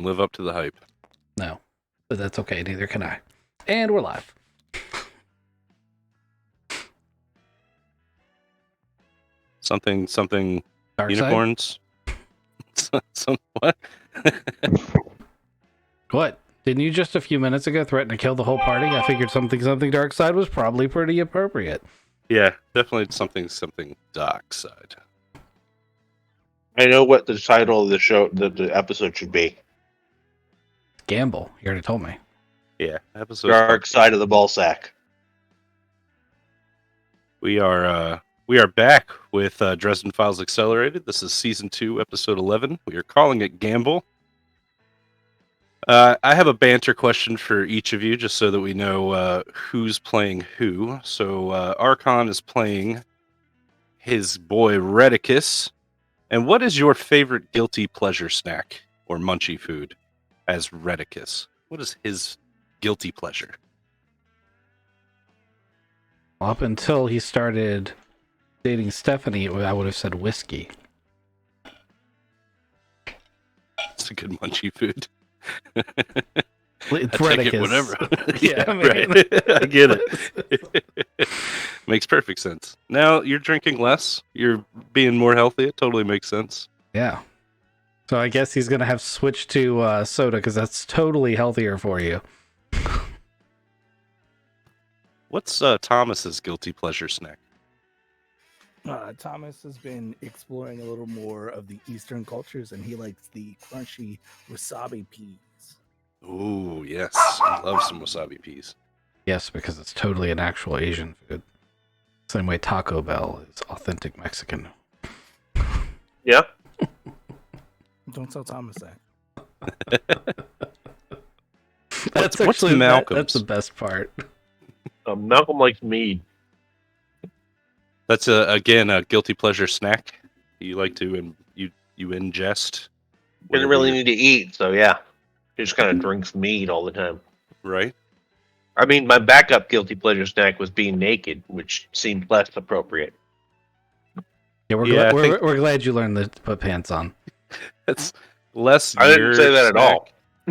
Live up to the hype. No, but that's okay. Neither can I. And we're live. Something Dark unicorns. Some what? What? Didn't you just a few minutes ago threaten to kill the whole party? I figured something dark side was probably pretty appropriate. Yeah, definitely something dark side. I know what the title of the show, the episode should be. Gamble. You already told me. Yeah, episode Dark Side of the Ball Sack. We are back with Dresden Files Accelerated. This is season 2, episode 11. We are calling it Gamble. I have a banter question for each of you, just so that we know who's playing who. So Archon is playing his boy Redicus. And what is your favorite guilty pleasure snack or munchy food as Redicus? What is his guilty pleasure? Up until he started dating Stephanie, I would have said whiskey. It's a good munchy food. It's I take it Redicus. whatever. Yeah, yeah, I mean- right. I get it. Makes perfect sense. Now you're drinking less. You're being more healthy. It totally makes sense. Yeah. So I guess he's going to have switched to soda because that's totally healthier for you. What's Thomas's guilty pleasure snack? Thomas has been exploring a little more of the Eastern cultures, and he likes the crunchy wasabi peas. Ooh, yes. I love some wasabi peas. Yes, because it's totally an actual Asian food. Same way Taco Bell is authentic Mexican. Yeah. Don't tell Thomas that. That's what's actually Malcolm's? That's the best part. Malcolm likes mead. That's again a guilty pleasure snack you like to you ingest. Didn't really need to eat, so yeah. He just kind of drinks mead all the time. Right. I mean, my backup guilty pleasure snack was being naked, which seemed less appropriate. Yeah, we're Yeah, glad, we're glad you learned to put pants on. That's less. I didn't your say that at snack,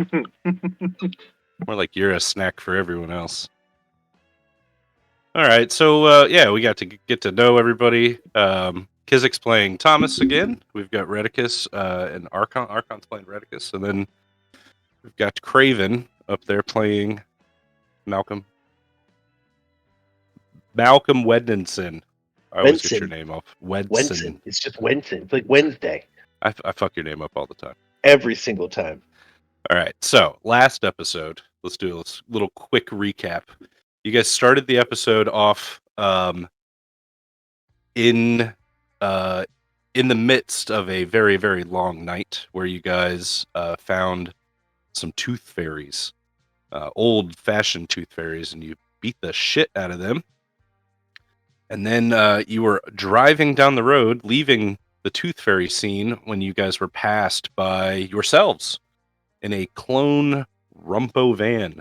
all. More like you're a snack for everyone else. All right, so yeah, we got to get to know everybody. Kizik's playing Thomas again. We've got Redicus and Archon. Archon's playing Redicus, and then we've got Craven up there playing Malcolm. Malcolm Wedneston. I always get your Wenson. name off. Wenson. It's just Wenson. It's like Wednesday. I fuck your name up all the time. Every single time. All right, so last episode, let's do a little quick recap. You guys started the episode off in the midst of a very, very long night where you guys found some tooth fairies, old-fashioned tooth fairies, and you beat the shit out of them. And then you were driving down the road, leaving the tooth fairy scene when you guys were passed by yourselves in a clone Rumpo van.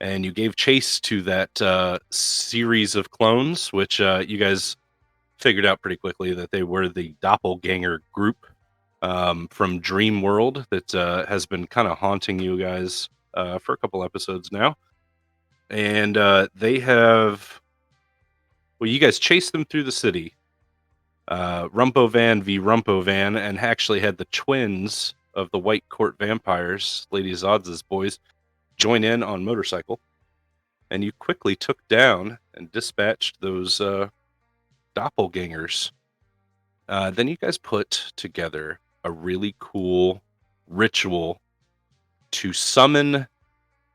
And you gave chase to that series of clones, which you guys figured out pretty quickly that they were the doppelganger group from Dream World that has been kind of haunting you guys for a couple episodes now. And they have... Well, you guys chased them through the city. Rumpo Van v. Rumpo Van, and actually had the twins of the White Court Vampires, Lady Zods' boys, join in on motorcycle, and you quickly took down and dispatched those doppelgangers. Then you guys put together a really cool ritual to summon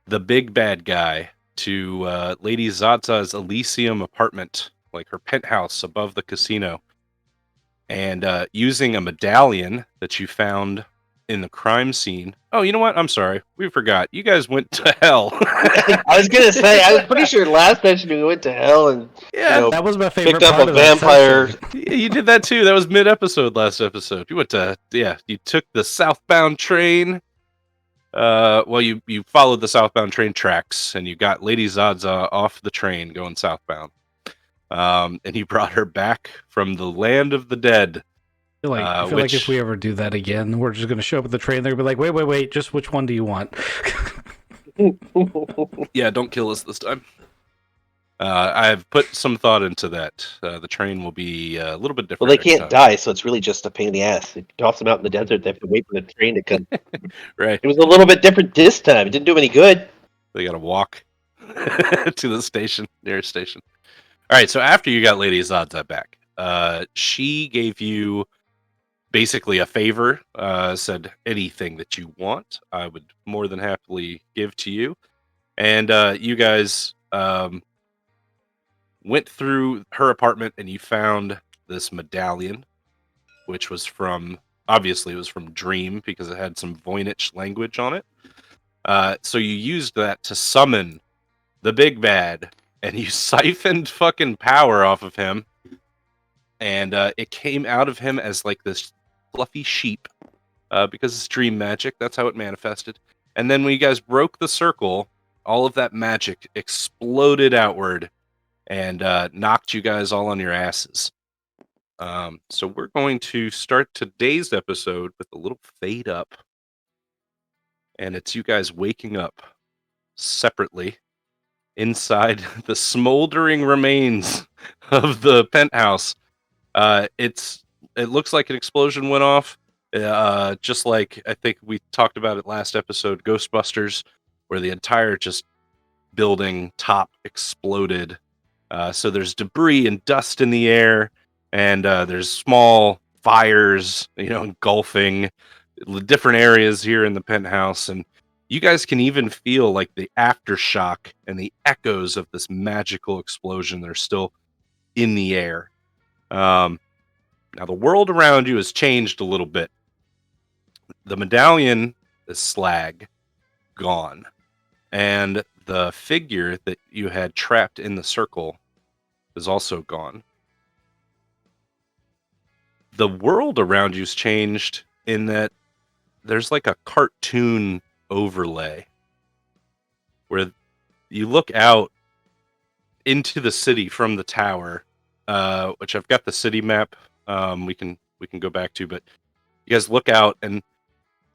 the big bad guy to Lady Zaza's Elysium apartment, like her penthouse above the casino, and using a medallion that you found in the crime scene. Oh, you know what? I'm sorry. We forgot. You guys went to hell. I was going to say, I was pretty sure last session we went to hell and Yeah, That was my favorite picked up part a of that vampire. session. you did that too. That was mid-episode last episode. You went to, you took the southbound train. Well, you followed the southbound train tracks, and you got Lady Zadza off the train going southbound. And you brought her back from the land of the dead. I feel like if we ever do that again, we're just gonna show up at the train. They're gonna be like, wait, just which one do you want? Yeah, don't kill us this time. I've put some thought into that. The train will be a little bit different. Well, they next can't time. die, so it's really just a pain in the ass. It toss them out in the desert. They have to wait for the train to come. Right. It was a little bit different this time. It didn't do any good. They got to walk to the station, nearest station. All right. So after you got Lady Azadza back, she gave you basically a favor. Said anything that you want, I would more than happily give to you. And you guys went through her apartment and you found this medallion, which was obviously it was from Dream because it had some Voynich language on it. So you used that to summon the big bad, and you siphoned fucking power off of him, and it came out of him as like this fluffy sheep, because it's dream magic. That's how it manifested. And then when you guys broke the circle, all of that magic exploded outward and knocked you guys all on your asses. So we're going to start today's episode with a little fade up, and it's you guys waking up separately inside the smoldering remains of the penthouse. It looks like an explosion went off, just like I think we talked about it last episode, Ghostbusters, where the entire just building top exploded. So there's debris and dust in the air, and there's small fires, engulfing different areas here in the penthouse, and you guys can even feel like the aftershock and the echoes of this magical explosion that are still in the air. Now the world around you has changed a little bit. The medallion is slag, gone, and the figure that you had trapped in the circle is also gone. The world around you's changed in that there's like a cartoon overlay where you look out into the city from the tower, which I've got the city map. We can go back to, but you guys look out, and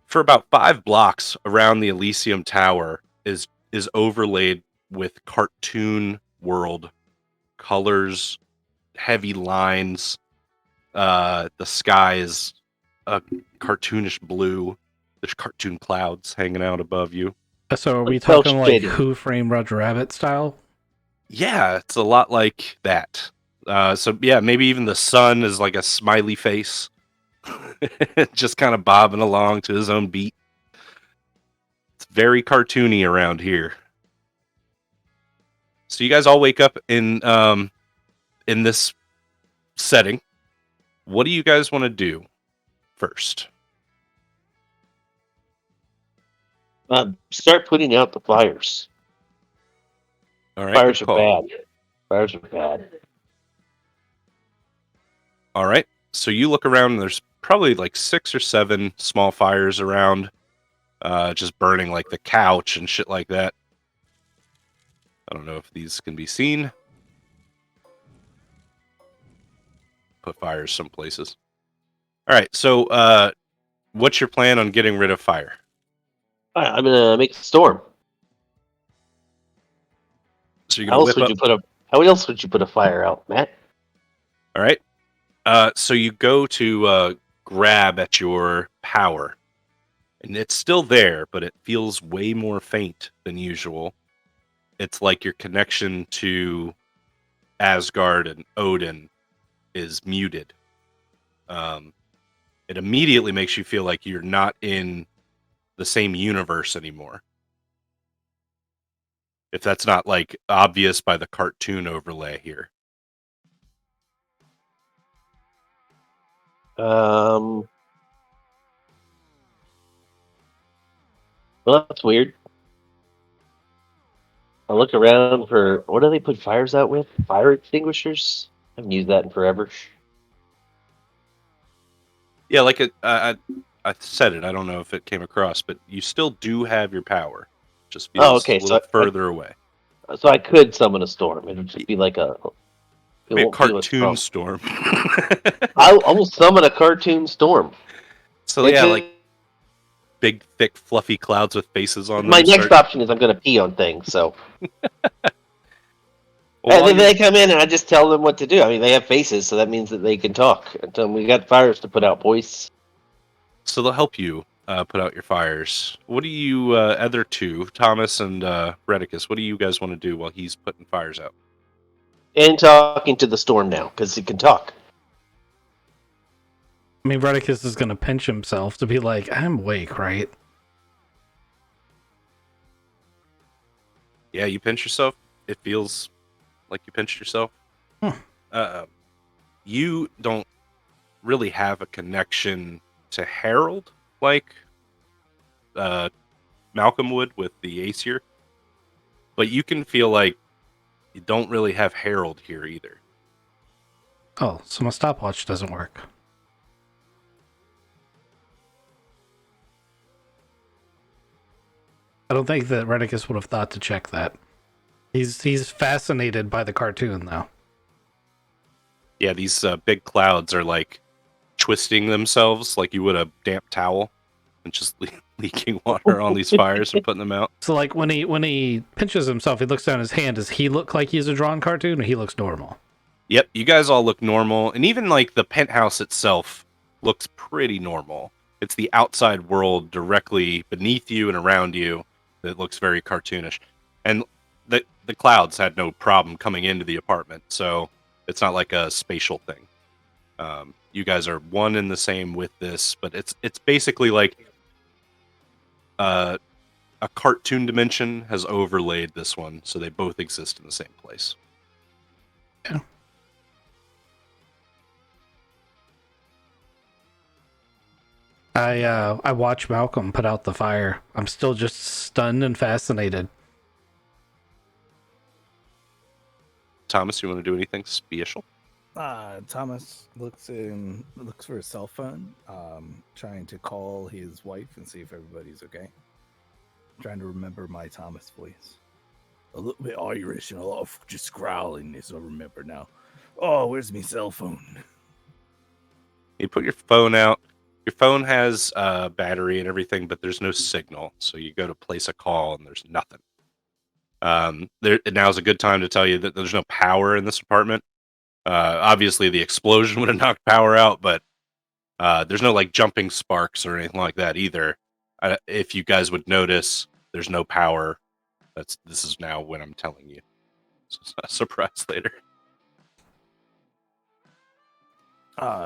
for about 5 blocks around the Elysium Tower is overlaid with cartoon world colors, heavy lines. The sky is a cartoonish blue. There's cartoon clouds hanging out above you. So are we Like talking like cel-shaded. Who Framed Roger Rabbit style? Yeah, it's a lot like that. So yeah, maybe even the sun is like a smiley face, just kind of bobbing along to his own beat. It's very cartoony around here. So you guys all wake up in this setting. What do you guys want to do first? Start putting out the fires. All right, Fires good are call. bad. Fires are bad. All right. So you look around, and there's probably like 6 or 7 small fires around, just burning like the couch and shit like that. I don't know if these can be seen. Put fires some places. All right. So what's your plan on getting rid of fire? All right, I'm gonna make a storm. So you're How gonna else whip would up. you How else would you put a fire out, Matt? All right. So you go to grab at your power, and it's still there, but it feels way more faint than usual. It's like your connection to Asgard and Odin is muted. It immediately makes you feel like you're not in the same universe anymore. If that's not like obvious by the cartoon overlay here. Well, that's weird. I look around for what do they put fires out with? Fire extinguishers. I haven't used that in forever. Yeah, like I said it. I don't know if it came across, but you still do have your power. Just feels okay, a little so further away. I could summon a storm. It would just be like a It Be a won't feel as cartoon strong. storm. I will summon a cartoon storm. So It's yeah, just- like big, thick, fluffy clouds with faces on them. my next option is I'm going to pee on things. So Well, and while then they you're- come in and I just tell them what to do. I mean, they have faces, so that means that they can talk. And tell them we got fires to put out, boys. So they'll help you put out your fires. What do you, other two, Thomas and Redicus, what do you guys want to do while he's putting fires out? And talking to the storm now because he can talk. I mean, Redicus is going to pinch himself to be like, I'm awake, right? Yeah, you pinch yourself. It feels like you pinched yourself. You don't really have a connection to Harold like Malcolm would with the Aesir, but you can feel like you don't really have Harold here either. Oh, so my stopwatch doesn't work. I don't think that Redicus would have thought to check that. He's fascinated by the cartoon, though. Yeah, these big clouds are like twisting themselves like you would a damp towel and just leaking water on these fires and putting them out. So, like, when he pinches himself, he looks down his hand. Does he look like he's a drawn cartoon, or he looks normal? Yep, you guys all look normal, and even like the penthouse itself looks pretty normal. It's the outside world directly beneath you and around you that looks very cartoonish. And the clouds had no problem coming into the apartment, so it's not like a spatial thing. You guys are one and the same with this, but it's basically like a cartoon dimension has overlaid this one, so they both exist in the same place. Yeah. I watch Malcolm put out the fire. I'm still just stunned and fascinated. Thomas, you want to do anything special? Thomas looks for his cell phone, trying to call his wife and see if everybody's okay. Trying to remember my Thomas voice. A little bit Irish and a lot of just growling, as I remember now. Oh, where's my cell phone? You put your phone out. Your phone has battery and everything, but there's no signal. So you go to place a call and there's nothing. Now's a good time to tell you that there's no power in this apartment. Obviously, the explosion would have knocked power out, but there's no like jumping sparks or anything like that either. If you guys would notice, there's no power. This is now when I'm telling you. So it's not a surprise later.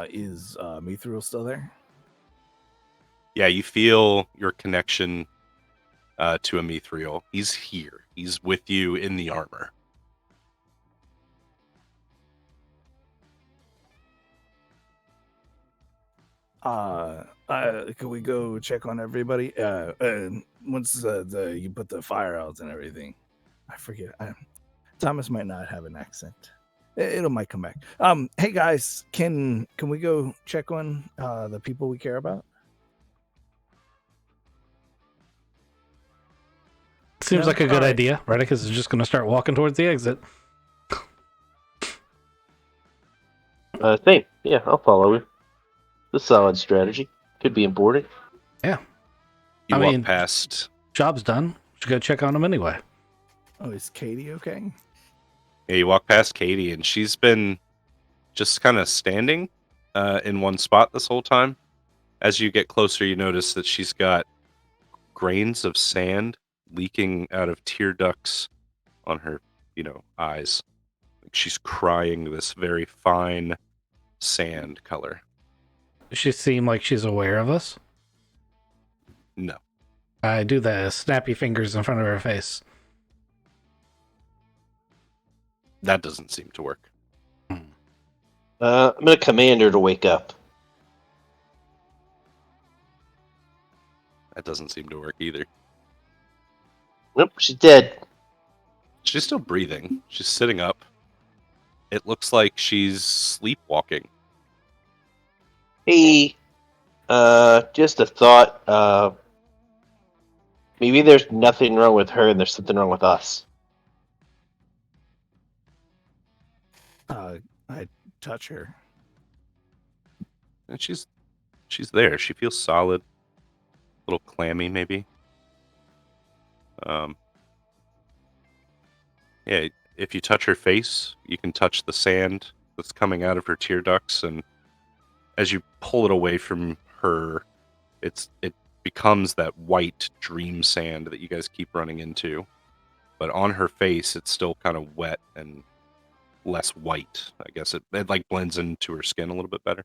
Is Mithril still there? Yeah, you feel your connection to a Mithril. He's here. He's with you in the armor. Can we go check on everybody? Once you put the fire out and everything, I forget. Thomas might not have an accent. It might come back. Hey guys, can we go check on the people we care about? Seems No? like a good All right. idea. Redicus is just going to start walking towards the exit. Same. Yeah, I'll follow you. It's a solid strategy. Could be important. You I walk mean- past. Job's done. Should go check on him anyway. Oh, is Katie okay? Yeah, you walk past Katie, and she's been just kind of standing in one spot this whole time. As you get closer, you notice that she's got grains of sand leaking out of tear ducts on her, eyes. She's crying this very fine sand color. Does she seem like she's aware of us? No. I do the snappy fingers in front of her face. That doesn't seem to work. I'm gonna command her to wake up. That doesn't seem to work either. Nope, she's dead. She's still breathing. She's sitting up. It looks like she's sleepwalking. Hey, just a thought. Maybe there's nothing wrong with her and there's something wrong with us. I touch her. And she's there. She feels solid, a little clammy maybe. Yeah, if you touch her face, you can touch the sand that's coming out of her tear ducts, and as you pull it away from her, it becomes that white dream sand that you guys keep running into. But on her face, it's still kind of wet and less white. I guess it like blends into her skin a little bit better.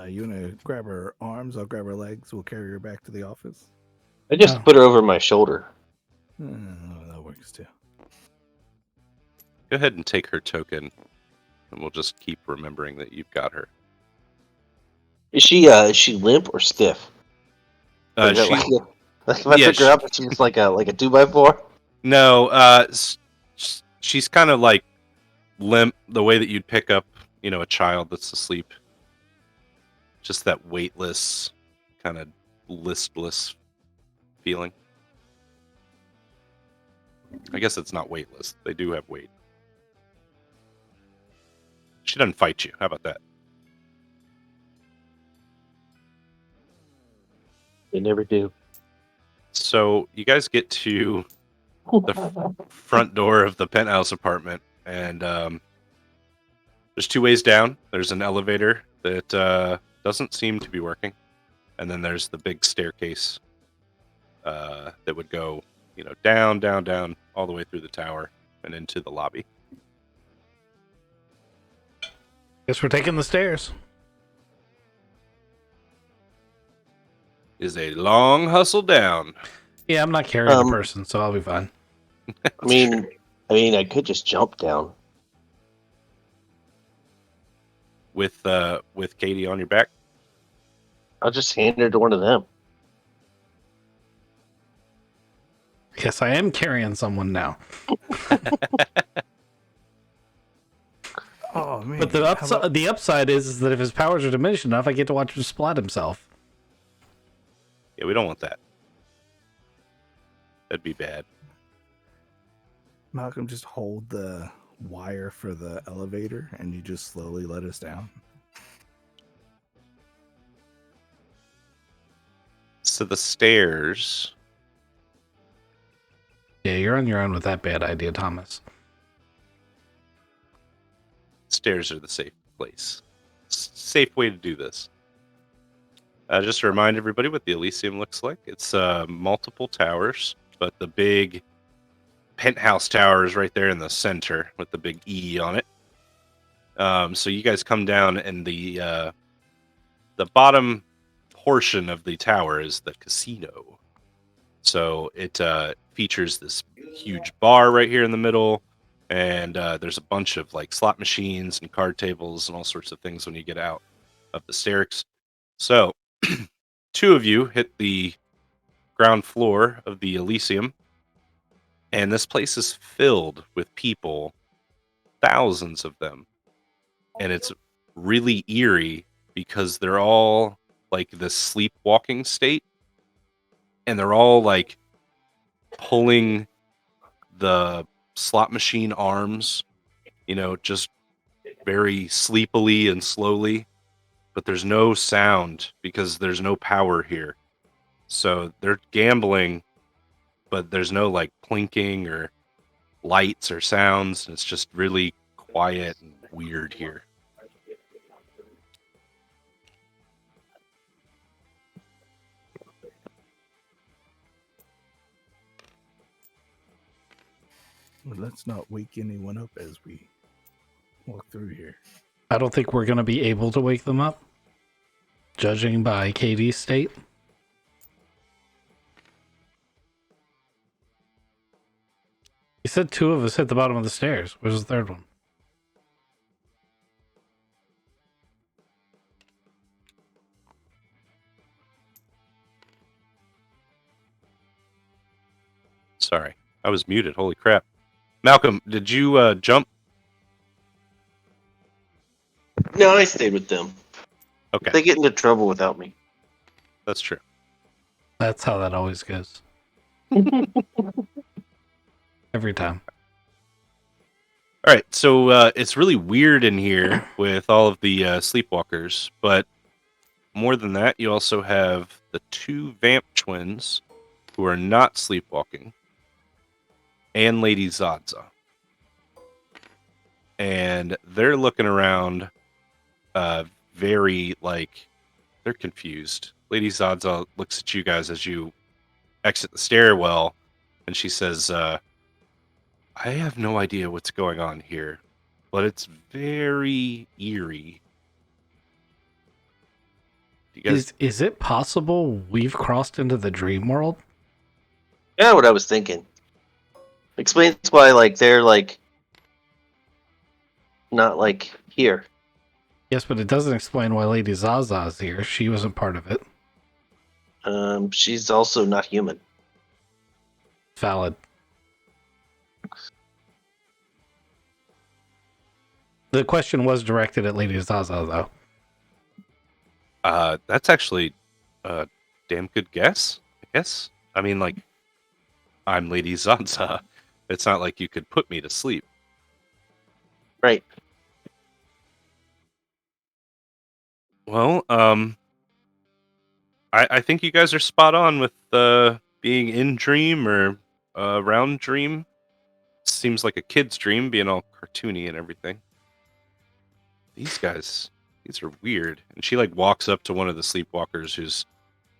You wanna grab her arms? I'll grab her legs. We'll carry her back to the office. I just Oh. put her over my shoulder. That works too. Go ahead and take her token, and we'll just keep remembering that you've got her. Is she limp or stiff? Or is it She like, if I yeah, took her up, it's just like a 2x4. no, she's kind of like limp, the way that you'd pick up, a child that's asleep. Just that weightless, kind of listless feeling. I guess it's not weightless. They do have weight. She doesn't fight you. How about that? They never do. So you guys get to the front door of the penthouse apartment, and there's two ways down. There's an elevator that doesn't seem to be working, and then there's the big staircase that would go, down, down, down, all the way through the tower and into the lobby. Guess we're taking the stairs. Is a long hustle down. Yeah, I'm not carrying a person, so I'll be fine. I mean, I could just jump down. With Katie on your back. I'll just hand her to one of them. Yes, I am carrying someone now. Oh man! But the upside is that if his powers are diminished enough, I get to watch him splat himself. Yeah, we don't want that. That'd be bad. Malcolm, just hold the wire for the elevator, and you just slowly let us down. So the stairs. Yeah, you're on your own with that bad idea, Thomas. Stairs are the safe place. Safe way to do this. Just to remind everybody what the Elysium looks like. It's multiple towers, but the big penthouse tower is right there in the center with the big E on it. So you guys come down, and the bottom portion of the tower is the casino. So it features this huge bar right here in the middle, and there's a bunch of like slot machines and card tables and all sorts of things when you get out of the stairs. So two of you hit the ground floor of the Elysium, and this place is filled with people, thousands of them. And it's really eerie because they're all like this sleepwalking state, and they're all like pulling the slot machine arms, just very sleepily and slowly, but there's no sound because there's no power here. So they're gambling, but there's no like plinking or lights or sounds. And it's just really quiet and weird here. Well, let's not wake anyone up as we walk through here. I don't think we're going to be able to wake them up, judging by Katie's state. You said two of us hit the bottom of the stairs. Where's the third one? Sorry, I was muted. Holy crap. Malcolm, did you jump? No, I stayed with them. Okay, They get into trouble without me. that's true. That's how that always goes. Every time. All right, so it's really weird in here with all of the sleepwalkers, but more than that, you also have the two vamp twins who are not sleepwalking, and Lady Zadza. And they're looking around very, like, they're confused. Lady Zadza looks at you guys as you exit the stairwell, and she says, I have no idea what's going on here, but it's very eerie. You guys, Is it possible we've crossed into the dream world? Yeah, what I was thinking. Explains why, like, they're like not like here. Yes, but it doesn't explain why Lady Zaza is here. She wasn't part of it. She's also not human. Valid. The question was directed at Lady Zaza, though. that's actually a damn good guess, I guess. I mean, like, I'm Lady Zanza. It's not like you could put me to sleep. Right. Well, I think you guys are spot on with being in dream or around dream. Seems like a kid's dream, being all cartoony and everything. These guys, these are weird. And she like walks up to one of the sleepwalkers who's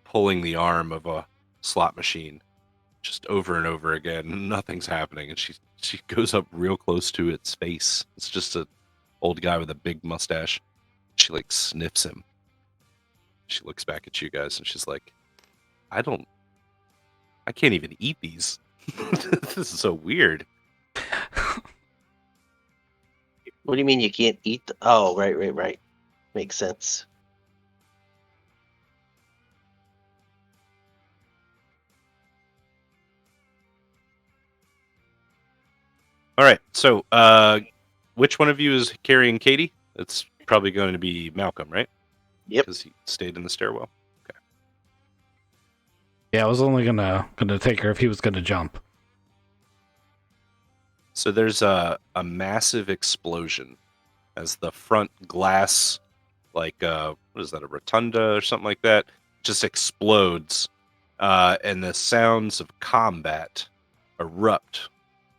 pulling the arm of a slot machine, just over and over again. Nothing's happening, and she goes up real close to its face. It's just a old guy with a big mustache. She like sniffs him. She looks back at you guys, and she's like, I can't even eat these. This is so weird. What do you mean you can't eat? Oh, right. Makes sense. All right, so which one of you is carrying Katie? It's probably going to be Malcolm, right? Yep. Because he stayed in the stairwell. Yeah, I was only gonna take her if he was gonna jump. So there's a massive explosion as the front glass, like what is that, a rotunda or something like that, just explodes, and the sounds of combat erupt,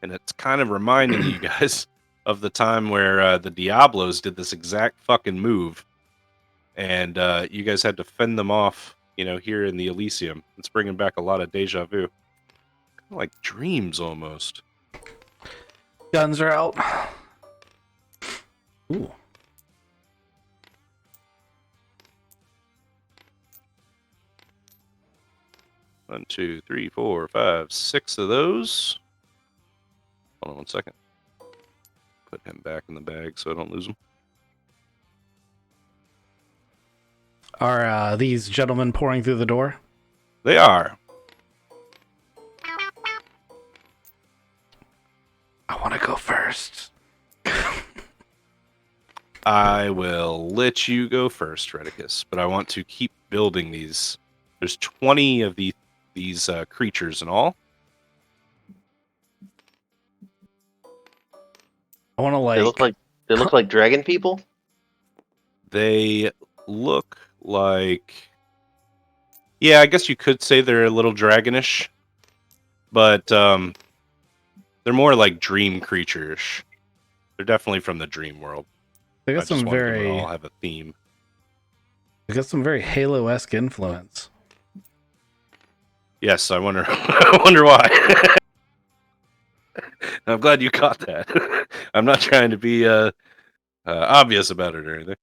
and it's kind of reminding you guys of the time where the Diablos did this exact fucking move, and you guys had to fend them off, here in the Elysium. It's bringing back a lot of deja vu, kind of like dreams almost. Guns are out. Ooh. One, two, three, four, five, 6 of those. Hold on 1 second. Put him back in the bag so I don't lose him. Are these gentlemen pouring through the door? They are. I want to go first. I will let you go first, Redicus, but I want to keep building these. There's 20 of these creatures in all. I want to They look like dragon people. They look like, yeah, I guess you could say they're a little dragonish, but they're more like dream creatures. They're definitely from the dream world. They I got just some wanted them to very all have a theme. they got some very Halo-esque influence. Yes, I wonder. I wonder why. I'm glad you caught that. I'm not trying to be obvious about it or anything.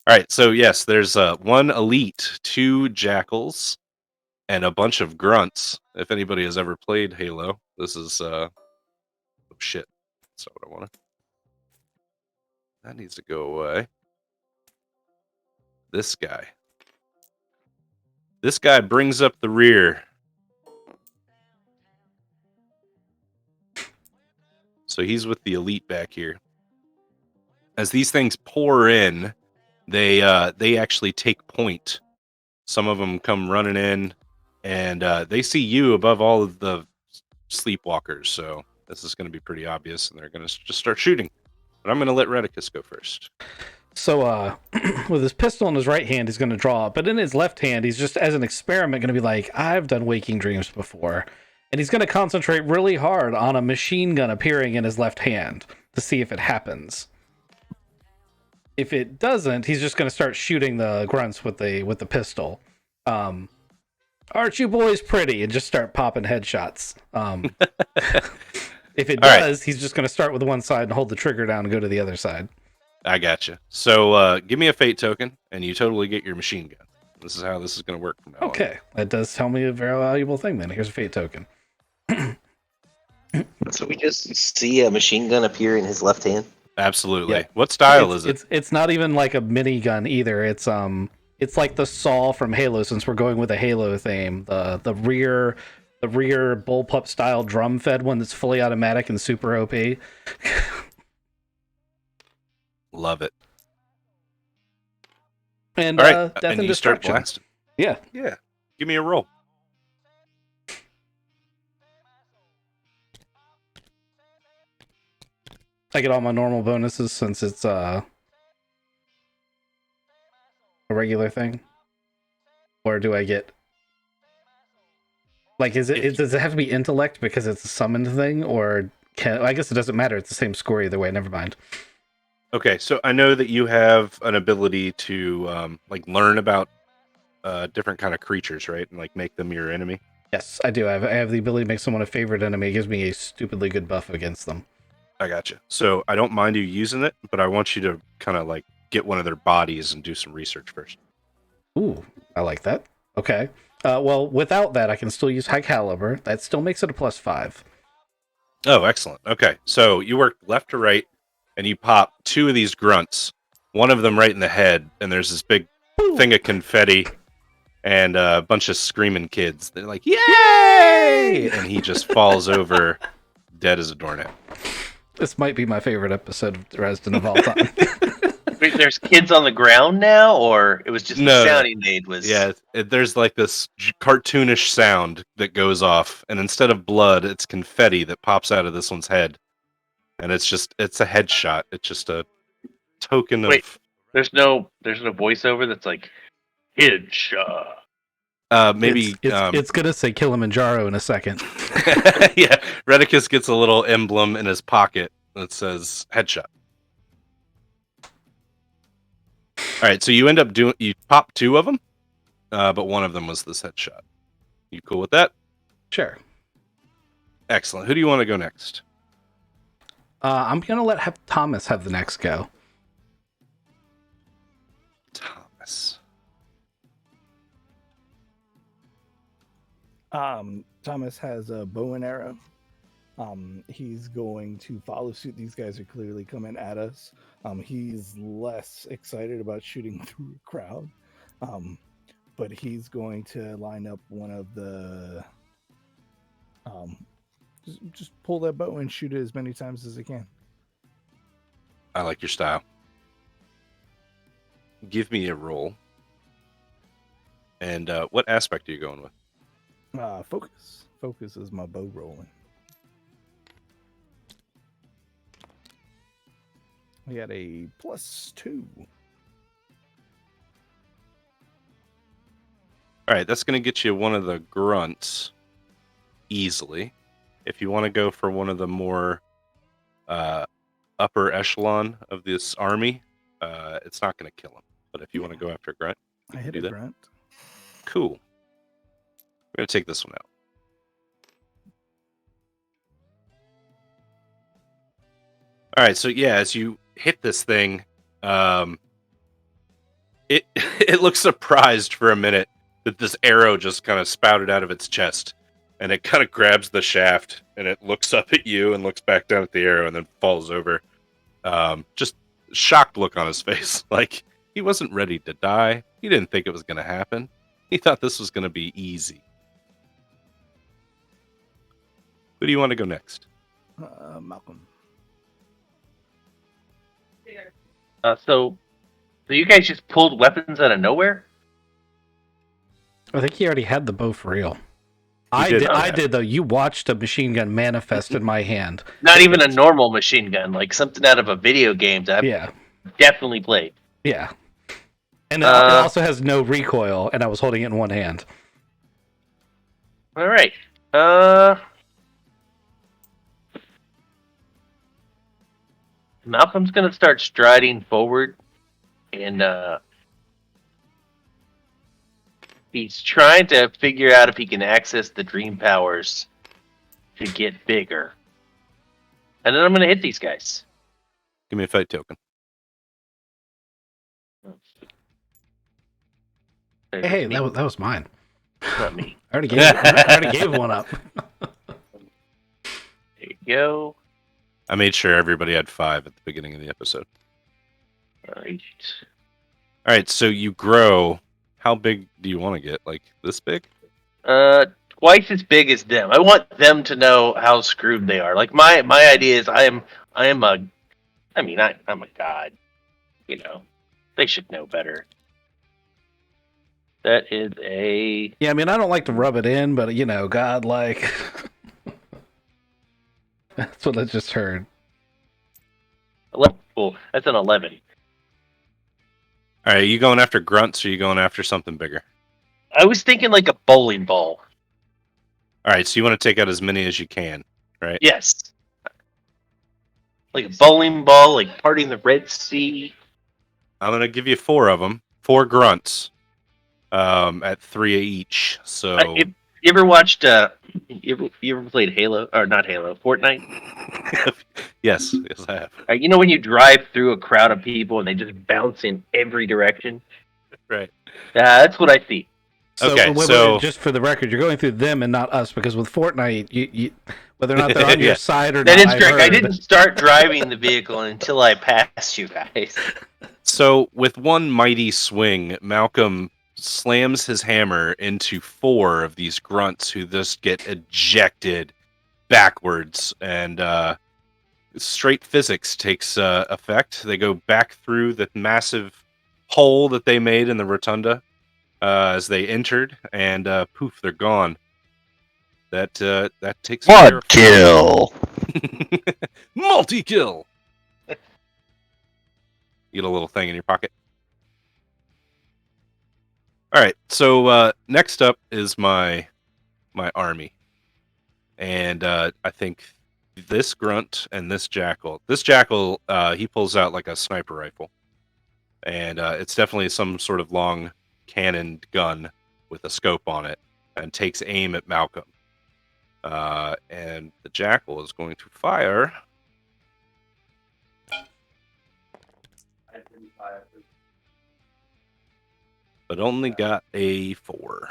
All right, so yes, there's one elite, 2 jackals, and a bunch of grunts. If anybody has ever played Halo, this is oh shit. That's not what I wanted. That needs to go away. This guy. This guy brings up the rear. So he's with the elite back here. As these things pour in, they actually take point. Some of them come running in, and they see you above all of the sleepwalkers. So this is going to be pretty obvious, and they're going to just start shooting. But I'm going to let Redicus go first. So, with his pistol in his right hand, he's going to draw it. But in his left hand, he's just, as an experiment, going to be like, I've done waking dreams before. And he's going to concentrate really hard on a machine gun appearing in his left hand to see if it happens. If it doesn't, he's just going to start shooting the grunts with the pistol. Aren't you boys pretty? And just start popping headshots. If it does, he's just going to start with one side and hold the trigger down and go to the other side. I gotcha. So give me a fate token, and you totally get your machine gun. This is how this is going to work from now on. Okay, that does tell me a very valuable thing then. Here's a fate token. So we just see a machine gun appear in his left hand. Absolutely. Yeah. What style is it? It's not even like a minigun either. It's like the saw from Halo, since we're going with a Halo theme. The rear bullpup style drum fed one that's fully automatic and super OP. Love it. And all right, death and and you start destruction. blasting. Yeah. Yeah. Give me a roll. I get all my normal bonuses since it's a regular thing. Or do I get like does it have to be intellect because it's a summoned thing, or I guess it doesn't matter, it's the same score either way, never mind. Okay, so I know that you have an ability to like learn about different kind of creatures, right? And like make them your enemy. Yes, I do. I have the ability to make someone a favorite enemy. It gives me a stupidly good buff against them. I gotcha. So I don't mind you using it, but I want you to kind of like get one of their bodies and do some research first. Ooh, I like that. Okay. Well, without that, I can still use high caliber. That still makes it a +5. Oh, excellent. Okay, so you work left to right, and you pop 2 of these grunts. One of them right in the head, and there's this big thing of confetti and a bunch of screaming kids. They're like, "Yay!" And he just falls over, dead as a doornail. This might be my favorite episode of Dresden of all time. Wait, there's kids on the ground now, or it was just No. the sound he made was... Yeah, there's like this cartoonish sound that goes off, and instead of blood, it's confetti that pops out of this one's head. And it's a headshot. It's just a token of... Wait, there's no voiceover that's like, headshot. Maybe... It's going to say Kilimanjaro in a second. yeah, Redicus gets a little emblem in his pocket that says headshot. All right, so you end up you pop 2 of them, but one of them was this headshot. You cool with that? Sure. Excellent. Who do you want to go next? I'm going to let Thomas have the next go. Thomas. Thomas has a bow and arrow. He's going to follow suit. These guys are clearly coming at us. He's less excited about shooting through a crowd, but he's going to line up one of the... just pull that bow and shoot it as many times as he can. I like your style. Give me a roll. And what aspect are you going with? Focus. Focus is my bow rolling. We had a +2. All right, that's going to get you one of the grunts easily. If you want to go for one of the more upper echelon of this army, it's not going to kill him. But if you want to go after a grunt, I hit do a that. grunt. Cool. We're going to take this one out. All right, so yeah, as you hit this thing, it it looks surprised for a minute that this arrow just kind of spouted out of its chest, and it kind of grabs the shaft, and it looks up at you and looks back down at the arrow, and then falls over. Just shocked look on his face, like he wasn't ready to die. He didn't think it was going to happen. He thought this was going to be easy. Who do you want to go next? Malcolm. So you guys just pulled weapons out of nowhere? I think he already had the bow for real. He did. I did though. You watched a machine gun manifest in my hand. Not even a normal machine gun, like something out of a video game that I've Yeah, definitely played. yeah. And it Uh, also has no recoil, and I was holding it in one hand. All right. Malcolm's gonna start striding forward, and he's trying to figure out if he can access the dream powers to get bigger. And then I'm gonna hit these guys. Give me a fight token. Hey, that was mine. Not me. I already gave one up. There you go. I made sure everybody had 5 at the beginning of the episode. All right. All right, so you grow. How big do you want to get? Like this big? Twice as big as them. I want them to know how screwed they are. Like my idea is I'm a god. You know, they should know better. That is a Yeah, I mean, I don't like to rub it in, but God, like, that's what I just heard. 11. Cool. That's an 11. All right, are you going after grunts or are you going after something bigger? I was thinking like a bowling ball. All right, so you want to take out as many as you can, right? Yes. Like a bowling ball, like parting the Red Sea. I'm going to give you 4 of them. 4 grunts at 3 each. So You ever watched, you ever played Halo? Or not Halo, Fortnite? yes, I have. You know when you drive through a crowd of people and they just bounce in every direction? Right. That's what I see. So, Okay, wait, just for the record, you're going through them and not us, because with Fortnite, you whether or not they're on your side or That not, is correct. I didn't start driving the vehicle until I passed you guys. So with one mighty swing, Malcolm slams his hammer into 4 of these grunts who just get ejected backwards, and straight physics takes effect. They go back through the massive hole that they made in the rotunda as they entered, and poof, they're gone. That takes care of kill. multi-kill. You get a little thing in your pocket. All right, so next up is my army, and I think this grunt and this jackal. This jackal, he pulls out like a sniper rifle, and it's definitely some sort of long cannoned gun with a scope on it, and takes aim at Malcolm. And the jackal is going to fire. But only got a 4.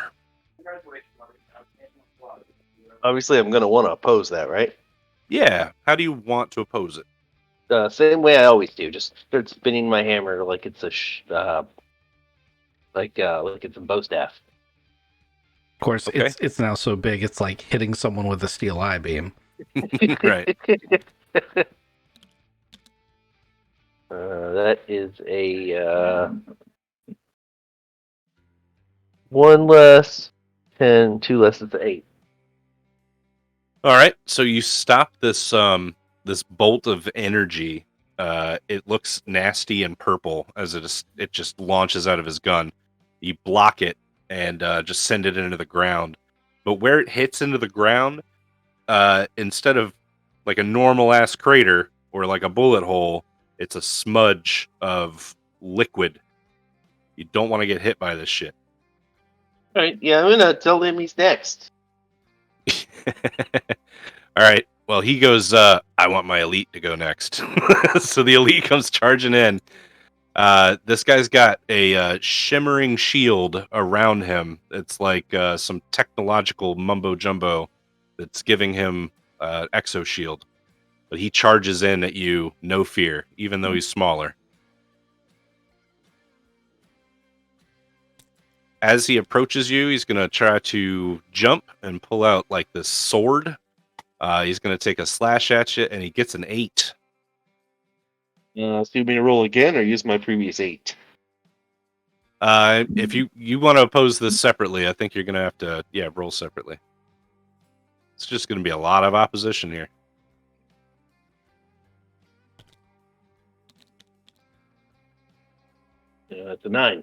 Obviously, I'm going to want to oppose that, right? Yeah. How do you want to oppose it? Same way I always do. Just start spinning my hammer like it's a like it's a bow staff. Of course, Okay. it's now so big, it's like hitting someone with a steel eye beam. Right. That is a 1 less, 10, 2 less. It's 8. All right. So you stop this this bolt of energy. It looks nasty and purple as it just launches out of his gun. You block it and just send it into the ground. But where it hits into the ground, instead of like a normal ass crater or like a bullet hole, it's a smudge of liquid. You don't want to get hit by this shit. All right, yeah, I'm gonna tell him he's next. All right. Well, he goes, I want my elite to go next. So the elite comes charging in. This guy's got a shimmering shield around him. It's like some technological mumbo jumbo that's giving him exo shield. But he charges in at you, no fear, even though he's smaller. As he approaches you, he's going to try to jump and pull out like this sword. He's going to take a slash at you, and he gets an 8. So you want me to roll again or use my previous 8? If you want to oppose this separately, I think you're gonna have to roll separately. It's just gonna be a lot of opposition here. It's a 9.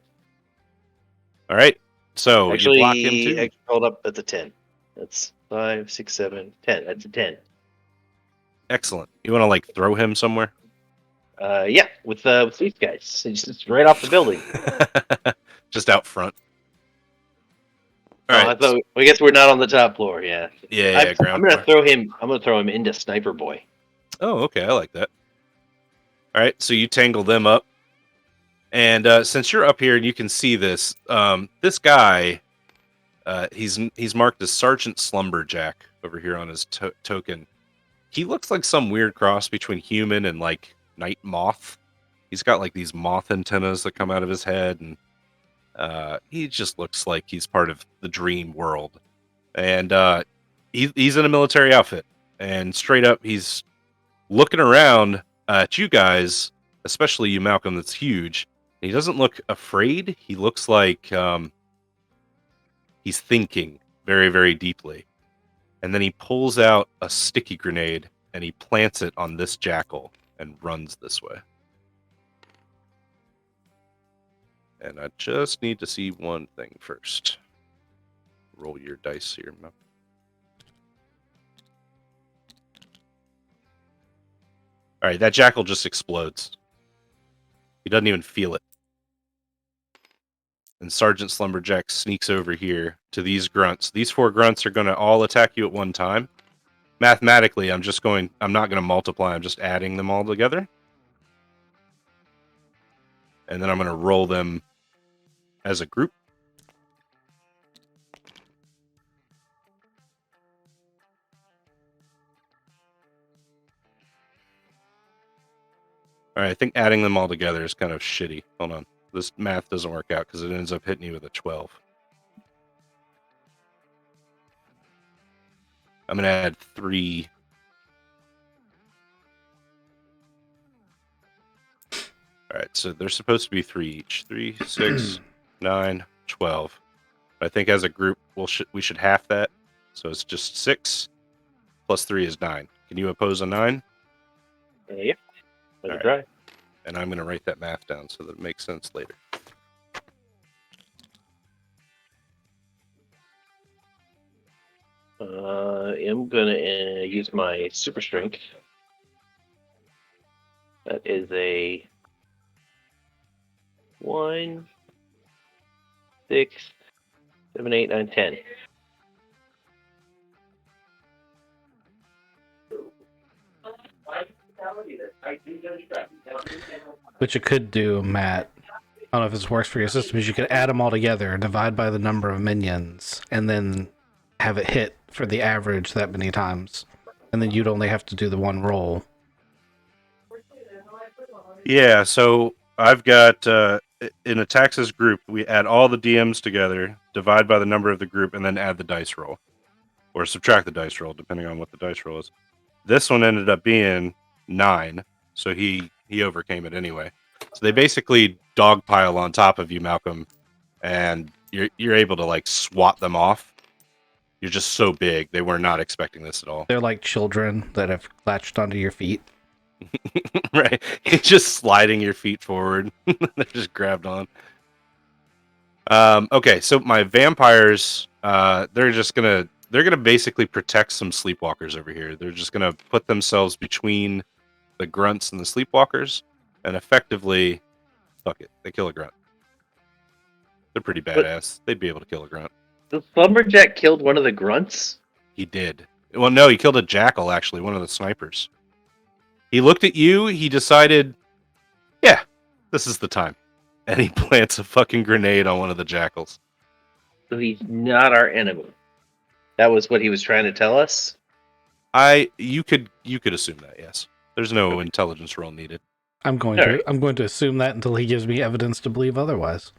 All right. So Actually, you block him too. I rolled up at the 10. That's 5, 6, 7, 10. That's a 10. Excellent. You want to like throw him somewhere? Yeah, with these guys. It's just right off the building. Just out front. All right. I guess we're not on the top floor. Yeah. Yeah, ground I'm gonna floor. throw him. I'm gonna throw him into Sniper Boy. Oh, okay. I like that. All right. So you tangle them up, and since you're up here and you can see this, this guy, he's marked as Sergeant Slumberjack over here on his token. He looks like some weird cross between human and like night moth. He's got like these moth antennas that come out of his head, and he just looks like he's part of the dream world. And he's in a military outfit, and straight up, he's looking around at you guys, especially you, Malcolm. That's huge. And he doesn't look afraid. He looks like he's thinking very, very deeply. And then he pulls out a sticky grenade and he plants it on this jackal and runs this way. And I just need to see one thing first. Roll your dice here, Malcolm. All right, that jackal just explodes. He doesn't even feel it. And Sergeant Slumberjack sneaks over here to these grunts. These 4 grunts are going to all attack you at one time. Mathematically, I'm not going to multiply. I'm just adding them all together. And then I'm going to roll them as a group. All right, I think adding them all together is kind of shitty. Hold on. This math doesn't work out because it ends up hitting you with a 12. I'm going to add 3. All right, so they're supposed to be 3 each. 3, 6, 9, 12. I think as a group, we should half that. So it's just 6 plus 3 is 9. Can you oppose a 9? Yeah. Let All it try. And I'm going to write that math down so that it makes sense later. I'm gonna use my super strength. That is a 1, 6, 7, 8, 9, 10. What you could do, Matt, I don't know if this works for your system, is you could add them all together, divide by the number of minions, and then have it hit for the average that many times. And then you'd only have to do the one roll. Yeah, so I've got, in a Taxes group, we add all the DMs together, divide by the number of the group, and then add the dice roll. Or subtract the dice roll, depending on what the dice roll is. This one ended up being 9, so he overcame it anyway. So they basically dogpile on top of you, Malcolm, and you're able to like swat them off. You're just so big; they were not expecting this at all. They're like children that have latched onto your feet. Right? You're just sliding your feet forward. They're just grabbed on. Okay, so my vampires, they're gonna basically protect some sleepwalkers over here. They're just gonna put themselves between the grunts and the sleepwalkers, and effectively, fuck it, they kill a grunt. They're pretty badass. They'd be able to kill a grunt. The Lumberjack killed one of the grunts? He did. Well, no, he killed a jackal, actually, one of the snipers. He looked at you, he decided, yeah, this is the time. And he plants a fucking grenade on one of the jackals. So he's not our enemy. That was what he was trying to tell us? You could assume that, yes. There's no intelligence roll needed. I'm going to assume that until he gives me evidence to believe otherwise.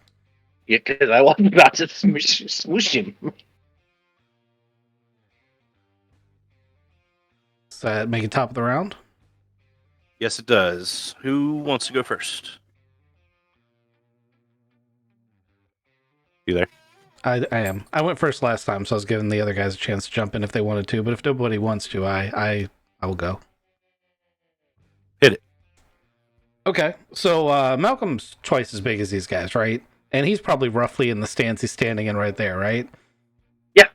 Yeah, because I wasn't about to smoosh him. Does that make it top of the round? Yes, it does. Who wants to go first? You there? I am. I went first last time, so I was giving the other guys a chance to jump in if they wanted to. But if nobody wants to, I will go. Hit it. Okay, so Malcolm's twice as big as these guys, right? And he's probably roughly in the stance he's standing in right there, right? Yeah.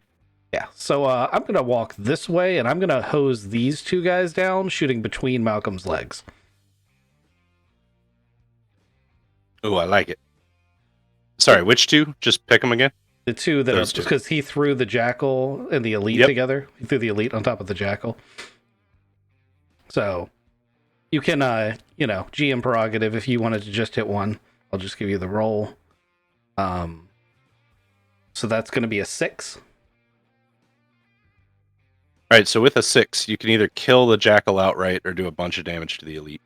Yeah. So I'm gonna walk this way, and I'm gonna hose these two guys down, shooting between Malcolm's legs. Oh, I like it. Sorry, which two? Just pick them again. The two that Those are two. because he threw the jackal and the elite Yep. together. He threw the elite on top of the jackal. So you can, GM prerogative. If you wanted to just hit one, I'll just give you the roll. So that's going to be a 6. All right, so with a 6, you can either kill the jackal outright or do a bunch of damage to the elite.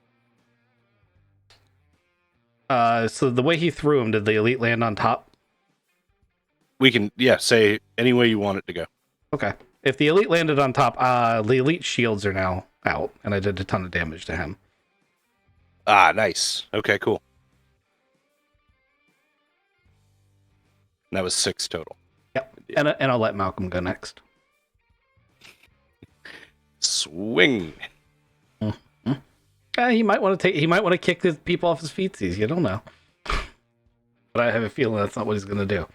So the way he threw him, did the elite land on top? We can, say any way you want it to go. Okay. If the elite landed on top, the elite shields are now out, and I did a ton of damage to him. Ah, nice. Okay, cool. That was 6 total. Yep. And I'll let Malcolm go next. Swing. He might want to kick the people off his feetsies. You don't know. But I have a feeling that's not what he's going to do.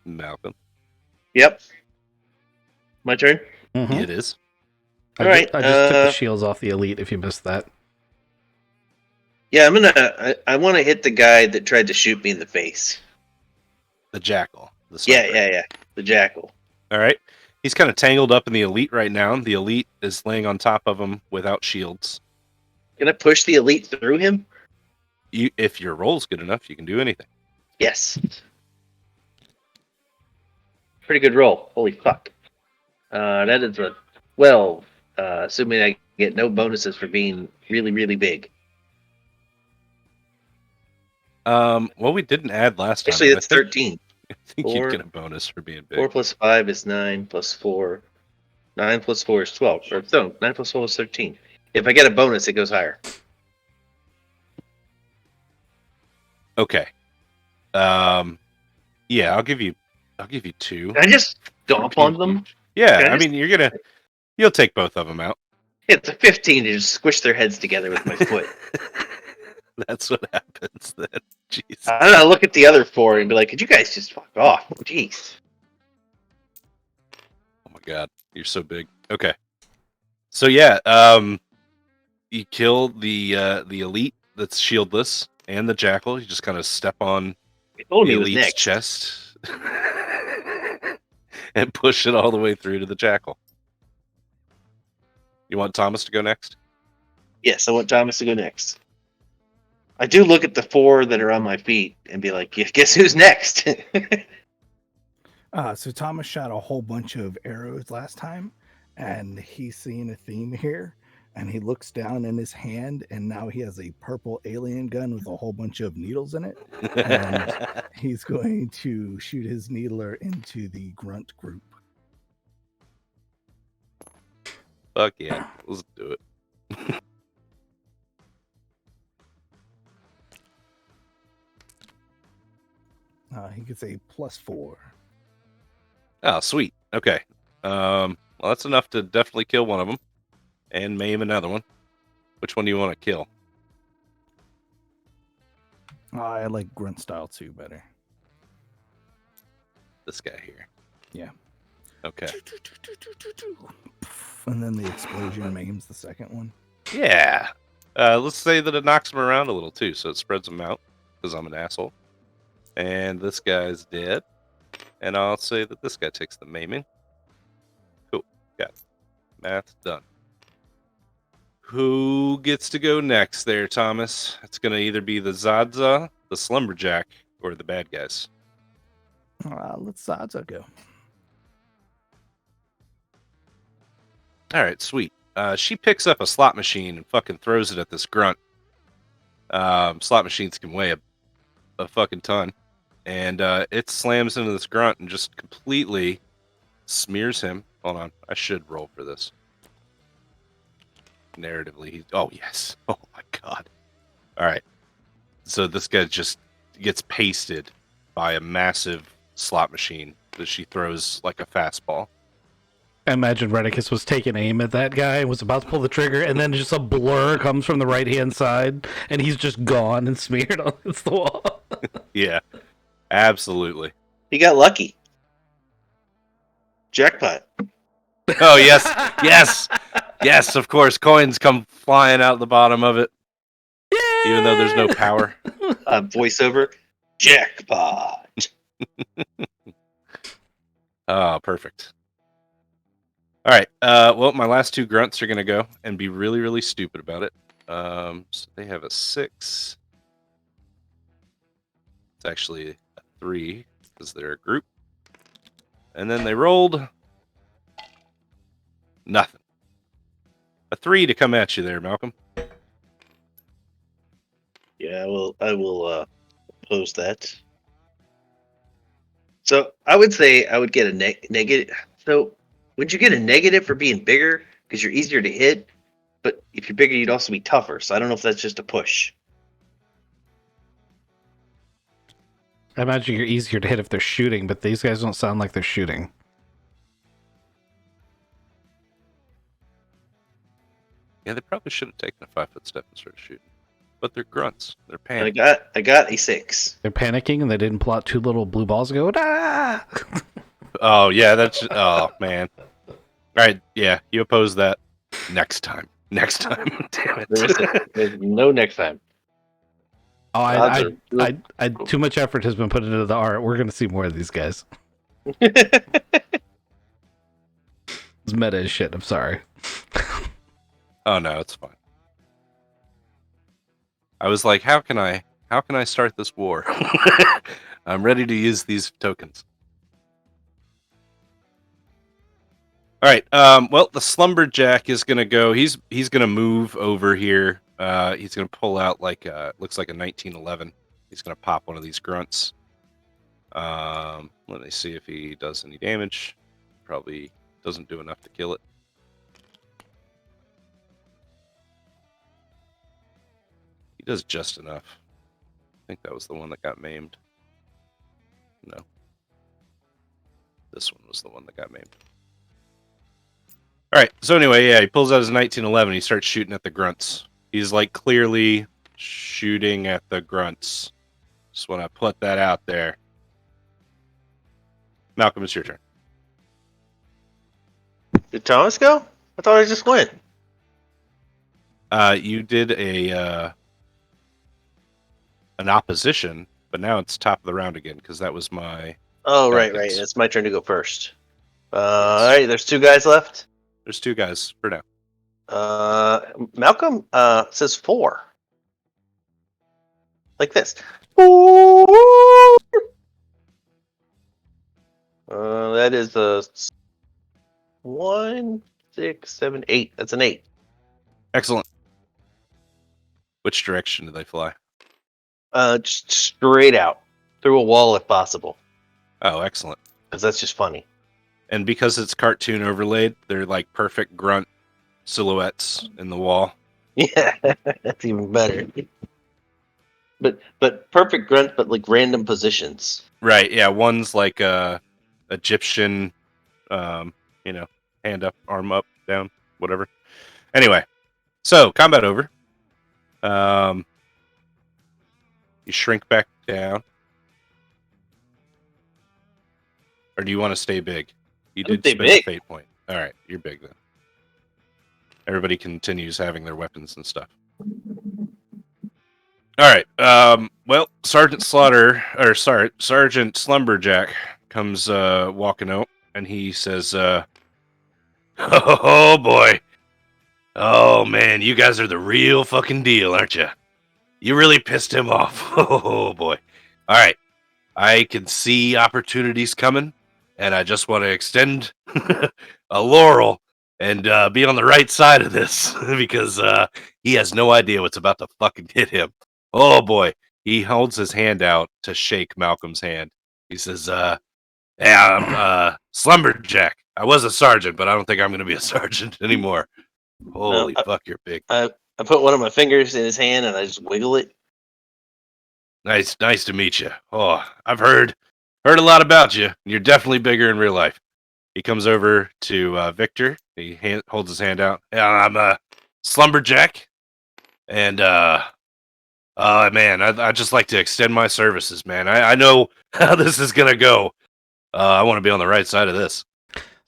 Malcolm. Yep. My turn. Mhm. It is. I All right, just took the shields off the elite. If you missed that, Yeah, I want to hit the guy that tried to shoot me in the face. The jackal. The Yeah, sniper. yeah, yeah. The jackal. All right. He's kind of tangled up in the elite right now. The elite is laying on top of him without shields. Can I push the elite through him? If your roll's good enough, you can do anything. Yes. Pretty good roll. Holy fuck. That is a 12. Assuming I get no bonuses for being really, really big. Well, we didn't add last time. Actually, but it's 13. I think 4. you'd get a bonus for being big. 4 plus 5 is 9 plus 4. 9 plus 4 is 12. Or no, 9 plus 12 is 13. If I get a bonus, it goes higher. Okay. Yeah, I'll give you 2. Can I just stomp on them? Yeah, Can I I mean, you'll take both of them out. It's a 15 to just squish their heads together with my foot. That's what happens then. Jeez. I don't know, look at the other 4 and be like, could you guys just fuck off? Jeez. Oh my god, you're so big. Okay. So yeah, you kill the elite that's shieldless and the jackal. You just kind of step on They told the me it was elite's next. chest and push it all the way through to the jackal. You want Thomas to go next? Yes, I want Thomas to go next. I do look at the 4 that are on my feet and be like, guess who's next? So Thomas shot a whole bunch of arrows last time, and he's seeing a theme here. And he looks down in his hand, and now he has a purple alien gun with a whole bunch of needles in it. And he's going to shoot his needler into the grunt group. Fuck yeah, let's do it. He gets a +4. Oh, sweet. Okay. Well, that's enough to definitely kill one of them and maim another one. Which one do you want to kill? I like grunt style 2 better. This guy here. Yeah. Okay. And then the explosion maims the second one. Yeah. Let's say that it knocks him around a little too, so it spreads him out because I'm an asshole. And this guy's dead. And I'll say that this guy takes the maiming. Cool. Got it. Math's done. Who gets to go next there, Thomas? It's going to either be the Zadza, the Slumberjack, or the bad guys. Let's Zaza go. All right, sweet. She picks up a slot machine and fucking throws it at this grunt. Slot machines can weigh a fucking ton. And it slams into this grunt and just completely smears him. Hold on. I should roll for this. Narratively. Oh, yes. Oh, my God. All right. so this guy just gets pasted by a massive slot machine that she throws like a fastball. I imagine Redicus was taking aim at that guy, was about to pull the trigger, and then just a blur comes from the right-hand side, and he's just gone and smeared against the wall. Yeah, absolutely. He got lucky. Jackpot. Oh, yes, of course. Coins come flying out the bottom of it, even though there's no power. Voiceover. Jackpot. Oh, perfect. All right. Well, my last two grunts are going to go and be really, really stupid about it. So they have a 6. It's actually a 3 because they're a group. And then they rolled nothing. A 3 to come at you there, Malcolm. Yeah, I will oppose that. So I would say I would get a negative. So would you get a negative for being bigger because you're easier to hit? But if you're bigger, you'd also be tougher. So I don't know if that's just a push. I imagine you're easier to hit if they're shooting, but these guys don't sound like they're shooting. Yeah, they probably should have taken a 5-foot step and started shooting. But they're grunts. They're panicking. I got a 6. They're panicking and they didn't pull out 2 little blue balls and go, ah! Oh, yeah, that's... Oh, man. All right, yeah, you oppose that next time. Next time. Damn it. There's no next time. Oh, I too much effort has been put into the art. We're going to see more of these guys. It's meta as shit. I'm sorry. Oh, no, it's fine. I was like, how can I start this war? I'm ready to use these tokens. All right. Well, the Slumberjack is gonna go. He's gonna move over here. He's gonna pull out like looks like a 1911. He's gonna pop one of these grunts. Let me see if he does any damage. Probably doesn't do enough to kill it. He does just enough. I think that was the one that got maimed. No. This one was the one that got maimed. All right. So anyway, yeah, he pulls out his 1911. He starts shooting at the grunts. He's like clearly shooting at the grunts. Just want to put that out there. Malcolm, it's your turn. Did Thomas go? I thought I just went. You did an opposition, but now it's top of the round again because that was my. Oh, right. It's my turn to go first. All right, there's 2 guys left. There's 2 guys for now. Malcolm says 4. Like this. That is a 1, 6, 7, 8. That's an 8. Excellent. Which direction do they fly? Just straight out through a wall if possible. Oh, excellent. Because that's just funny. And because it's cartoon overlaid, they're like perfect grunt silhouettes in the wall. Yeah, that's even better. But perfect grunt, but like random positions. Right. Yeah. One's like a Egyptian, hand up, arm up, down, whatever. Anyway, so combat over. You shrink back down, or do you want to stay big? You did spend a fate point. All right, you're big then. Everybody continues having their weapons and stuff. All right. Well, Sergeant Slumberjack comes walking out, and he says, "Oh boy, oh man, you guys are the real fucking deal, aren't you? You really pissed him off. Oh boy. All right, I can see opportunities coming, and I just want to extend a laurel and be on the right side of this because he has no idea what's about to fucking hit him. Oh boy." He holds his hand out to shake Malcolm's hand. He says, "Yeah, I'm Slumberjack. I was a sergeant, but I don't think I'm going to be a sergeant anymore." Holy fuck, you're big. I put one of my fingers in his hand and I just wiggle it. Nice to meet you. Oh, I've heard a lot about you. You're definitely bigger in real life. He comes over to Victor. He holds his hand out. Yeah, I'm a slumberjack, and man, I just like to extend my services, man. I know how this is gonna go. I want to be on the right side of this.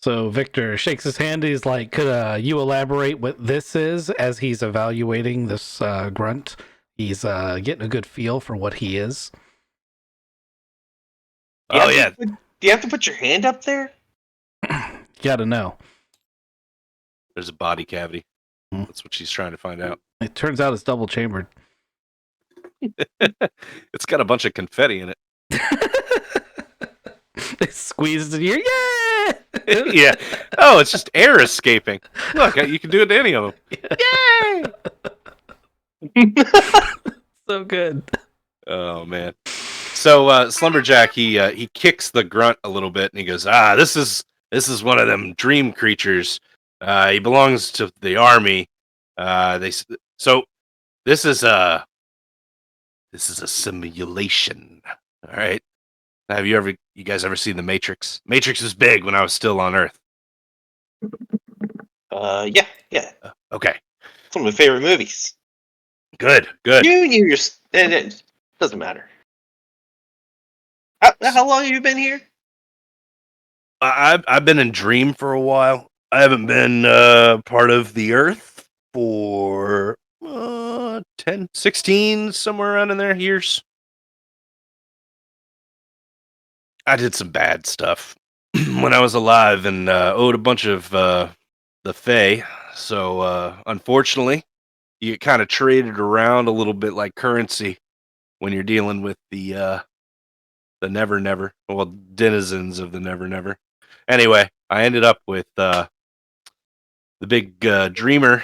So Victor shakes his hand. He's like, "Could you elaborate what this is?" As he's evaluating this grunt, he's getting a good feel for what he is. Oh yeah, Do you have to put your hand up there? Got to know. there's a body cavity. Hmm. That's what she's trying to find out. It turns out it's double chambered. It's got a bunch of confetti in it. It squeezes in here. Yeah. Yeah. Oh, it's just air escaping. Look, you can do it to any of them. Yay! So good. Oh man. So Slumberjack he kicks the grunt a little bit and he goes, this is one of them dream creatures. He belongs to the army. So this is a simulation. All right. Have you guys ever seen The Matrix? Matrix was big when I was still on Earth. Yeah. Okay. It's one of my favorite movies. Good. It doesn't matter. How long have you been here? I've been in Dream for a while. I haven't been part of the Earth for 10, 16, somewhere around in there years. I did some bad stuff when I was alive and owed a bunch of the Fae. So unfortunately, you get kind of traded around a little bit like currency when you're dealing with the Never Never, well, denizens of the Never Never. Anyway, I ended up with the big dreamer,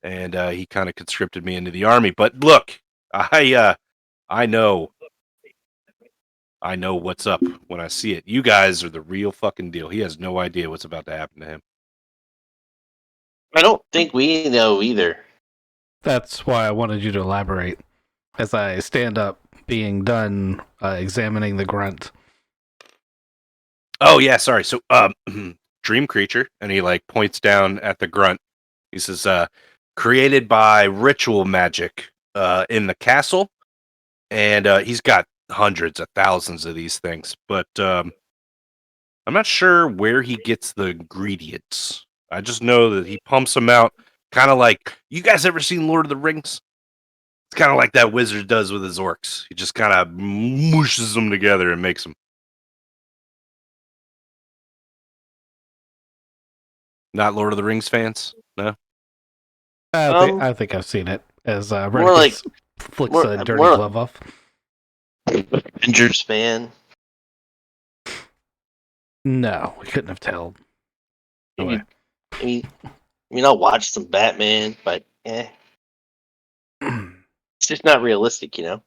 and he kind of conscripted me into the army. But look, I know what's up when I see it. You guys are the real fucking deal. He has no idea what's about to happen to him. I don't think we know either. That's why I wanted you to elaborate. As I stand up, being done examining the grunt. Oh yeah, sorry. So dream creature, and he like points down at the grunt. He says, created by ritual magic in the castle, and he's got hundreds of thousands of these things, but I'm not sure where he gets the ingredients. I just know that he pumps them out, kind of like, you guys ever seen Lord of the Rings? It's kind of like that wizard does with his orcs. He just kind of mushes them together and makes them. Not Lord of the Rings fans? No? I think I've seen it. As more Redicus flicks a dirty glove off. Avengers fan. No, we couldn't have told. I mean, I'll watch some Batman, but it's just not realistic, you know.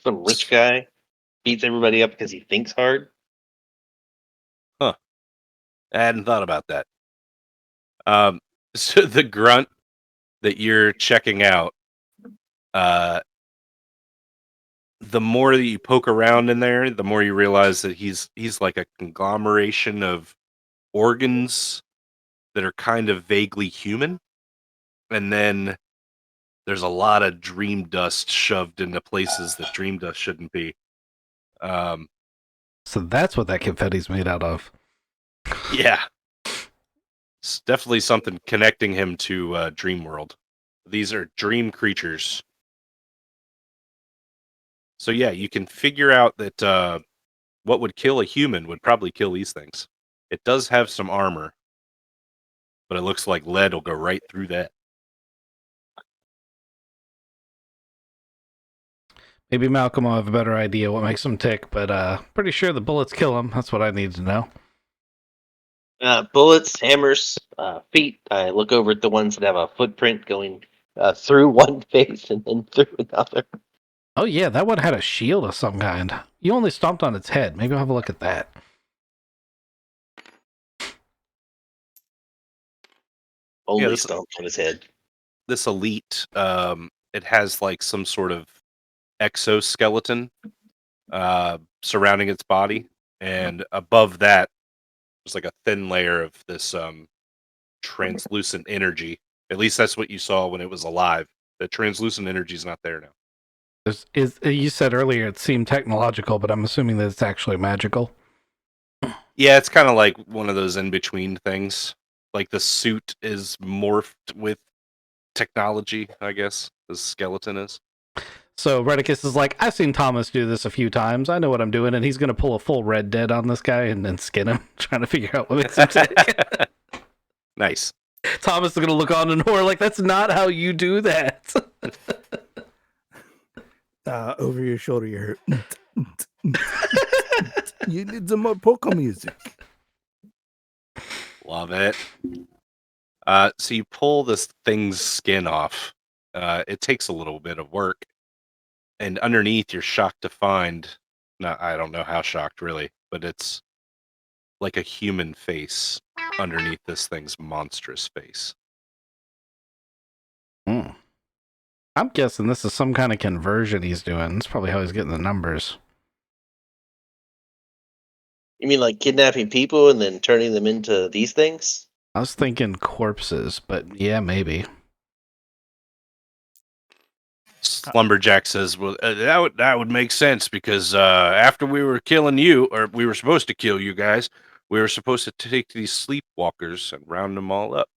Some rich guy beats everybody up because he thinks hard. Huh. I hadn't thought about that. So the grunt that you're checking out, the more that you poke around in there, the more you realize that he's like a conglomeration of organs that are kind of vaguely human, and then there's a lot of dream dust shoved into places that dream dust shouldn't be. So that's what that confetti's made out of. Yeah, it's definitely something connecting him to Dream World. These are dream creatures. So yeah, you can figure out that what would kill a human would probably kill these things. It does have some armor, but it looks like lead will go right through that. Maybe Malcolm will have a better idea what makes him tick, but pretty sure the bullets kill him. That's what I need to know. Bullets, hammers, feet. I look over at the ones that have a footprint going through one face and then through another. Oh yeah, that one had a shield of some kind. You only stomped on its head. Maybe I'll have a look at that. Only stomped on his head. This elite, it has like some sort of exoskeleton surrounding its body, and above that there's like a thin layer of this translucent energy. At least that's what you saw when it was alive. The translucent energy is not there now. You said earlier it seemed technological, but I'm assuming that it's actually magical. Yeah, it's kind of like one of those in between things. Like the suit is morphed with technology, I guess. The skeleton is. So Redicus is like, I've seen Thomas do this a few times. I know what I'm doing, and he's going to pull a full Red Dead on this guy and then skin him, trying to figure out what makes him sick. Nice. Thomas is going to look on in horror like, that's not how you do that. Over your shoulder, you hear. You need some more polka music. Love it. So you pull this thing's skin off. It takes a little bit of work. And underneath, you're shocked to find, I don't know how shocked really, but it's like a human face underneath this thing's monstrous face. I'm guessing this is some kind of conversion he's doing. That's probably how he's getting the numbers. You mean like kidnapping people and then turning them into these things? I was thinking corpses, but yeah, maybe. Slumberjack says, "Well, that would make sense because after we were killing you, or we were supposed to kill you guys, we were supposed to take these sleepwalkers and round them all up."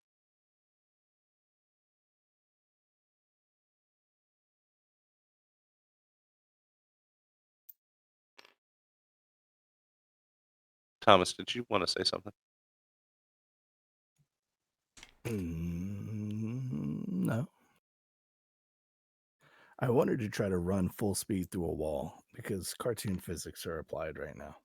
Thomas, did you want to say something? No. I wanted to try to run full speed through a wall because cartoon physics are applied right now.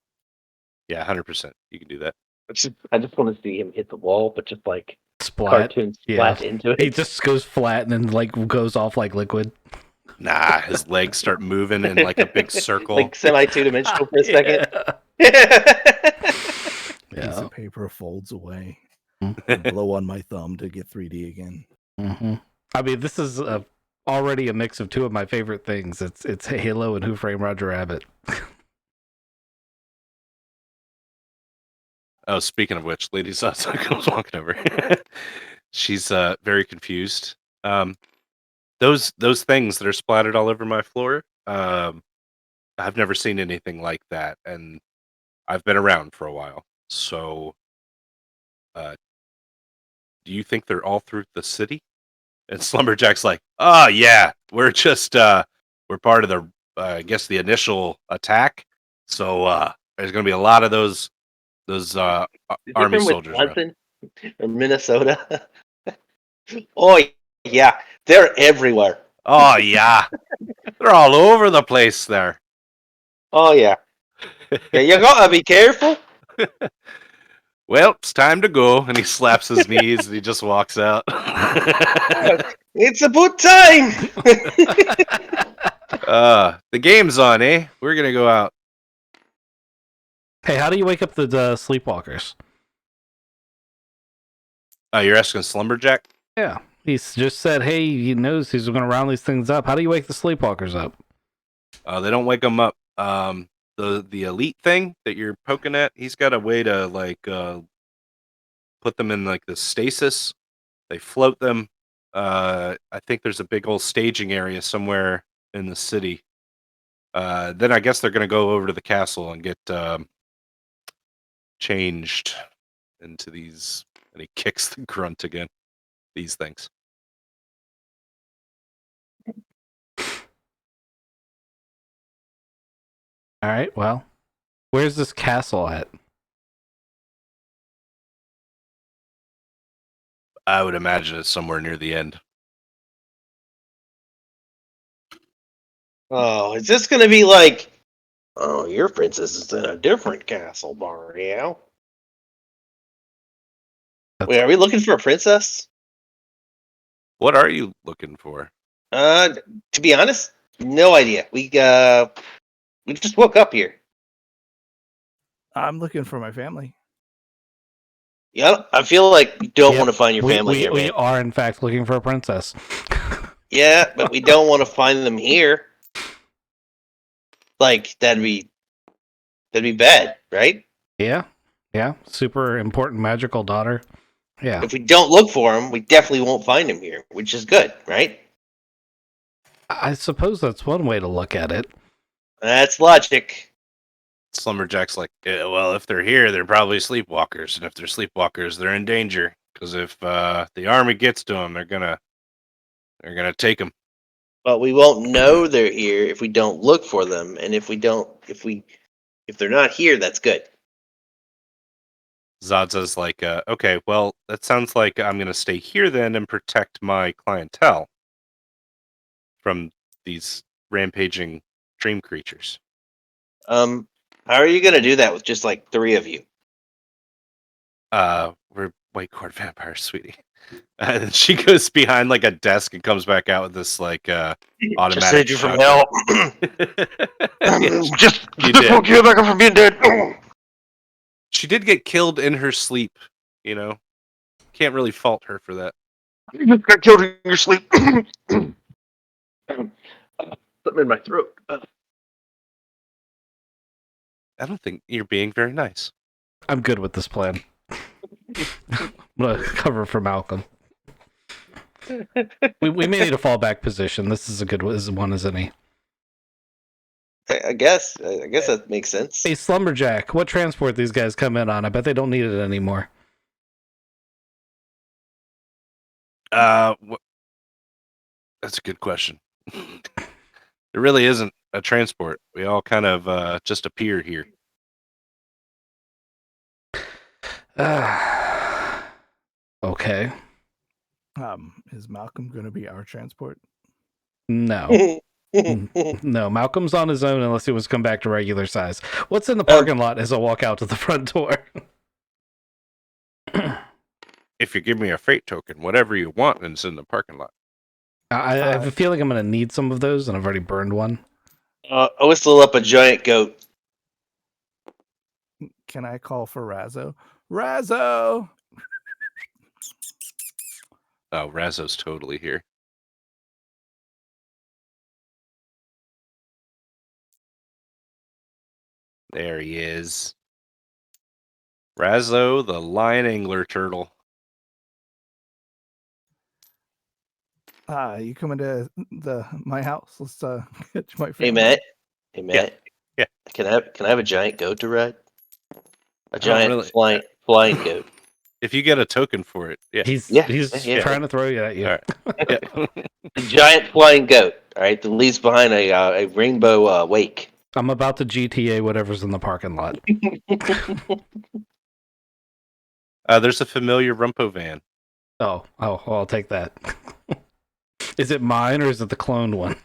Yeah, 100%. You can do that. I just want to see him hit the wall, but just like Splat. cartoon splat into it. He just goes flat and then like goes off like liquid. Nah, his legs start moving in like a big circle. Like semi-two-dimensional for a second. Piece of paper folds away. Blow on my thumb to get 3D again. Mm-hmm. I mean, this is already a mix of two of my favorite things. It's Halo and Who Framed Roger Rabbit. Oh, speaking of which, Lady Sasaka was walking over. She's very confused. Those things that are splattered all over my floor, I've never seen anything like that, and I've been around for a while. So, do you think they're all through the city? And Slumberjack's like, "Oh yeah, we're just we're part of the I guess the initial attack. So there's gonna be a lot of those army soldiers around." Wisconsin or Minnesota. Oh yeah, they're everywhere. Oh yeah, they're all over the place there. Oh yeah. Yeah, you gotta be careful. Well, it's time to go, and he slaps his knees and he just walks out. It's about time. The game's on, eh? We're gonna go out. Hey, how do you wake up the sleepwalkers? You're asking Slumberjack? Yeah, he's just said, hey, he knows he's going to round these things up. How do you wake the sleepwalkers up? They don't wake them up. The elite thing that you're poking at, he's got a way to like put them in like the stasis. They float them. I think there's a big old staging area somewhere in the city. Then I guess they're gonna go over to the castle and get changed into these. And he kicks the grunt again. These things. All right, well, where's this castle at? I would imagine it's somewhere near the end. Oh, is this gonna be like? Oh, your princess is in a different castle, Mario. Wait, are we looking for a princess? What are you looking for? To be honest, no idea. We just woke up here. I'm looking for my family. Yeah, I feel like we don't want to find your family here, we man. are, in fact, looking for a princess. Yeah, but we don't want to find them here. like that'd be bad, right? Yeah. Yeah. Super important magical daughter. Yeah. If we don't look for him, we definitely won't find him here, which is good, right? I suppose that's one way to look at it. That's logic. Slumberjack's like, "Yeah, well, if they're here, they're probably sleepwalkers, and if they're sleepwalkers, they're in danger. Because if the army gets to them, they're gonna take them." But we won't know they're here if we don't look for them, and if they're not here, that's good. Zadza's like, "Okay, well, that sounds like I'm gonna stay here then and protect my clientele from these rampaging dream creatures." How are you gonna do that with just like 3 of you? We're white cord vampires, sweetie. And she goes behind like a desk and comes back out with this like Just automatic saved you from shotgun. hell. Yeah, Just you did. woke you back up from being dead. She did get killed in her sleep, you know. Can't really fault her for that. You just got killed in your sleep. Something in my throat. I don't think you're being very nice. I'm good with this plan. I'm gonna cover for Malcolm. We may need a fallback position. This is a good one as any. I guess that makes sense. Hey, Slumberjack, what transport these guys come in on? I bet they don't need it anymore. That's a good question. There really isn't a transport. We all kind of just appear here. Okay. Is Malcolm going to be our transport? No. No, Malcolm's on his own unless he was come back to regular size. What's in the parking lot as I walk out to the front door? If you give me a freight token, whatever you want is in the parking lot. I have a feeling I'm going to need some of those, and I've already burned one. I whistle up a giant goat. Can I call for Razzo? Razzo! Oh, Razzo's totally here. There he is. Razzo, the lion angler turtle. You coming to my house? Let's catch my Hey family. Matt. Hey Matt. Yeah. Can I have a giant goat to ride? A giant really- flying goat. If you get a token for it, yeah. He's Yeah. trying to throw you at you. All right. Yeah. A giant flying goat. All right, that leaves behind a rainbow wake. I'm about to GTA whatever's in the parking lot. There's a familiar Rumpo van. Oh, I'll take that. Is it mine or is it the cloned one?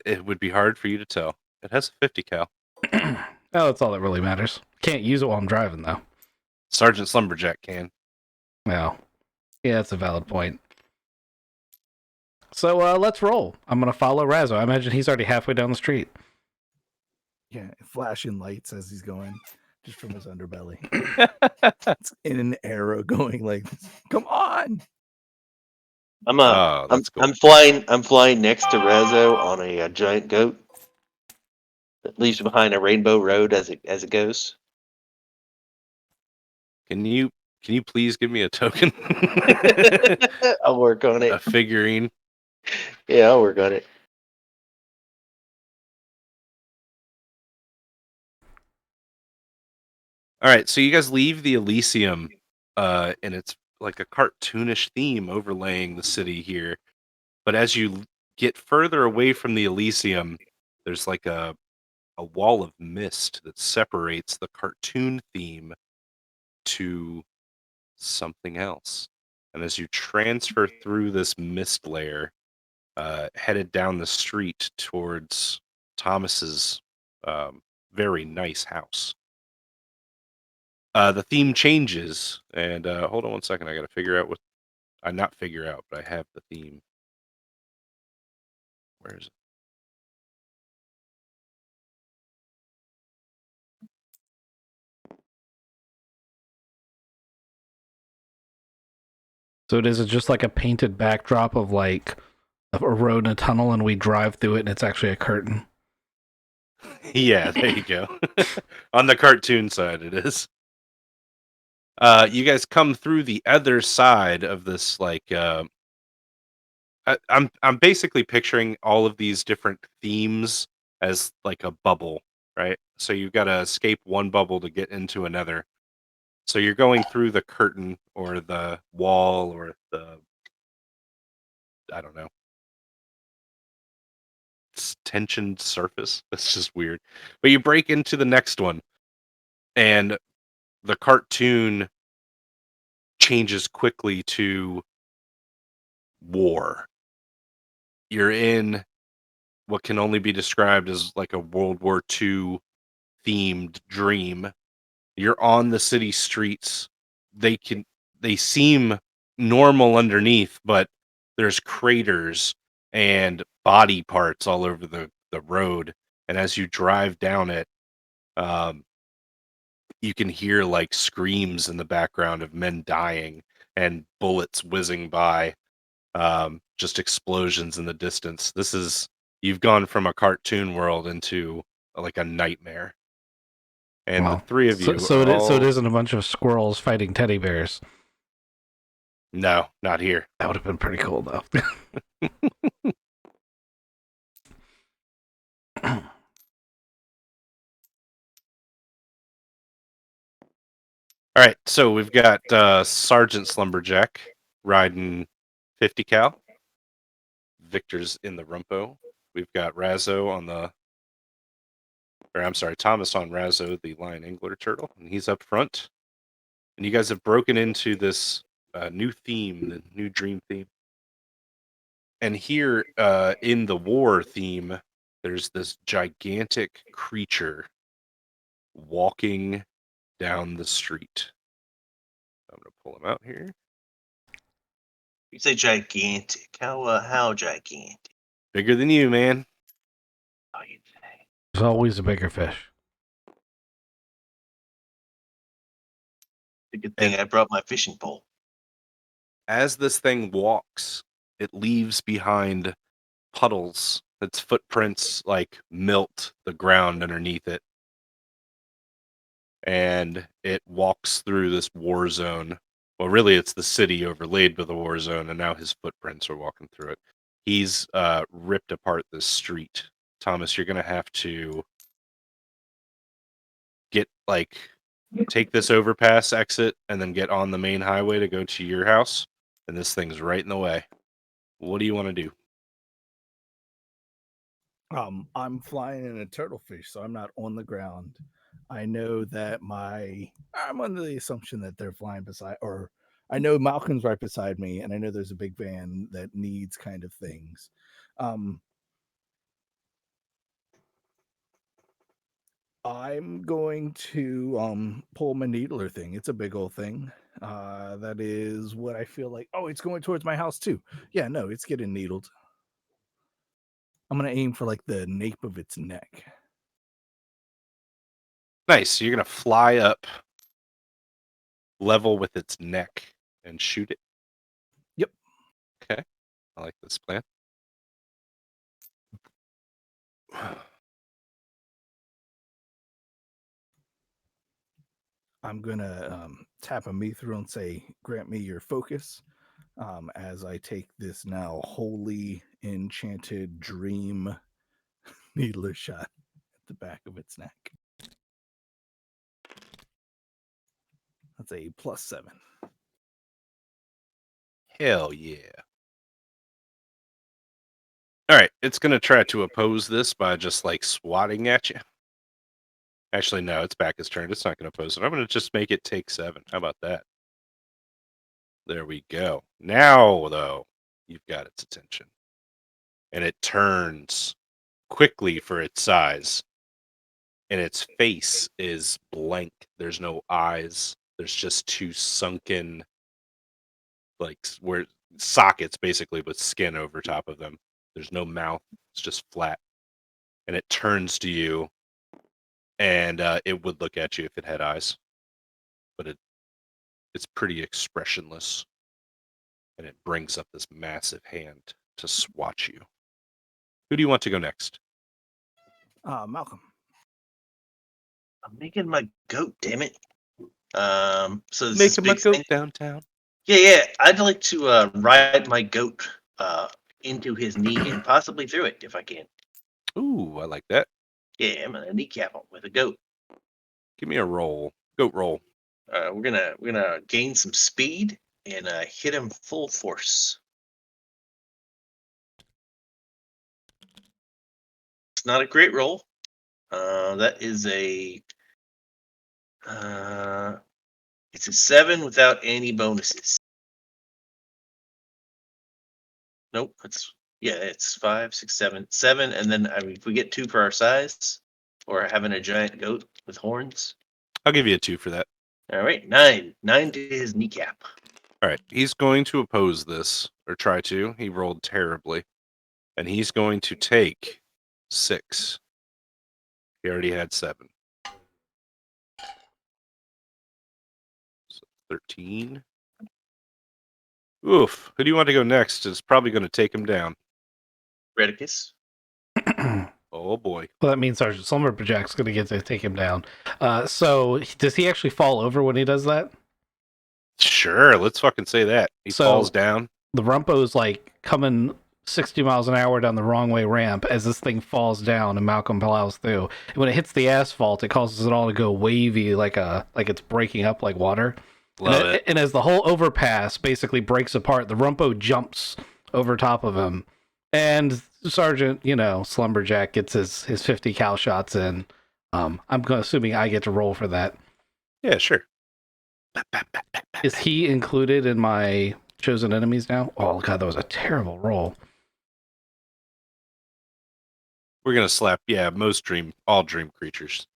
It would be hard for you to tell. It has a 50 cal. Oh, that's all that really matters. Can't use it while I'm driving, though. Sergeant Slumberjack can. No. Yeah, that's a valid point. So let's roll. I'm going to follow Razzo. I imagine he's already halfway down the street. Yeah, flashing lights as he's going, just from his underbelly. It's in an arrow going like, "Come on!" That's cool. I'm flying next to Razzo on a giant goat that leaves behind a rainbow road as it goes. Can you please give me a token? I'll work on A it. figurine. Yeah, I'll work on it. All right, so you guys leave the Elysium, and it's like a cartoonish theme overlaying the city here. But as you get further away from the Elysium, there's like a wall of mist that separates the cartoon theme to something else. And as you transfer through this mist layer, headed down the street towards Thomas's very nice house. The theme changes, and hold on one second. I got to figure out what I not figure out, but I have the theme. Where is it? So is it just like a painted backdrop of like a road and a tunnel, and we drive through it, and it's actually a curtain. Yeah, there you go. On the cartoon side, it is. You guys come through the other side of this, like, I'm basically picturing all of these different themes as like a bubble, right? So you've got to escape one bubble to get into another. So you're going through the curtain or the wall or the, I don't know, tensioned surface. That's just weird. But you break into the next one, and the cartoon changes quickly to war. You're in what can only be described as like a World War II themed dream. You're on the city streets. They can they seem normal underneath, but there's craters and body parts all over the road. And as you drive down it, um, you can hear like screams in the background of men dying and bullets whizzing by, just explosions in the distance. This is You've gone from a cartoon world into like a nightmare. And the Wow. three of So, you so are it all isn't a bunch of squirrels fighting teddy bears. no, not here. That would have been pretty cool, though. All right, so we've got Sergeant Slumberjack riding 50 cal. Victor's in the rumpo. We've got Razzo on the, or I'm sorry, Thomas on Razzo, the lion angler turtle, and he's up front. And you guys have broken into this new theme, the new dream theme. And here in the war theme, there's this gigantic creature walking down the street. I'm going to pull him out here. You say gigantic. How gigantic? Bigger than you, man. Oh, you'd say. There's always a bigger fish. It's a good thing And I brought my fishing pole. as this thing walks, it leaves behind puddles. Its footprints like melt the ground underneath it. And it walks through this war zone. Well, really, it's the city overlaid with the war zone, and now his footprints are walking through it. He's ripped apart this street. Thomas, you're going to have to get, like, take this overpass exit and then get on the main highway to go to your house. And this thing's right in the way. What do you want to do? I'm flying in a turtlefish, so I'm not on the ground. I know that I'm under the assumption that they're flying beside, or I know Malcolm's right beside me, and I know there's a big van that needs kind of things. Um, I'm going to pull my needler thing. It's a big old thing. That is what I feel like. Oh, it's going towards my house too. Yeah, no, it's getting needled. I'm gonna aim for like the nape of its neck. Nice. So you're going to fly up level with its neck and shoot it. Yep. Okay. I like this plan. I'm gonna tap a mithril and say, "Grant me your focus." As I take this now wholly enchanted dream needler shot at the back of its neck. That's a +7. Hell yeah. All right. It's going to try to oppose this by just like swatting at you. Actually, no, its back is turned. It's not going to oppose it. I'm going to just make it take 7. How about that? There we go. Now, though, you've got its attention. And it turns quickly for its size. And its face is blank. There's no eyes. There's just 2 sunken, like, where sockets basically with skin over top of them. There's no mouth. It's just flat. And it turns to you, and it would look at you if it had eyes. But it's pretty expressionless. And it brings up this massive hand to swat you. Who do you want to go next? Malcolm. I'm making my goat, damn it. So this Make is him a big goat thing. downtown. Yeah. I'd like to ride my goat into his knee and possibly through it if I can. Ooh, I like that. Yeah, I'm gonna kneecap him with a goat. Give me a roll. Goat roll. We're gonna gain some speed and hit him full force. It's not a great roll. That is it's a 7 without any bonuses. Nope, it's 5, 6, 7, 7, and then if we get 2 for our size, or having a giant goat with horns. I'll give you a 2 for that. All right, 9 to his kneecap. All right, he's going to oppose this, or try to. He rolled terribly. And he's going to take 6. He already had 7. So 13. Oof. Who do you want to go next? It's probably going to take him down. Redicus. Oh, boy. Well, that means our Slumberjack's going to get to take him down. So does he actually fall over when he does that? Sure, let's fucking say that. He falls down. The Rumpo's like coming 60 miles an hour down the wrong way ramp as this thing falls down and Malcolm plows through. And when it hits the asphalt, it causes it all to go wavy like it's breaking up like water. Love it. And as the whole overpass basically breaks apart, the Rumpo jumps over top of him. And Sergeant, Slumberjack gets his 50 cal shots in. I'm assuming I get to roll for that. Yeah, sure. Is he included in my chosen enemies now? Oh, God, that was a terrible roll. We're going to slap, all dream creatures.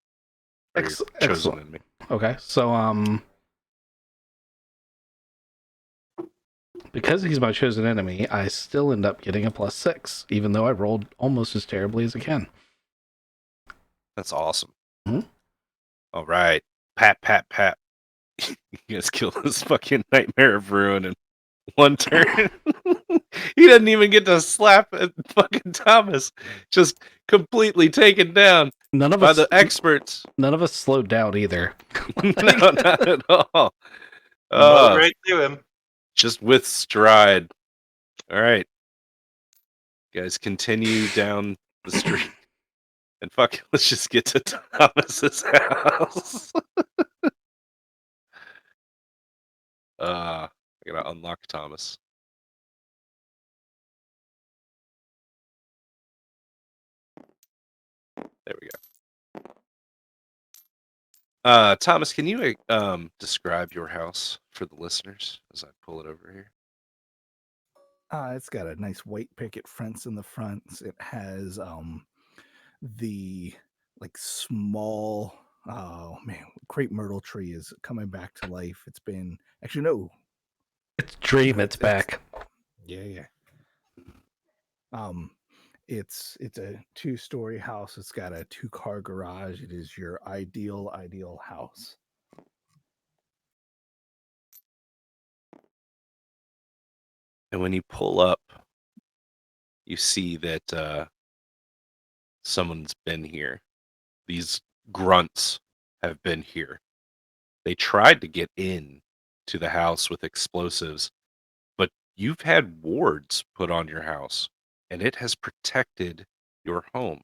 Are your chosen Excellent. enemy. Okay, so, because he's my chosen enemy, I still end up getting a +6, even though I rolled almost as terribly as I can. That's awesome. Mhm. All right. Pat. You guys kill this fucking nightmare of ruin in one turn. He doesn't even get to slap at fucking Thomas. Just completely taken down by the experts. None of us slowed down either. No, not at all. Mowed right through him. Just with stride. All right. You guys continue down the street. And let's just get to Thomas's house. I gotta unlock Thomas. There we go. Thomas, can you describe your house for the listeners as I pull it over here? It's got a nice white picket fence in the front. It has the small crepe myrtle tree is coming back to life. It's been It's Dream, it's back. Yeah. It's a 2-story house. It's got a 2-car garage. It is your ideal house. And when you pull up, you see that someone's been here. These grunts have been here. They tried to get in to the house with explosives, but you've had wards put on your house, and it has protected your home.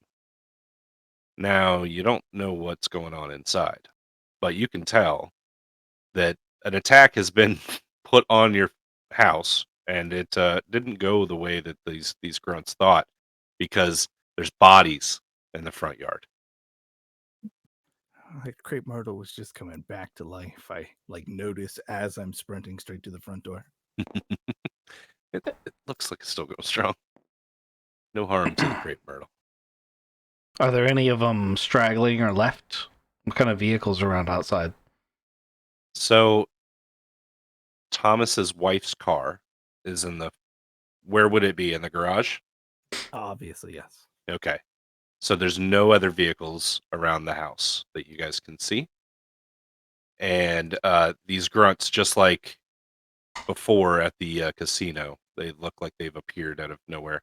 Now, you don't know what's going on inside, but you can tell that an attack has been put on your house, and it didn't go the way that these grunts thought, because there's bodies in the front yard. Crepe myrtle was just coming back to life. I notice as I'm sprinting straight to the front door. It looks like it's still going strong. No harm to the crepe myrtle. Are there any of them straggling or left? What kind of vehicles are around outside? So, Thomas's wife's car is in the... Where would it be? In the garage? Obviously, yes. Okay. So there's no other vehicles around the house that you guys can see. And these grunts, just like before at the casino, They look like they've appeared out of nowhere.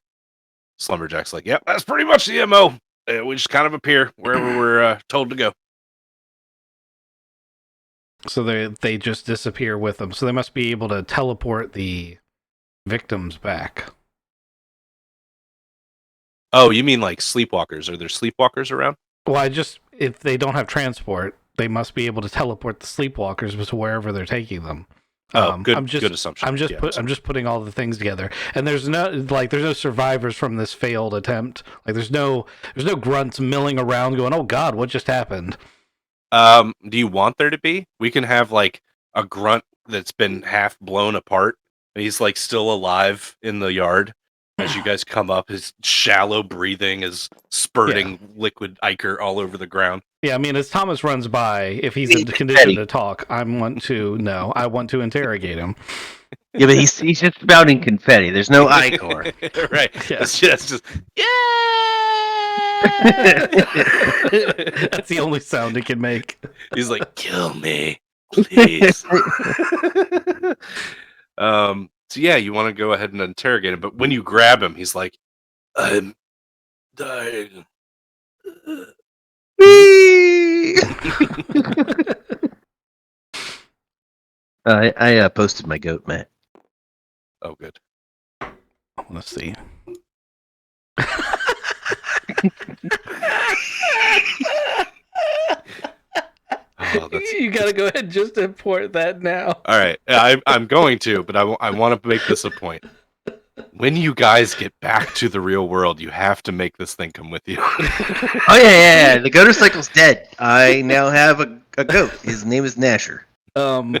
Slumberjack's like, "Yep, that's pretty much the MO. We just kind of appear wherever we're told to go." So they just disappear with them. So they must be able to teleport the victims back. Oh, you mean like sleepwalkers? Are there sleepwalkers around? Well, if they don't have transport, they must be able to teleport the sleepwalkers to wherever they're taking them. Oh, good assumption. I'm just putting all the things together, and there's no survivors from this failed attempt. Like there's no grunts milling around going, "Oh God, what just happened?" Do you want there to be? We can have like a grunt that's been half blown apart, and he's like still alive in the yard. As you guys come up, his shallow breathing is spurting liquid ichor all over the ground. Yeah, I mean, as Thomas runs by, if he's in condition to talk, I want to interrogate him. Yeah, but he's just spouting confetti. There's no ichor. Right. Yeah. That's just yeah. That's the only sound he can make. He's like, "Kill me, please." So yeah, you want to go ahead and interrogate him, but when you grab him, he's like, "I'm dying." I posted my goat, Matt. Oh, good. Let's see. Oh, You gotta go ahead and just import that now. all right. I'm going to, but I want to make this a point. When you guys get back to the real world, you have to make this thing come with you. Oh yeah. The motorcycle's dead. I now have a goat. His name is Nasher. Um,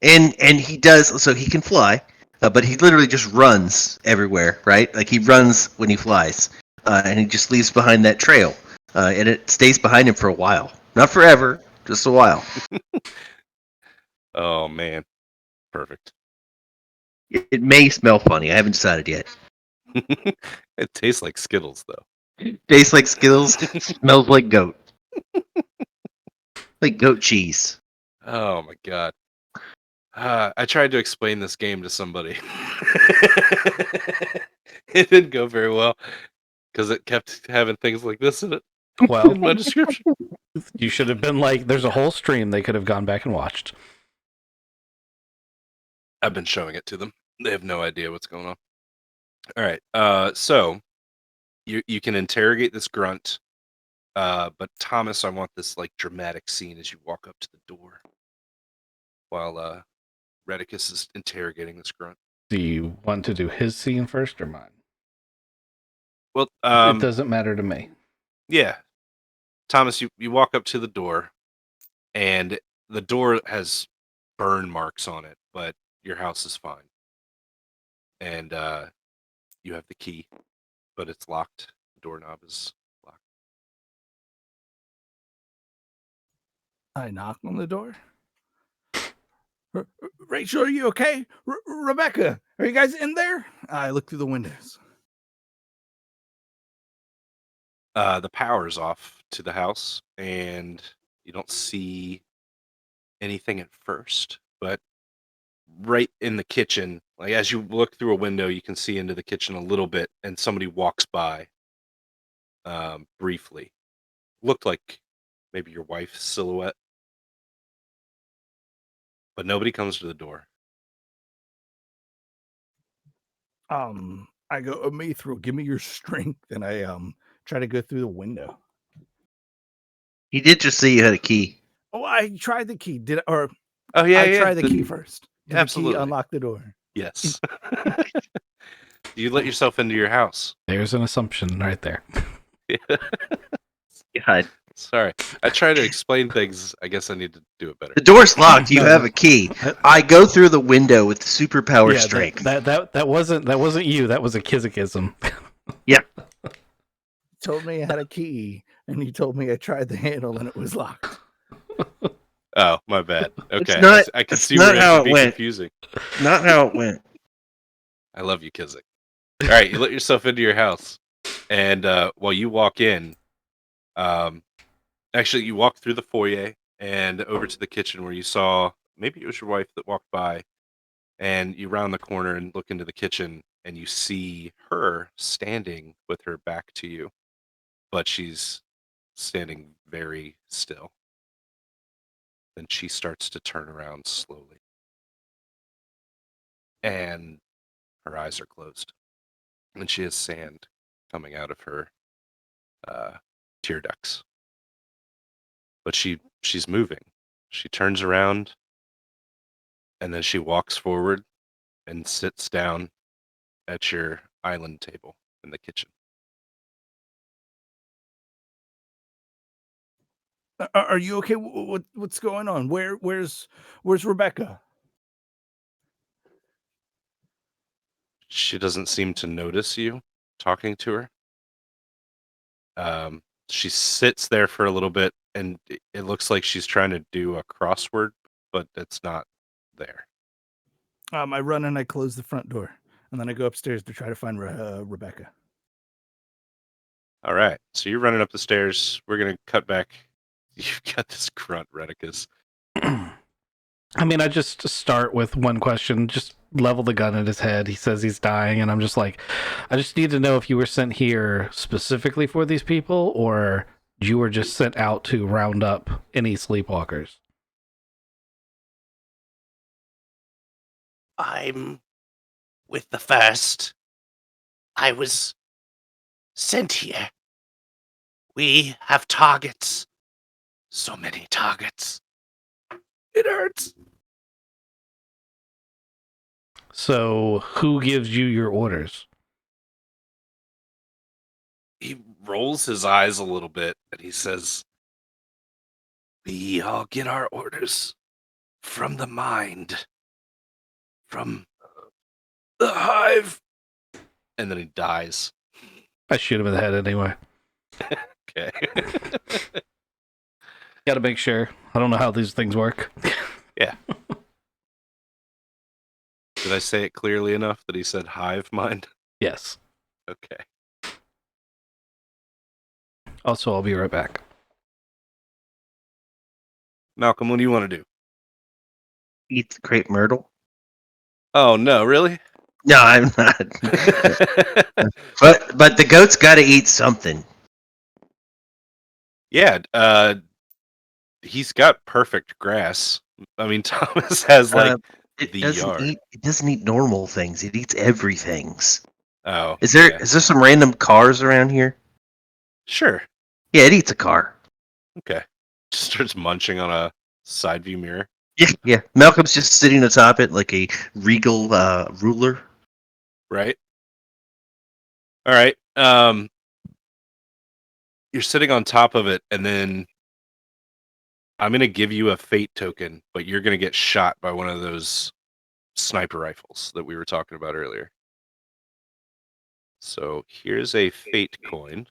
And he does, so he can fly, but he literally just runs everywhere, right? Like he runs when he flies, and he just leaves behind that trail, and it stays behind him for a while. Not forever, just a while. Oh man, perfect. It may smell funny. I haven't decided yet. It tastes like Skittles, though. Tastes like Skittles, smells like goat. Like goat cheese. Oh my god. I tried to explain this game to somebody. It didn't go very well because it kept having things like this in it well, in my description. you should have been like, there's a whole stream they could have gone back and watched. I've been showing it to them. They have no idea what's going on. All right. So you can interrogate this grunt, but Thomas, I want this like dramatic scene as you walk up to the door while Redicus is interrogating this grunt. Do you want to do his scene first or mine? Well, It doesn't matter to me. yeah. Thomas, you walk up to the door, and the door has burn marks on it, but your house is fine. And you have the key, but it's locked. The doorknob is locked. I knock on the door. Rachel, are you okay? Rebecca, are you guys in there? I look through the windows. The power's off to the house, and you don't see anything at first, but right in the kitchen, like as you look through a window, you can see into the kitchen a little bit, and somebody walks by briefly. Looked like maybe your wife's silhouette, but nobody comes to the door. I go, Mithril, give me your strength, and I try to go through the window. He did just say you had a key. Oh, I tried the key. Did I, or Oh yeah, I tried the key first. Did absolutely. the key unlock the door? Yes. You let yourself into your house. There's an assumption right there. God. Sorry, I try to explain things. I guess I need to do it better. The door's locked. You have a key. I go through the window with superpower strength. That wasn't you. That was a Kizikism. Yeah. Told me I had a key, and he told me I tried the handle and it was locked. Oh, my bad. Okay, not- I can it's see not where how it it could be went. confusing. Not how it went. I love you, Kizik. All right, you let yourself into your house, and while you walk in, actually, you walk through the foyer and over to the kitchen where you saw maybe it was your wife that walked by, And you round the corner and look into the kitchen, and you see her standing with her back to you, but she's standing very still. Then she starts to turn around slowly, and her eyes are closed, and she has sand coming out of her tear ducts. But she's moving. She turns around, and then she walks forward and sits down at your island table in the kitchen. Are you okay? What's going on? Where's Rebecca? She doesn't seem to notice you talking to her. She sits there for a little bit, and it looks like she's trying to do a crossword, but it's not there. I run and I close the front door, and then I go upstairs to try to find Rebecca. All right, so you're running up the stairs. We're gonna cut back. You've got this grunt, Redicus. I mean, I just start with one question, just level the gun at his head. He says he's dying, and I'm just like, I just need to know if you were sent here specifically for these people, or you were just sent out to round up any sleepwalkers. I'm with the first. I was sent here. We have targets. So many targets. It hurts. So, who gives you your orders? He rolls his eyes a little bit, and he says, "We all get our orders from the mind, from the hive." And then he dies. I shoot him in the head anyway. Okay. Gotta make sure. I don't know how these things work. Yeah. Did I say it clearly enough that he said hive mind? Yes. Okay. Also, I'll be right back. Malcolm, what do you want to do? Eat the crepe myrtle? Oh, no, really? No, I'm not. but the goat's got to eat something. Yeah, he's got perfect grass. I mean, Thomas has, like, It the doesn't yard. eat. It doesn't eat normal things. It eats everything's. Oh. Is there yeah. some random cars around here? Sure. Yeah, it eats a car. Okay. Just starts munching on a side view mirror. Yeah. Malcolm's just sitting atop it like a regal ruler. Right. All right. You're sitting on top of it, and then I'm gonna give you a fate token, but you're gonna get shot by one of those sniper rifles that we were talking about earlier. So here's a fate coin.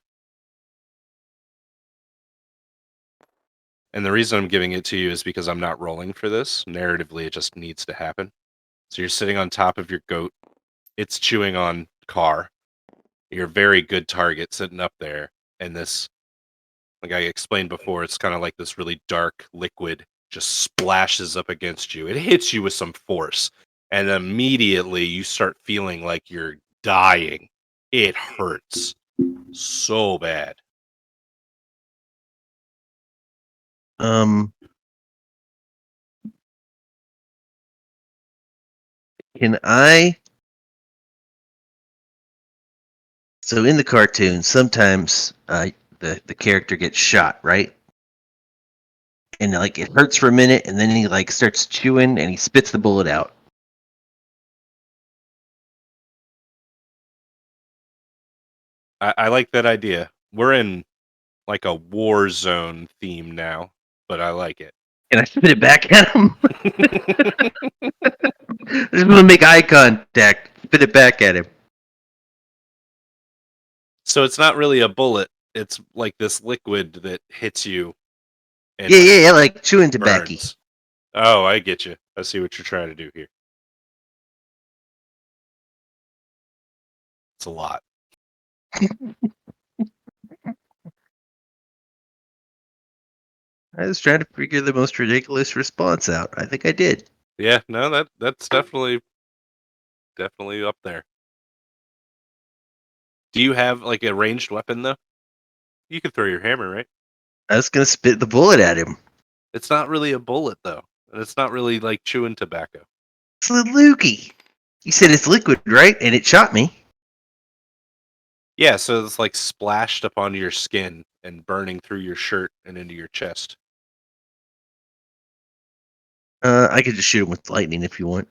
And the reason I'm giving it to you is because I'm not rolling for this. Narratively, it just needs to happen. So you're sitting on top of your goat. It's chewing on car. You're a very good target sitting up there. And this, like I explained before, it's kind of like this really dark liquid just splashes up against you. It hits you with some force. And immediately you start feeling like you're dying. It hurts so bad. Can I? So in the cartoon, sometimes the character gets shot, right? And like it hurts for a minute, and then he like starts chewing, and he spits the bullet out. I like that idea. We're in like a war zone theme now, but I like it. And I spit it back at him. I just want to make eye contact. Spit it back at him. So it's not really a bullet. It's like this liquid that hits you. And Yeah, like chewing tobacco. burns. Oh, I get you. I see what you're trying to do here. It's a lot. I was trying to figure the most ridiculous response out. I think I did. Yeah, no, that's definitely definitely up there. Do you have like a ranged weapon though? You could throw your hammer, right? I was gonna spit the bullet at him. It's not really a bullet though, and it's not really like chewing tobacco. It's a loogie. You said it's liquid, right? And it shot me. Yeah, so it's like splashed up onto your skin and burning through your shirt and into your chest. I could just shoot him with lightning if you want.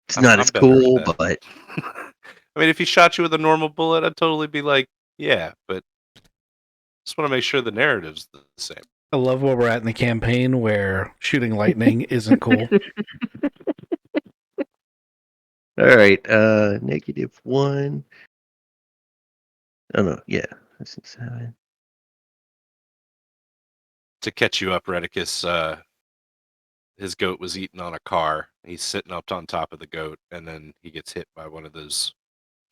It's I'm, not I'm as better cool, at that. but I mean, if he shot you with a normal bullet, I'd totally be like, yeah, but just want to make sure the narrative's the same. I love where we're at in the campaign where shooting lightning isn't cool. all right. -1. Oh no, yeah. This is 7. To catch you up, Redicus, his goat was eaten on a car. He's sitting up on top of the goat, and then he gets hit by one of those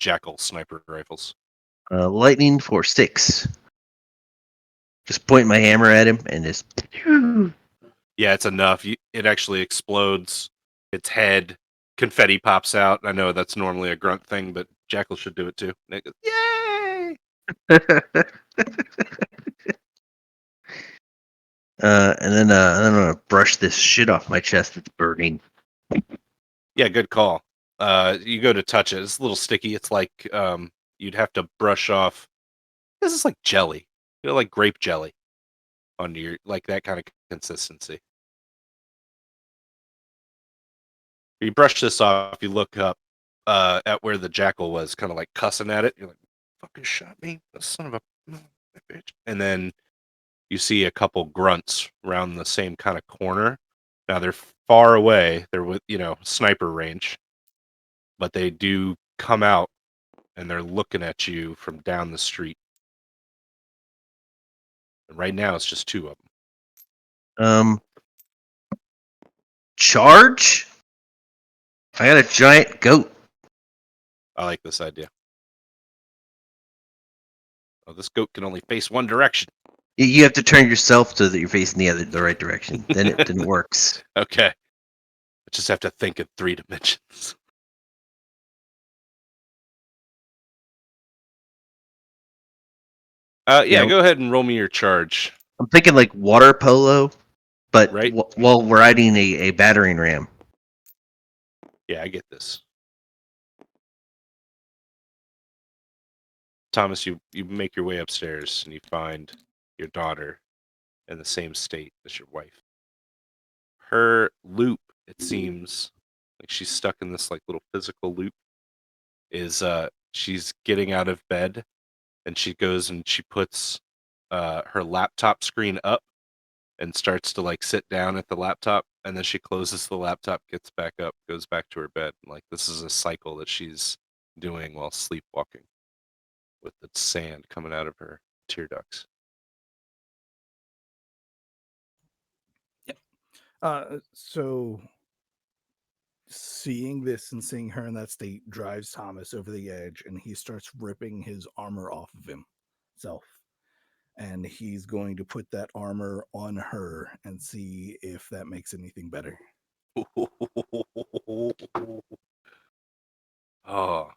jackal sniper rifles. Lightning for 6. Just point my hammer at him and just. Yeah, it's enough. It actually explodes. Its head, confetti pops out. I know that's normally a grunt thing, but jackal should do it too. And it goes, yay! And then I'm gonna brush this shit off my chest that's burning. Yeah, good call. You go to touch it. It's a little sticky. It's like you'd have to brush off. This is like jelly, like grape jelly, on your like that kind of consistency. You brush this off. You look up at where the jackal was, kind of like cussing at it. You're like, "Fucking shot me, the son of a bitch!" And then you see a couple grunts around the same kind of corner. Now they're far away. They're with sniper range, but they do come out and they're looking at you from down the street. And right now, it's just 2 of them. Charge? I got a giant goat. I like this idea. Oh, this goat can only face one direction. You have to turn yourself so that you're facing the right direction. Then it works. Okay. I just have to think in 3 dimensions. Yeah, go ahead and roll me your charge. I'm thinking like water polo, but Right. while riding a battering ram. Yeah, I get this. Thomas, you make your way upstairs and you find your daughter in the same state as your wife. Her loop, it seems like she's stuck in this like little physical loop, is she's getting out of bed and she goes and she puts her laptop screen up and starts to like sit down at the laptop, and then she closes the laptop, gets back up, goes back to her bed. Like this is a cycle that she's doing while sleepwalking, with the sand coming out of her tear ducts. So seeing this and seeing her in that state drives Thomas over the edge, and he starts ripping his armor off of himself. And he's going to put that armor on her and see if that makes anything better. Oh.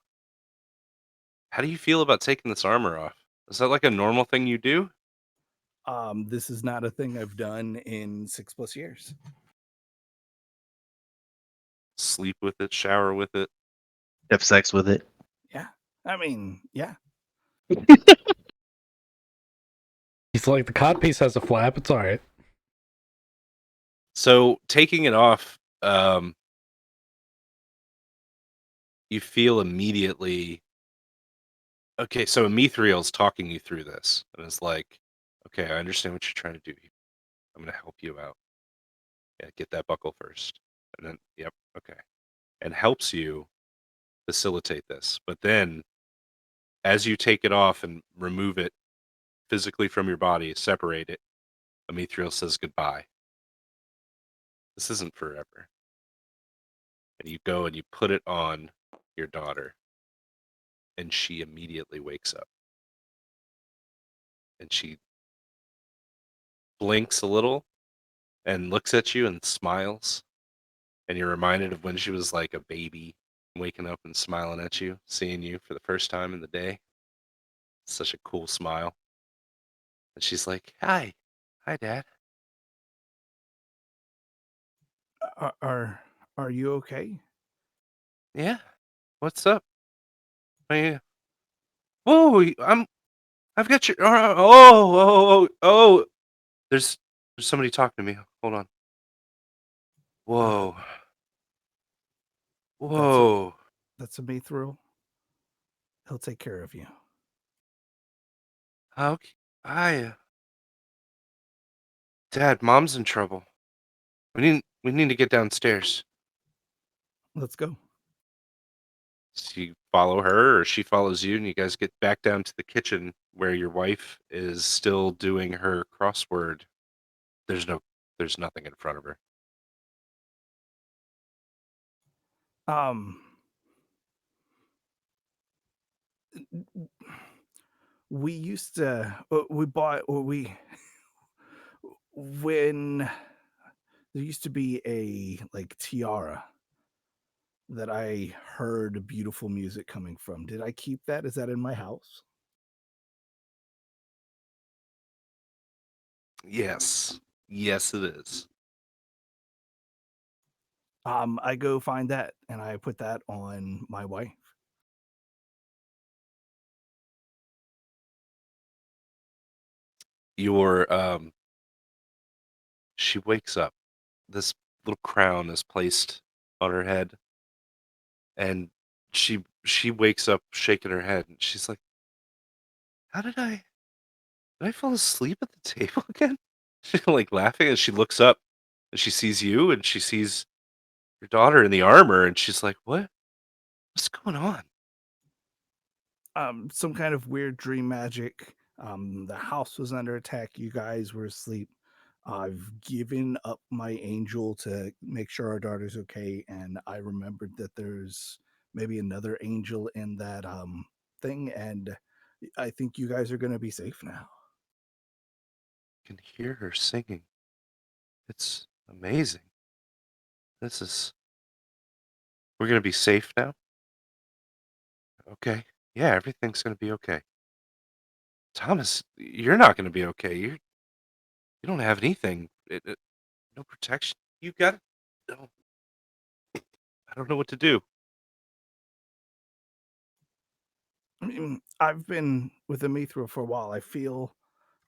How do you feel about taking this armor off? Is that like a normal thing you do? This is not a thing I've done in 6+ years. Sleep with it, shower with it. Have sex with it. Yeah. I mean, yeah. He's like, the codpiece has a flap. It's all right. So taking it off, you feel immediately. Okay, so Mithril's talking you through this, and it's like, okay, I understand what you're trying to do. I'm going to help you out. Yeah, get that buckle first, and then, yep, okay, and helps you facilitate this. But then, as you take it off and remove it physically from your body, separate it, Mithril says goodbye. This isn't forever. And you go and you put it on your daughter, and she immediately wakes up. And she blinks a little and looks at you and smiles. And you're reminded of when she was like a baby, waking up and smiling at you, seeing you for the first time in the day. Such a cool smile. And she's like, "Hi. Hi, Dad." Are you okay? "Yeah. What's up? Whoa, I've got your oh. There's somebody talking to me. Hold on. Uh, Whoa. that's a Whoa. that's a Mithril. He'll take care of you. How I Dad, Mom's in trouble. We need to get downstairs. Let's go. So you follow her or she follows you and you guys get back down to the kitchen where your wife is still doing her crossword. There's no there's nothing in front of her. Um, we used to we bought or we when there used to be a like tiara that I heard beautiful music coming from. Did I keep that? Is that in my house? Yes. Yes, it is. I go find that and I put that on my wife. Your She wakes up. This little crown is placed on her head and she wakes up shaking her head and she's like, "How did I fall asleep at the table again?" She's like laughing and she looks up and she sees you and she sees your daughter in the armor and she's like, What's going on?" Some kind of weird dream magic. The house was under attack. You guys were asleep. I've given up my angel to make sure our daughter's okay, and I remembered that there's maybe another angel in that thing, and I think you guys are gonna be safe now. I can hear her singing. It's amazing. This is We're gonna be safe now? Okay. Yeah, everything's gonna be okay. Thomas, you're not gonna be okay. You don't have anything. No protection. You got no, I don't know what to do. I mean, I've been with the Mithril for a while.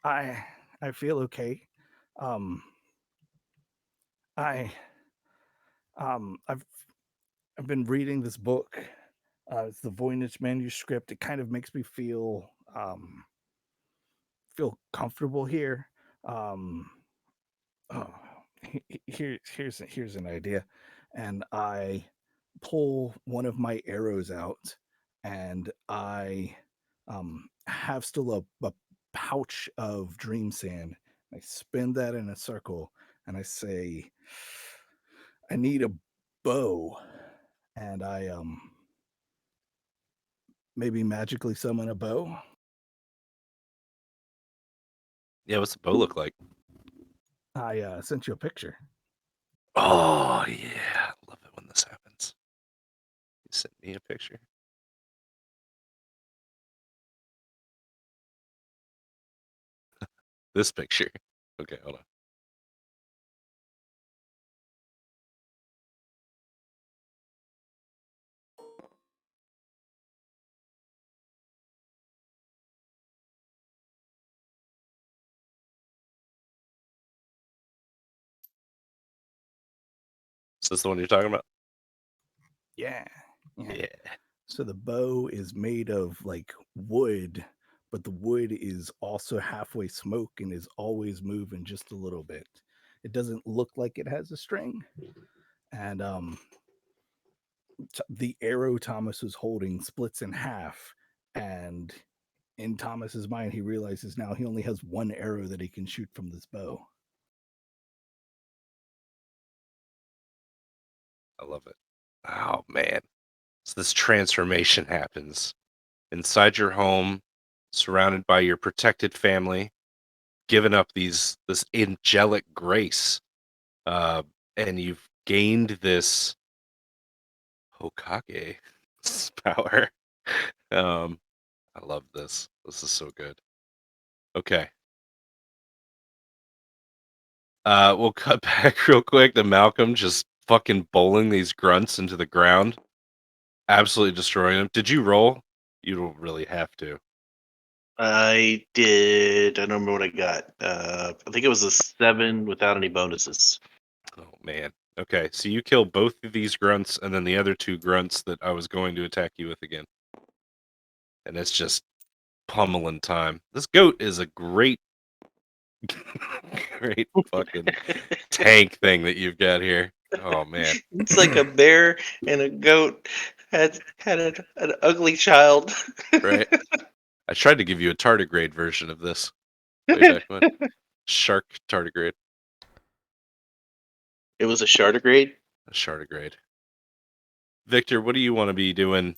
I I feel okay. Um, I I've been reading this book. It's the Voynich manuscript. It kind of makes me feel comfortable here. Um, oh, here's an idea, and I pull one of my arrows out, and I have still a pouch of dream sand. I spin that in a circle, and I say, "I need a bow," and I maybe magically summon a bow. Yeah, what's the bow look like? I sent you a picture. Oh yeah. Love it when this happens. You sent me a picture. This picture. Okay, hold on. Is this the one you're talking about? Yeah, yeah. Yeah. So the bow is made of like wood, but the wood is also halfway smoke and is always moving just a little bit. It doesn't look like it has a string. And the arrow Thomas was holding splits in half. And in Thomas's mind, he realizes now he only has one arrow that he can shoot from this bow. I love it. Oh man. So this transformation happens inside your home, surrounded by your protected family, giving up this angelic grace, uh, and you've gained this Hokage's power. I love this. This is so good. Okay. We'll cut back real quick to Malcolm just fucking bowling these grunts into the ground, absolutely destroying them. Did you roll? You don't really have to. I did. I don't remember what I got. I think it was a 7 without any bonuses. Oh man. Okay, so you kill both of these grunts and then the other two grunts that I was going to attack you with again. And it's just pummeling time. This goat is a great great fucking tank thing that you've got here. Oh man. It's like a bear and a goat had an ugly child. Right? I tried to give you a tardigrade version of this way back when. Shark tardigrade. It was a shardigrade. A shardigrade. Victor, what do you want to be doing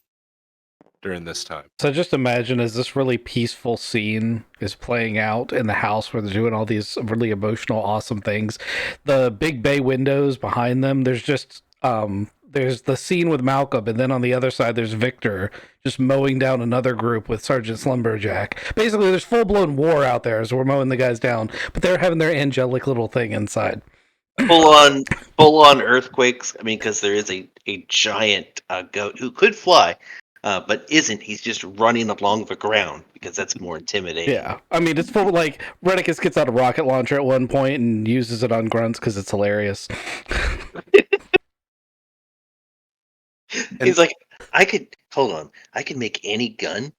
during this time? So just imagine as this really peaceful scene is playing out in the house where they're doing all these really emotional, awesome things. The big bay windows behind them, there's just there's the scene with Malcolm, and then on the other side there's Victor just mowing down another group with Sergeant Slumberjack. Basically, there's full blown war out there as we're mowing the guys down, but they're having their angelic little thing inside. Full on earthquakes. I mean, because there is a giant goat who could fly, but isn't. He's just running along the ground because that's more intimidating. Yeah, I mean, it's full of, like, Redicus gets out a rocket launcher at one point and uses it on grunts because it's hilarious. He's like, I could make any gun.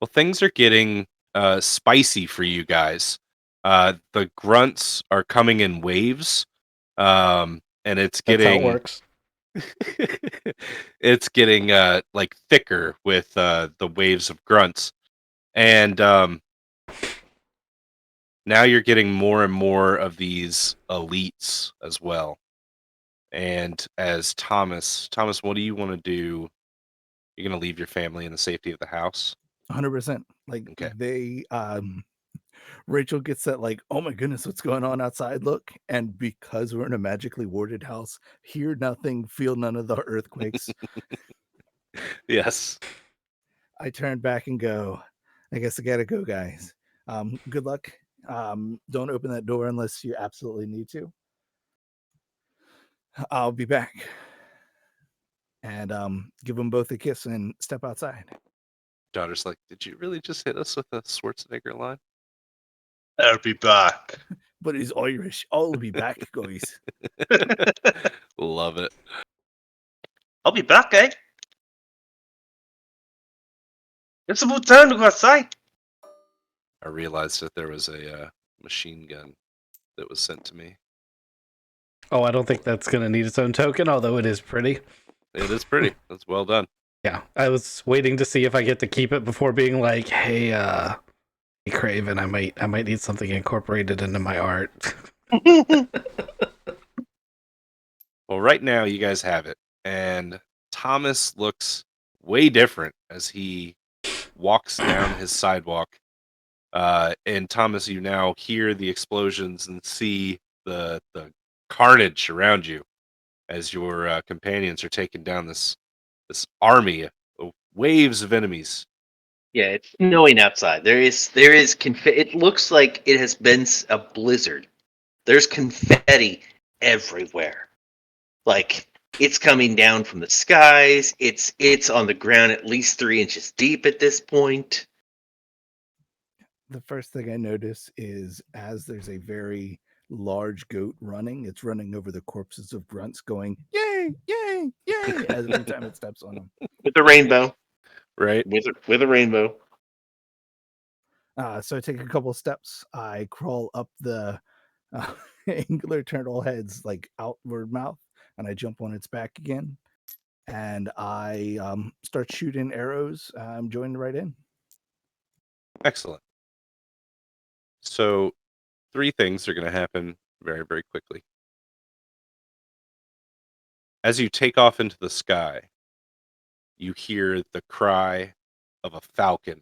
Well, things are getting spicy for you guys. The grunts are coming in waves, and it's That's how it getting works. it's getting like thicker with the waves of grunts, and now you're getting more and more of these elites as well. And as Thomas, what do you want to do? You're going to leave your family in the safety of the house? 100%. Like Okay. they Rachel gets that like, oh my goodness, what's going on outside look, and because we're in a magically warded house, hear nothing, feel none of the earthquakes. Yes. I turn back and go, I guess I gotta go, guys. Good luck. Don't open that door unless you absolutely need to. I'll be back. And give them both a kiss and step outside. Daughter's like, did you really just hit us with a Schwarzenegger line? I'll be back. But he's Irish. I'll be back, guys. Love it. I'll be back, eh? It's about time to go outside. I realized that there was a machine gun that was sent to me. Oh, I don't think that's going to need its own token, although it is pretty. It is pretty. That's well done. Yeah, I was waiting to see if I get to keep it before being like, hey, Craven, I might need something incorporated into my art. Well, right now you guys have it, and Thomas looks way different as he walks down his sidewalk. And Thomas, you now hear the explosions and see the carnage around you as your companions are taking down this army of waves of enemies. Yeah, it's snowing outside. There is it looks like it has been a blizzard. There's confetti everywhere. Like it's coming down from the skies. It's on the ground at least 3 inches deep at this point. The first thing I notice is as there's a very large goat running, it's running over the corpses of grunts going, yay, yay, yay, every time it steps on them. With the rainbow. Right? With a rainbow. So I take a couple steps. I crawl up the angular turtle head's like outward mouth, and I jump on its back again. And I start shooting arrows. I'm joined right in. Excellent. So 3 things are going to happen very, very quickly. As you take off into the sky, you hear the cry of a falcon,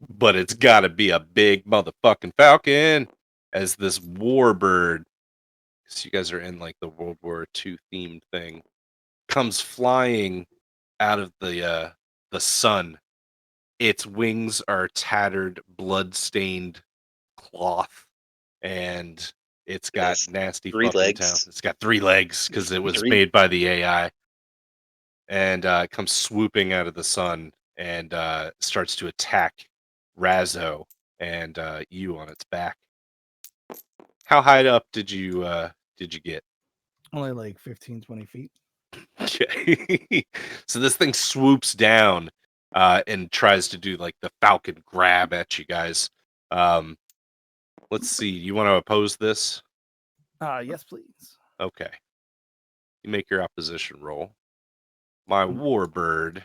but it's got to be a big motherfucking falcon as this warbird because you guys are in like the World War II themed thing, comes flying out of the sun. Its wings are tattered, blood-stained cloth, and it's It got has nasty 3 fucking talons. legs. It's got 3 legs because it was 3. made by the AI, and it comes swooping out of the sun and starts to attack Razzo and you on its back. How high up did you get? Only like 15, 20 feet. Okay. So this thing swoops down and tries to do like the falcon grab at you guys. Let's see. You want to oppose this? Yes, please. Okay. You make your opposition roll. My warbird.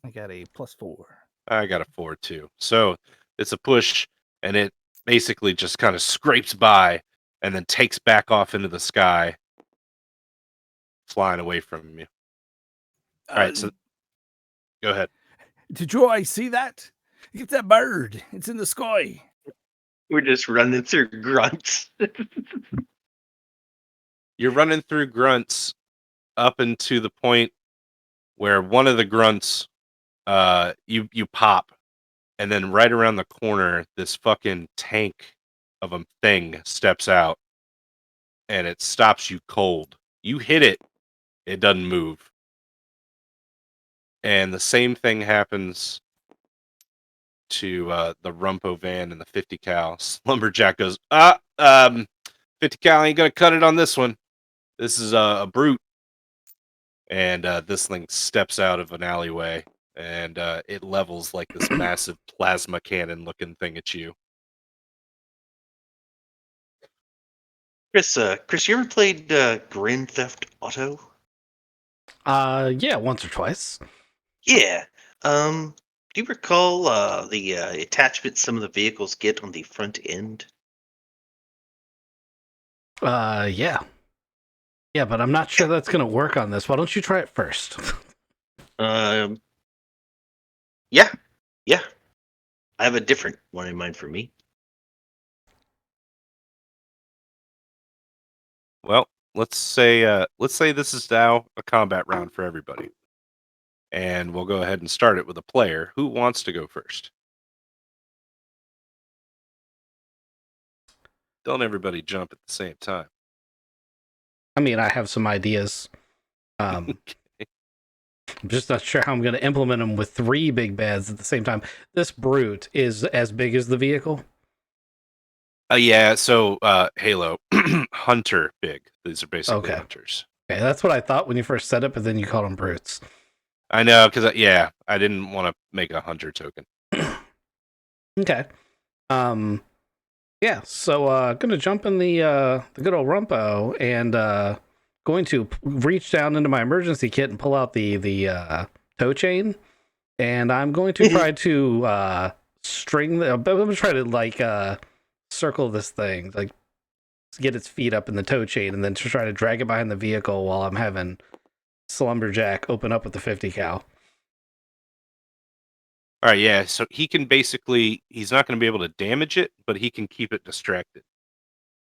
I got a +4. I got a 4 too. So it's a push, and it basically just kind of scrapes by and then takes back off into the sky, flying away from you. All right, so go ahead. Did you guys see that? Get that bird. It's in the sky. We're just running through grunts. You're running through grunts up into the point where one of the grunts you pop, and then right around the corner this fucking tank of a thing steps out, and it stops you cold. You hit it, it doesn't move. And the same thing happens to the Rumpo van and the 50 cal. Lumberjack goes, 50 cal ain't gonna cut it on this one. This is a brute. And this thing steps out of an alleyway, and it levels like this massive plasma cannon looking thing at you. Chris, you ever played Grand Theft Auto? Yeah, once or twice. Yeah. Do you recall the attachments some of the vehicles get on the front end? Yeah. Yeah, but I'm not sure that's gonna work on this. Why don't you try it first? Yeah. I have a different one in mind for me. Well, let's say this is now a combat round for everybody, and we'll go ahead and start it with a player. Who wants to go first? Don't everybody jump at the same time. I mean, I have some ideas. I'm just not sure how I'm going to implement them with 3 big bads at the same time. This brute is as big as the vehicle. Yeah, so Halo, Hunter big. These are basically Okay. hunters. Okay, that's what I thought when you first said it, but then you called them brutes. I know, because I didn't want to make a hunter token. Okay. Yeah, so gonna jump in the good old Rumpo and going to reach down into my emergency kit and pull out the tow chain, and I'm going to try to string the. I'm gonna try to like circle this thing, like get its feet up in the tow chain, and then to try to drag it behind the vehicle while I'm having Slumberjack open up with the 50 cal. All right, yeah. So he can basically, he's not going to be able to damage it, but he can keep it distracted.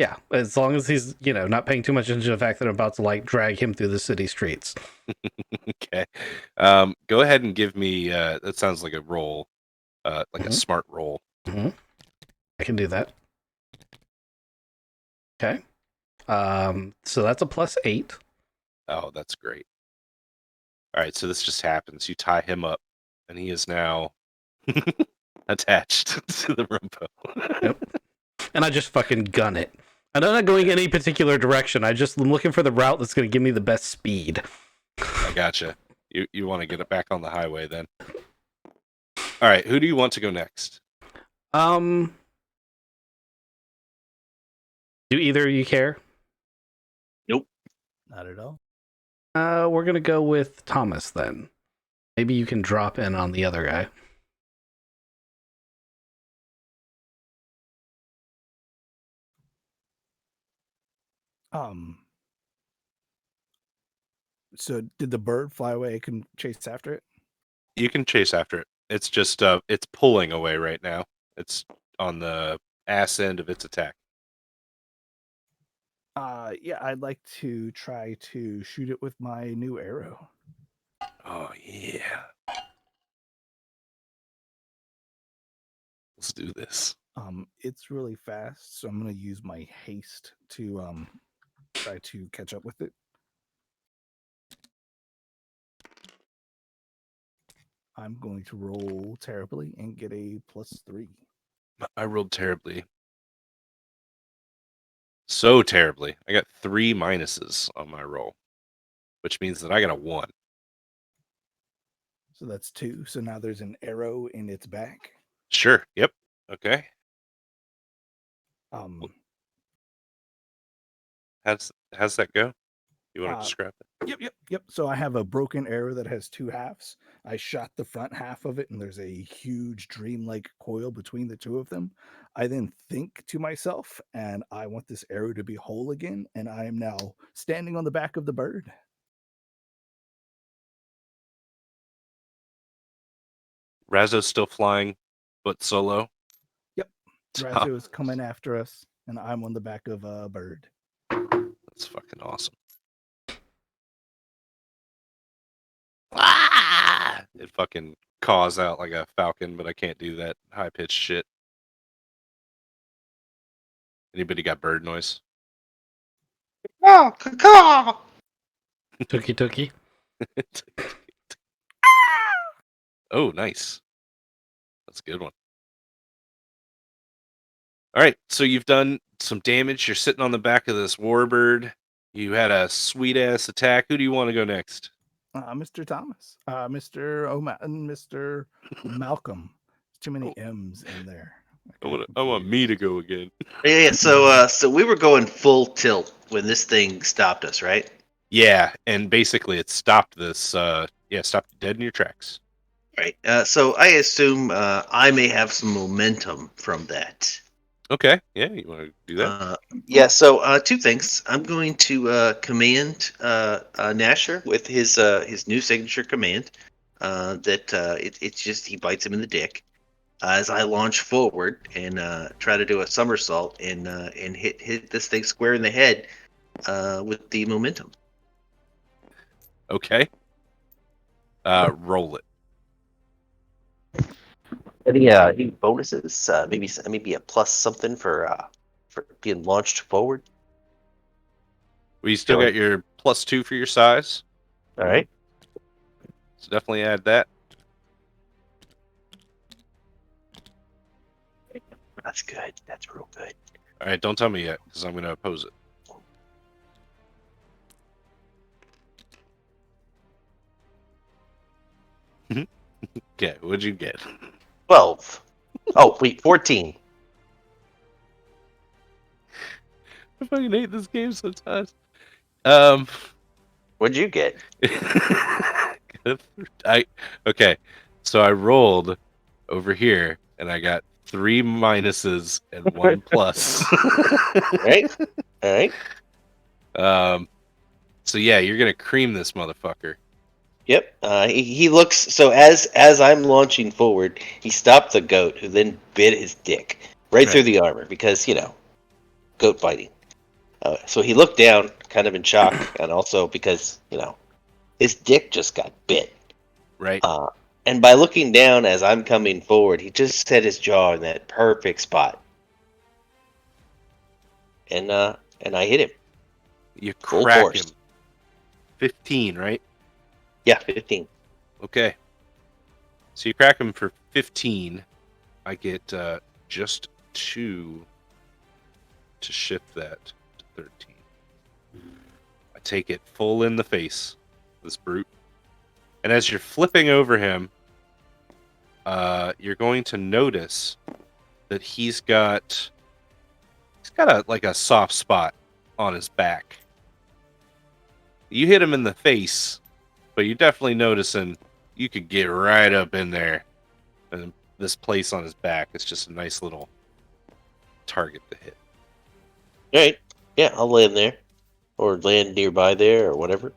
Yeah, as long as he's not paying too much attention to the fact that I'm about to like drag him through the city streets. Okay. Go ahead and give me. That sounds like a roll, like a smart roll. I can do that. Okay. So that's a +8. Oh, that's great. All right, so this just happens. You tie him up, and he is now attached to the Rumpo. Yep. And I just fucking gun it. I'm not going any particular direction. I just am looking for the route that's going to give me the best speed. I gotcha. You want to get it back on the highway then? All right, who do you want to go next? Do either of you care? Nope. Not at all. We're gonna go with Thomas then. Maybe you can drop in on the other guy. So did the bird fly away? I can chase after it. You can chase after it. It's just it's pulling away right now. It's on the ass end of its attack. Yeah, I'd like to try to shoot it with my new arrow. Oh yeah. Let's do this. It's really fast, so I'm gonna use my haste to try to catch up with it. I'm going to roll terribly and get a +3. I rolled terribly. So terribly. I got 3 minuses on my roll, which means that I got a 1. So that's 2. So now there's an arrow in its back. Sure. Yep. Okay. Um, How's that go? You want to uh, describe it? Yep. So I have a broken arrow that has 2 halves. I shot the front half of it, and there's a huge dreamlike coil between the two of them. I then think to myself, and I want this arrow to be whole again, and I am now standing on the back of the bird. Razzo's still flying, but solo. Yep. Razzo is coming after us, and I'm on the back of a bird. That's fucking awesome. Ah! It fucking caws out like a falcon, but I can't do that high pitched shit. Anybody got bird noise? Oh, caw. Tookie tookie. Oh, nice. That's a good one. All right, so you've done some damage. You're sitting on the back of this warbird. You had a sweet ass attack. Who do you want to go next? Mr. Thomas, Mr. and Mr. Malcolm. There's too many Oh. M's in there. I want me to go again. Yeah. So we were going full tilt when this thing stopped us, right? Yeah, and basically it stopped this. Stopped you dead in your tracks. Right. So I assume I may have some momentum from that. Okay, yeah, you want to do that? Yeah. So 2 things. I'm going to command Nasher with his new signature command. It's just he bites him in the dick. As I launch forward and try to do a somersault and hit this thing square in the head with the momentum. Okay. Roll it. Any bonuses? Maybe a plus something for being launched forward. Well, you still got your +2 for your size, All right. so definitely add that. That's good. That's real good. All right, don't tell me yet, because I'm going to oppose it. Okay, what'd you get? 12. Oh, wait, 14. I fucking hate this game sometimes. What'd you get? Okay, so I rolled over here, and I got 3 minuses and 1 plus. Right? All right. So yeah, you're gonna cream this motherfucker. Yep. He looks so as I'm launching forward, he stopped the goat, who then bit his dick right through the armor because goat biting. So he looked down, kind of in shock, and also because his dick just got bit. Right. And by looking down as I'm coming forward, he just set his jaw in that perfect spot, and I hit him. You Full crack force. him. 15, right? Yeah, 15. Okay. So you crack him for 15. I get just 2 to shift that to 13. I take it full in the face, this brute. And as you're flipping over him, you're going to notice that he's got a soft spot on his back. You hit him in the face, but you're definitely noticing you could get right up in there. And this place on his back is just a nice little target to hit. All right. Yeah, I'll land there, or land nearby there, or whatever.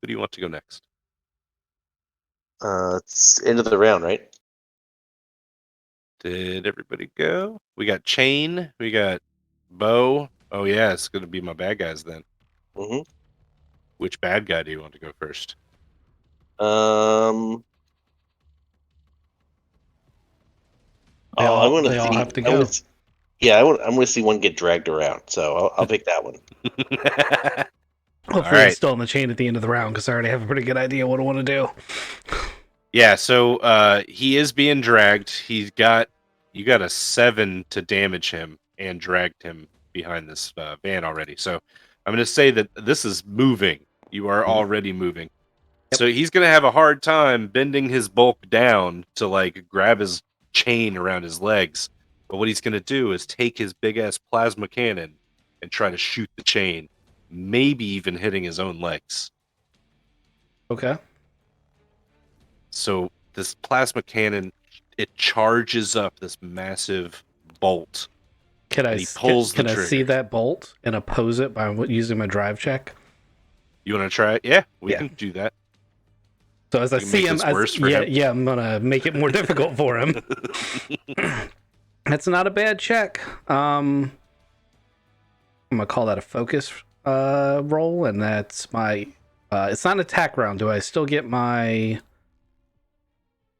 Who do you want to go next? It's end of the round, right? Did everybody go? We got Chain. We got Bow. Oh yeah, it's gonna be my bad guys then. Hmm. Which bad guy do you want to go first? They I all want to they all see. have to go. Yeah, I'm going to see one get dragged around. So I'll pick that one. Hopefully, right. he's still in the chain at the end of the round because I already have a pretty good idea what I want to do. Yeah, so he is being dragged. You got a 7 to damage him and dragged him behind this van already. So I'm going to say that this is moving. You are already moving. Yep. So he's going to have a hard time bending his bulk down to like grab his chain around his legs. But what he's going to do is take his big ass plasma cannon and try to shoot the chain, maybe even hitting his own legs. Okay. So this plasma cannon, it charges up this massive bolt. Can And he pulls the can I see trigger. that bolt and oppose it by using my drive check? You want to try it? Yeah, we Yeah. can do that. So as I We can see make him, this worse for him. I'm gonna make it more difficult for him. That's not a bad check. I'm gonna call that a focus roll, and that's my. It's not an attack round. Do I still get my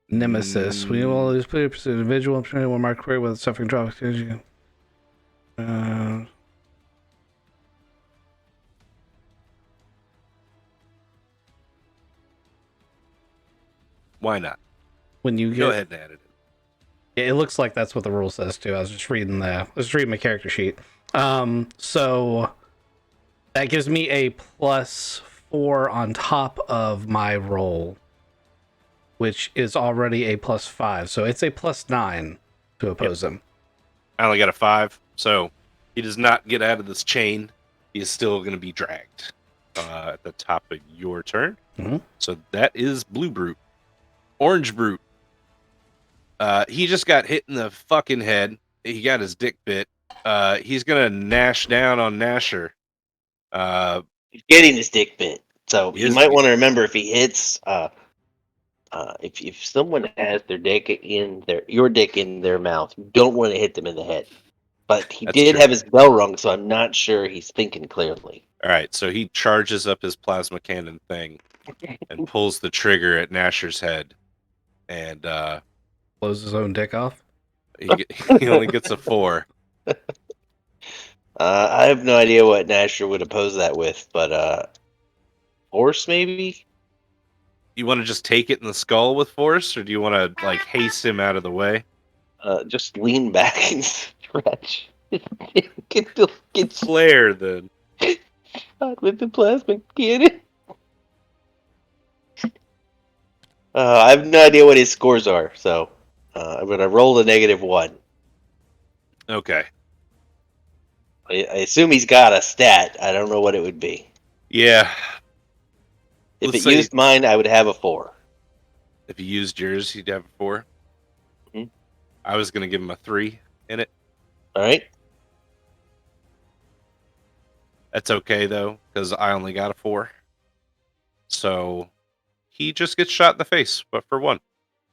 nemesis? We will lose player pursue individual will mark career with suffering drop. Why not? When you Go get, ahead and add it in. yeah, it looks like that's what the rule says too. I was just reading my character sheet. So that gives me a +4 on top of my roll, which is already a +5. So it's a +9 to oppose him. I only got a 5, so he does not get out of this chain. He is still going to be dragged at the top of your turn. Mhm. So that is Blue Brute. Orange Brute. He just got hit in the fucking head. He got his dick bit. He's going to Nash down on Nasher. He's getting his dick bit, so He you is- might want to remember if he hits. If someone has your dick in their mouth, you don't want to hit them in the head. But he That's did true. have his bell rung, so I'm not sure he's thinking clearly. All right, so he charges up his plasma cannon thing and pulls the trigger at Nasher's head. And Blows his own dick off. he only gets a 4. I have no idea what Nasher would oppose that with, but horse maybe. You want to just take it in the skull with force, or do you want to like haste him out of the way? Just lean back and stretch. Get Flare then. shot with the plasma cannon. I have no idea what his scores are, so I'm gonna roll a -1. Okay. I assume he's got a stat. I don't know what it would be. Yeah. If Let's it say- used mine, I would have a 4. If you used yours, you'd have a 4. Mhm. I was gonna give him a 3 in it. All right. That's okay though, because I only got a 4. So he just gets shot in the face, but for 1.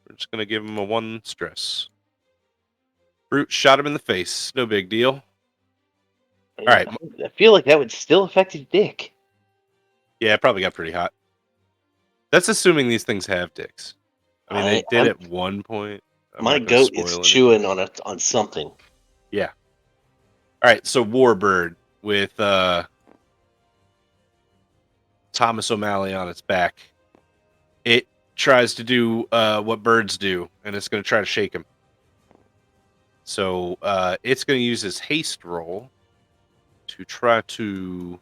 We're just gonna give him a 1 stress. Brute shot him in the face. No big deal. All right. I feel like that would still affect his dick. Yeah, it probably got pretty hot. That's assuming these things have dicks. I mean, they did at one point. I'm My not gonna goat spoil is anything. chewing on something. Yeah. All right, so Warbird with Thomas O'Malley on its back. It tries to do what birds do, and it's going to try to shake him. So it's going to use his haste roll to try to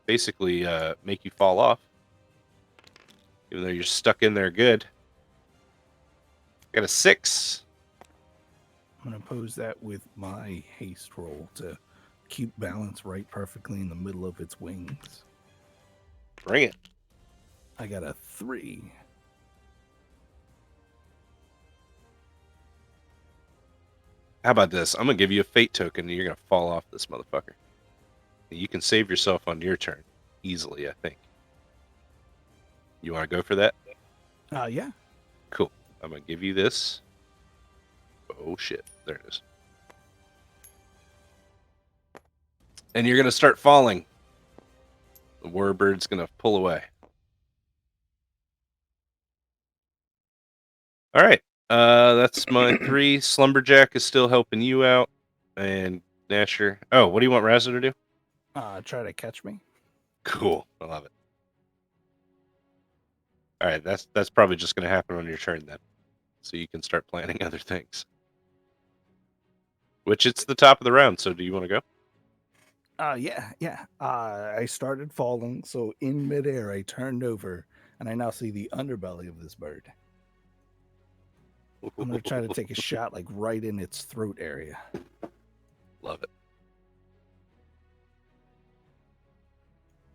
basically make you fall off, even though you're stuck in there good. Got a 6. I'm going to pose that with my haste roll to keep balance right perfectly in the middle of its wings. Bring it. I got a 3. How about this? I'm going to give you a fate token, and you're going to fall off this motherfucker. You can save yourself on your turn easily, I think. You want to go for that? Yeah. Cool. I'm going to give you this. Oh, shit. There it is. And you're going to start falling. The warbird's going to pull away. All right. That's my 3. Slumberjack is still helping you out. And Nasher. Oh, what do you want Razzo to do? Try to catch me. Cool. I love it. All right. That's probably just going to happen on your turn then. So you can start planning other things. Which it's the top of the round. So do you want to go? Yeah. I started falling, so in midair I turned over, and I now see the underbelly of this bird. I'm gonna try to take a shot, like right in its throat area. Love it.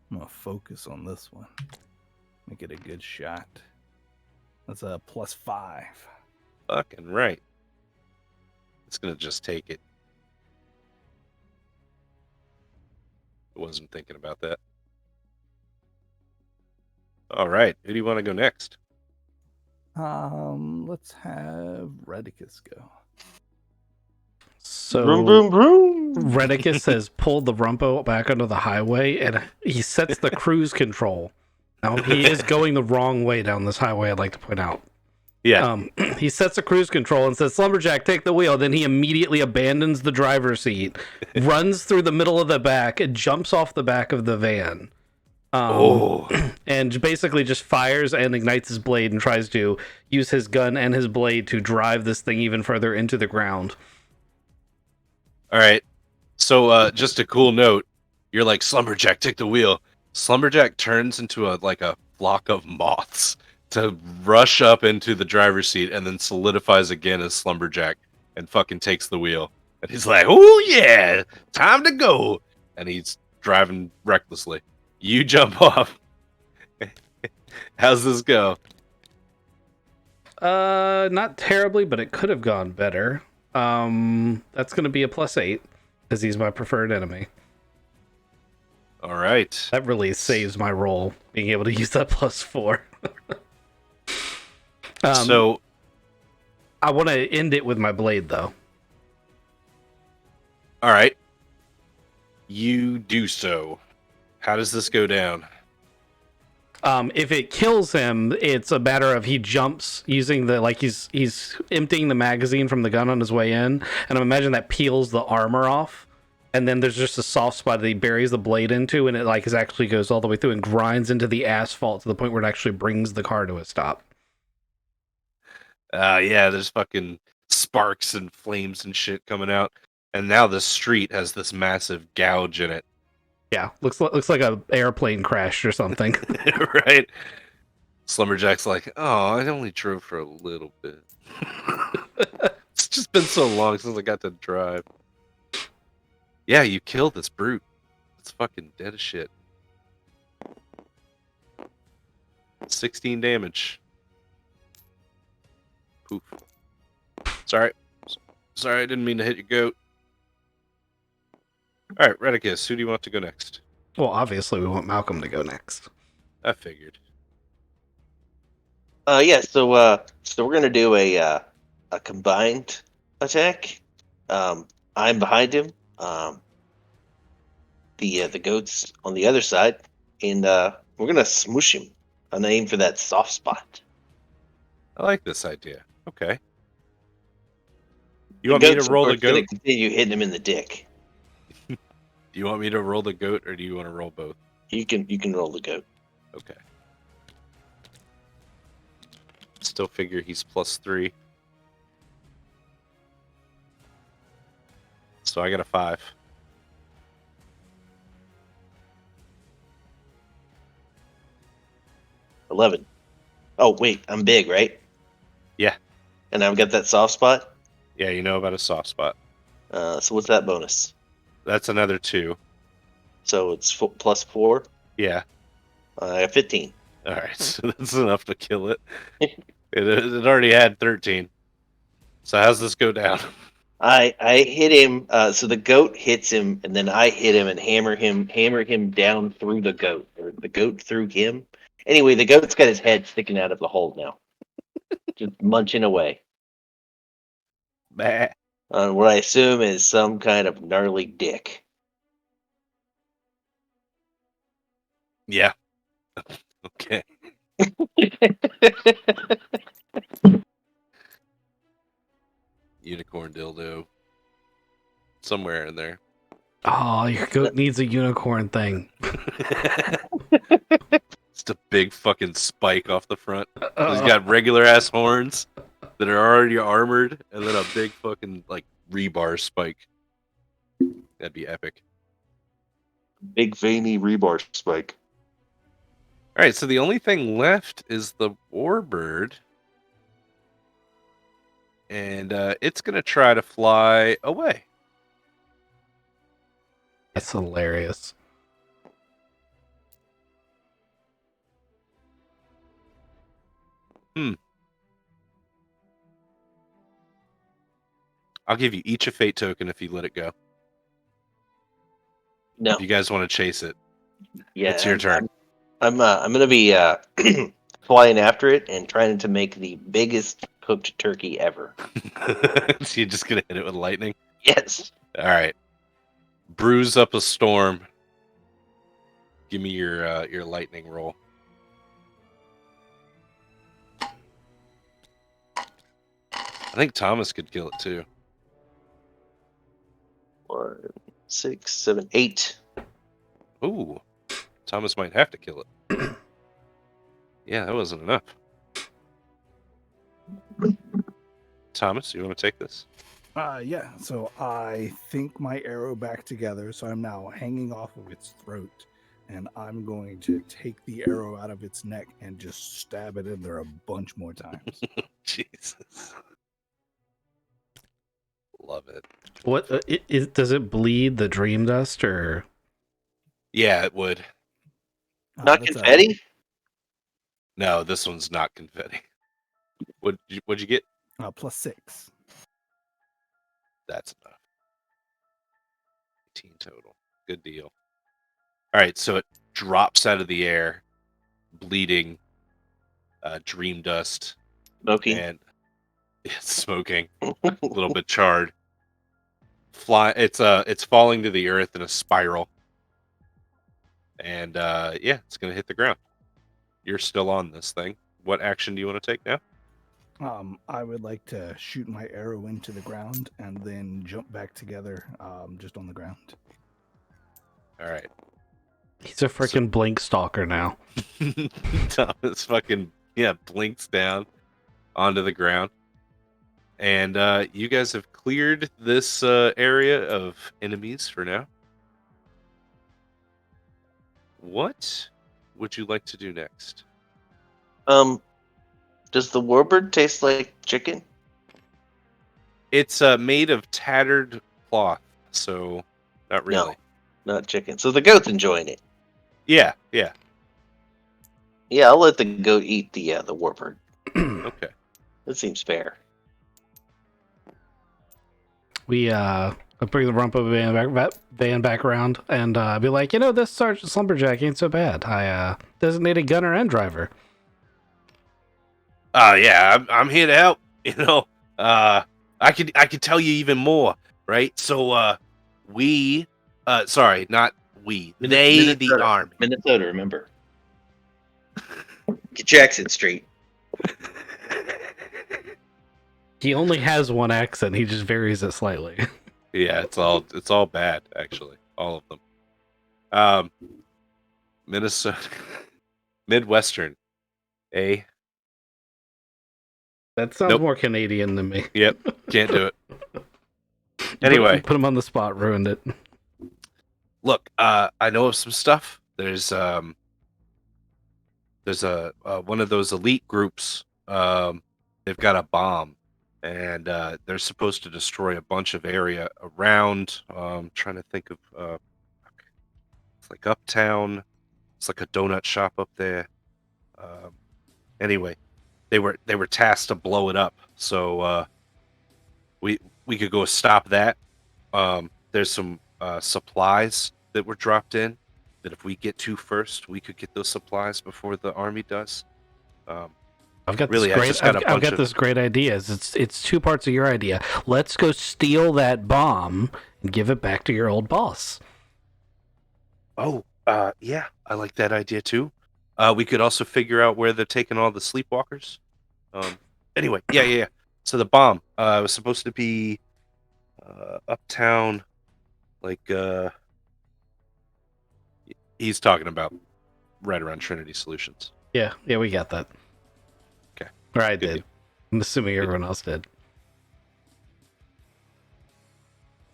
I'm gonna focus on this one. Make it a good shot. That's a +5. Fucking right. It's gonna just take it. I wasn't thinking about that. All right. Who do you want to go next? Let's have Redicus go. So Vroom, vroom, vroom. Redicus has pulled the Rumpo back onto the highway, and he sets the cruise control. Now, he is going the wrong way down this highway, I'd like to point out. Yeah. He sets the cruise control and says, Slumberjack, take the wheel. Then he immediately abandons the driver's seat, runs through the middle of the back, and jumps off the back of the van. And basically just fires and ignites his blade and tries to use his gun and his blade to drive this thing even further into the ground. All right. So just a cool note. You're like, Slumberjack, take the wheel. Slumberjack turns into a flock of moths to rush up into the driver's seat and then solidifies again as Slumberjack and fucking takes the wheel. And he's like, oh yeah, time to go. And he's driving recklessly. You jump off. How's this go? Not terribly, but it could have gone better. That's going to be a +8 because he's my preferred enemy. All right. That really saves my roll, being able to use that +4. So I want to end it with my blade, though. all right. You do so. How does this go down? If it kills him, it's a matter of he jumps using the he's emptying the magazine from the gun on his way in, and I imagine that peels the armor off, and then there's just a soft spot that he buries the blade into, and it actually goes all the way through and grinds into the asphalt to the point where it actually brings the car to a stop. Yeah, there's fucking sparks and flames and shit coming out, and now the street has this massive gouge in it. Yeah, looks like a airplane crashed or something. Right? Slumberjack's like, oh, I only drove for a little bit. It's just been so long since I got to drive. Yeah, you killed this brute. It's fucking dead as shit. 16 damage. Poof. Sorry. Sorry, I didn't mean to hit your goat. All right, Redicus, who do you want to go next? Well, obviously we want Malcolm to go next. I figured. Yeah. So we're gonna do a combined attack. I'm behind him. The goat's on the other side, and we're gonna smoosh him. I'm gonna aim for that soft spot. I like this idea. Okay. You The want me to goat's, of roll the course, gonna goat? continue hitting him in the dick. Do you want me to roll the goat, or do you want to roll both? You can roll the goat. Okay. Still figure he's +3. So I got a 5. $11. Oh wait, I'm big, right? Yeah. And I've got that soft spot. Yeah, you know about a soft spot. So what's that bonus? That's another 2. So it's +4. Yeah. I got 15. All right, so that's enough to kill it. It already had 13. So how's this go down? I hit him. So the goat hits him, and then I hit him and hammer him down through the goat, or the goat through him. Anyway, the goat's got his head sticking out of the hole now, just munching away. Bah. on what I assume is some kind of gnarly dick. Yeah. Okay. Unicorn dildo. Somewhere in there. Oh, your goat needs a unicorn thing. Just a big fucking spike off the front. So he's Uh, got regular ass horns that are already armored, and then a big fucking like rebar spike. That'd be epic. Big veiny rebar spike. All right, so the only thing left is the warbird, and it's gonna try to fly away. that's hilarious. I'll give you each a fate token if you let it go. No. If you guys want to chase it, Yeah, it's your turn. I'm gonna be flying after it and trying to make the biggest cooked turkey ever. So you're just gonna hit it with lightning. Yes. All right, bruise up a storm. Give me your lightning roll. I think Thomas could kill it too. 1, 6, 7, 8. Ooh, Thomas might have to kill it. Yeah, that wasn't enough. Thomas, you want to take this? Yeah, so I think my arrow back together, so I'm now hanging off of its throat, and I'm going to take the arrow out of its neck and just stab it in there a bunch more times. Jesus. Love it. What does it bleed the dream dust or? Yeah, it would. Not That's confetti? No, this one's not confetti. What'd you get? +6. That's enough. 18 total. Good deal. All right, so it drops out of the air, bleeding, dream dust, Smoking. and it's smoking, a little bit charred. It's falling to the earth in a spiral, and yeah, it's gonna hit the ground. You're still on this thing. What action do you want to take now? I would like to shoot my arrow into the ground and then jump back together, just on the ground. All right. He's a freaking blink stalker now. Thomas fucking blinks down onto the ground, and you guys have cleared this area of enemies for now. What would you like to do next? Does the warbird taste like chicken? It's made of tattered cloth, so not really. No, not chicken. So the goat's enjoying it. Yeah. Yeah, I'll let the goat eat the warbird. Okay. That seems fair. We I'll bring the rump of a van back around and be like, this Sergeant Slumberjack ain't so bad. I designated gunner and driver. Yeah, I'm here to help. I could tell you even more, right? So we, sorry, not we. They, the Minnesota. army. Minnesota, remember. Jackson Street. He only has one accent. He just varies it slightly. Yeah, it's all bad actually, all of them. Minnesota, Midwestern, eh? That sounds Nope. more Canadian than me. Yep, can't do it. Anyway, put him on the spot. Ruined it. look, I know of some stuff. There's a one of those elite groups. They've got a bomb, and they're supposed to destroy a bunch of area around. Trying to think of it's like uptown. It's like a donut shop up there. Anyway, they were tasked to blow it up. So we could go stop that. There's some supplies that were dropped in. That if we get to first, we could get those supplies before the army does. I've got Really, this I great. just got a I've bunch got of. this great idea. It's two parts of your idea. Let's go steal that bomb and give it back to your old boss. Oh, yeah, I like that idea too. We could also figure out where they're taking all the sleepwalkers. Anyway, yeah. So the bomb was supposed to be uptown, like he's talking about right around Trinity Solutions. Yeah, we got that. Okay, Or I good did. deal. I'm assuming everyone else did.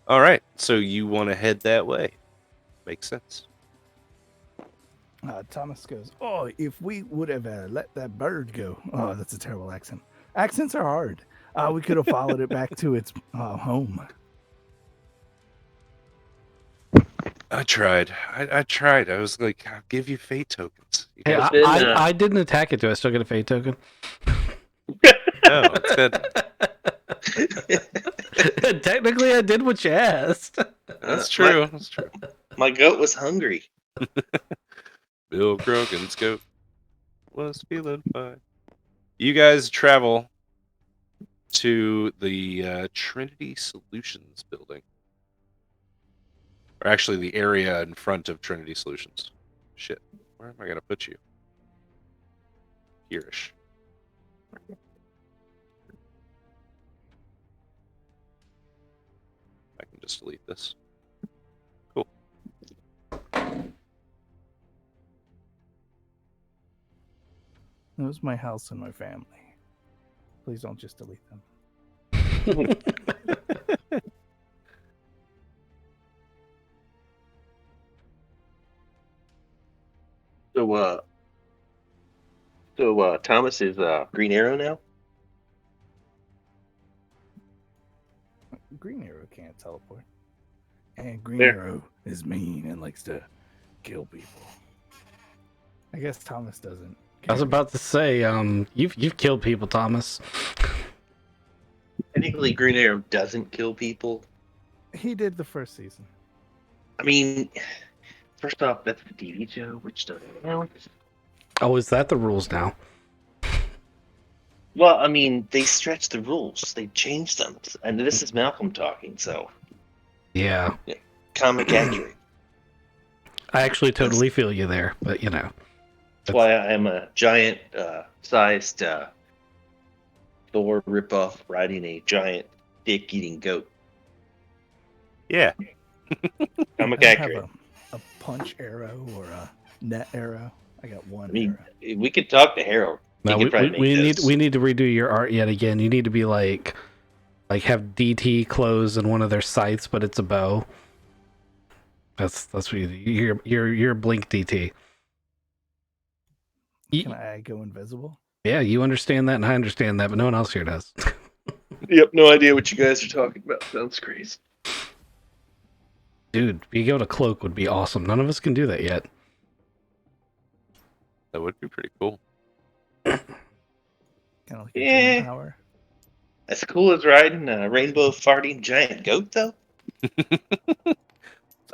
All right, so you want to head that way? Makes sense. Thomas goes, "Oh, if we would have let that bird go." Oh, that's a terrible accent. Accents are hard. We could have followed it back to its home. I tried. I tried. I was like, I'll give you fate tokens. You Hey, guys, I didn't attack it. Do I still get a fate token? no, it's good. Technically, I did what you asked. That's true. That's true. My goat was hungry. Bill Grogan's goat was feeling fine. You guys travel to the Trinity Solutions building. Or actually, the area in front of Trinity Solutions. Shit. Where am I going to put you? Here-ish. I can just delete this. Cool. It was my house and my family. Please don't just delete them. So Thomas is Green Arrow now. Green Arrow can't teleport. And Green There. Arrow is mean and likes to kill people. I guess Thomas doesn't. I was about to say, you've killed people, Thomas. Technically, Green Arrow doesn't kill people. He did the first season. I mean, first off, that's the TV show, which doesn't count. Oh, is that the rules now? Well, I mean, they stretched the rules. They changed them. And this is Malcolm talking, so Yeah, comic accurate. I actually totally feel you there, but you know. That's why I'm a giant sized Thor ripoff riding a giant dick-eating goat. Yeah. Comic I don't accurate. have a punch arrow or a net arrow. I got one I mean, arrow. we could talk to Harold. No, He could probably make this. we need to redo your art yet again. You need to be like have DT clothes in one of their sights, but it's a bow. That's what you do. You're Blink DT. Can I go invisible? Yeah, you understand that, and I understand that, but no one else here does. Yep, no idea what you guys are talking about. Sounds crazy. Dude, being able to cloak would be awesome. None of us can do that yet. That would be pretty cool. Kind of like a Yeah. dream power. As cool as riding a rainbow farting giant goat, though.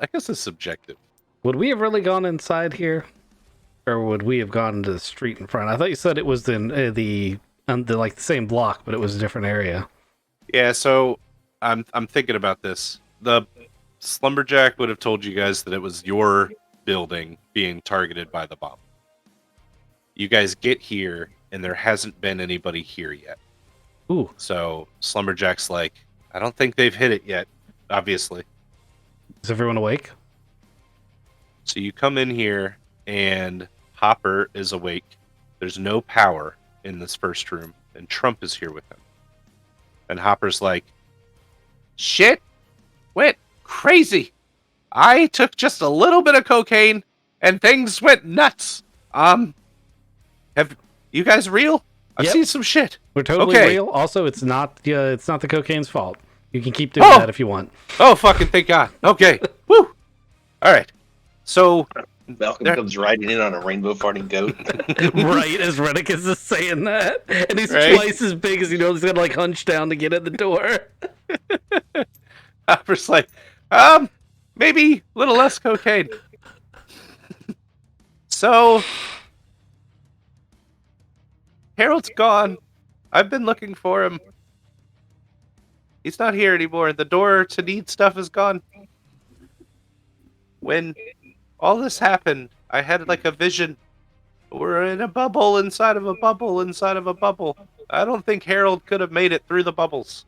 I guess it's subjective. Would we have really gone inside here, or would we have gone to the street in front? I thought you said it was in the same block, but it was a different area. Yeah, so I'm thinking about this. The Slumberjack would have told you guys that it was your building being targeted by the bomb. You guys get here, and there hasn't been anybody here yet. Ooh, So Slumberjack's like, I don't think they've hit it yet, obviously. is everyone awake? So you come in here, and Hopper is awake. There's no power in this first room, and Trump is here with him. And Hopper's like, shit went crazy. I took just a little bit of cocaine, and things went nuts. Have you guys real? I've Yep. seen some shit. We're totally Okay. real. Also, it's not the cocaine's fault. You can keep doing Oh! that if you want. Oh, fucking thank God. Okay. Woo. All right. So Malcolm There- comes riding in on a rainbow farting goat. Right as Redicus is saying that, and he's Right? twice as big as he's got to like hunch down to get in the door. Hopper's like, maybe a little less cocaine. Harold's gone. I've been looking for him. He's not here anymore. The door to need stuff is gone. When all this happened, I had like a vision. We're in a bubble inside of a bubble inside of a bubble. I don't think Harold could have made it through the bubbles.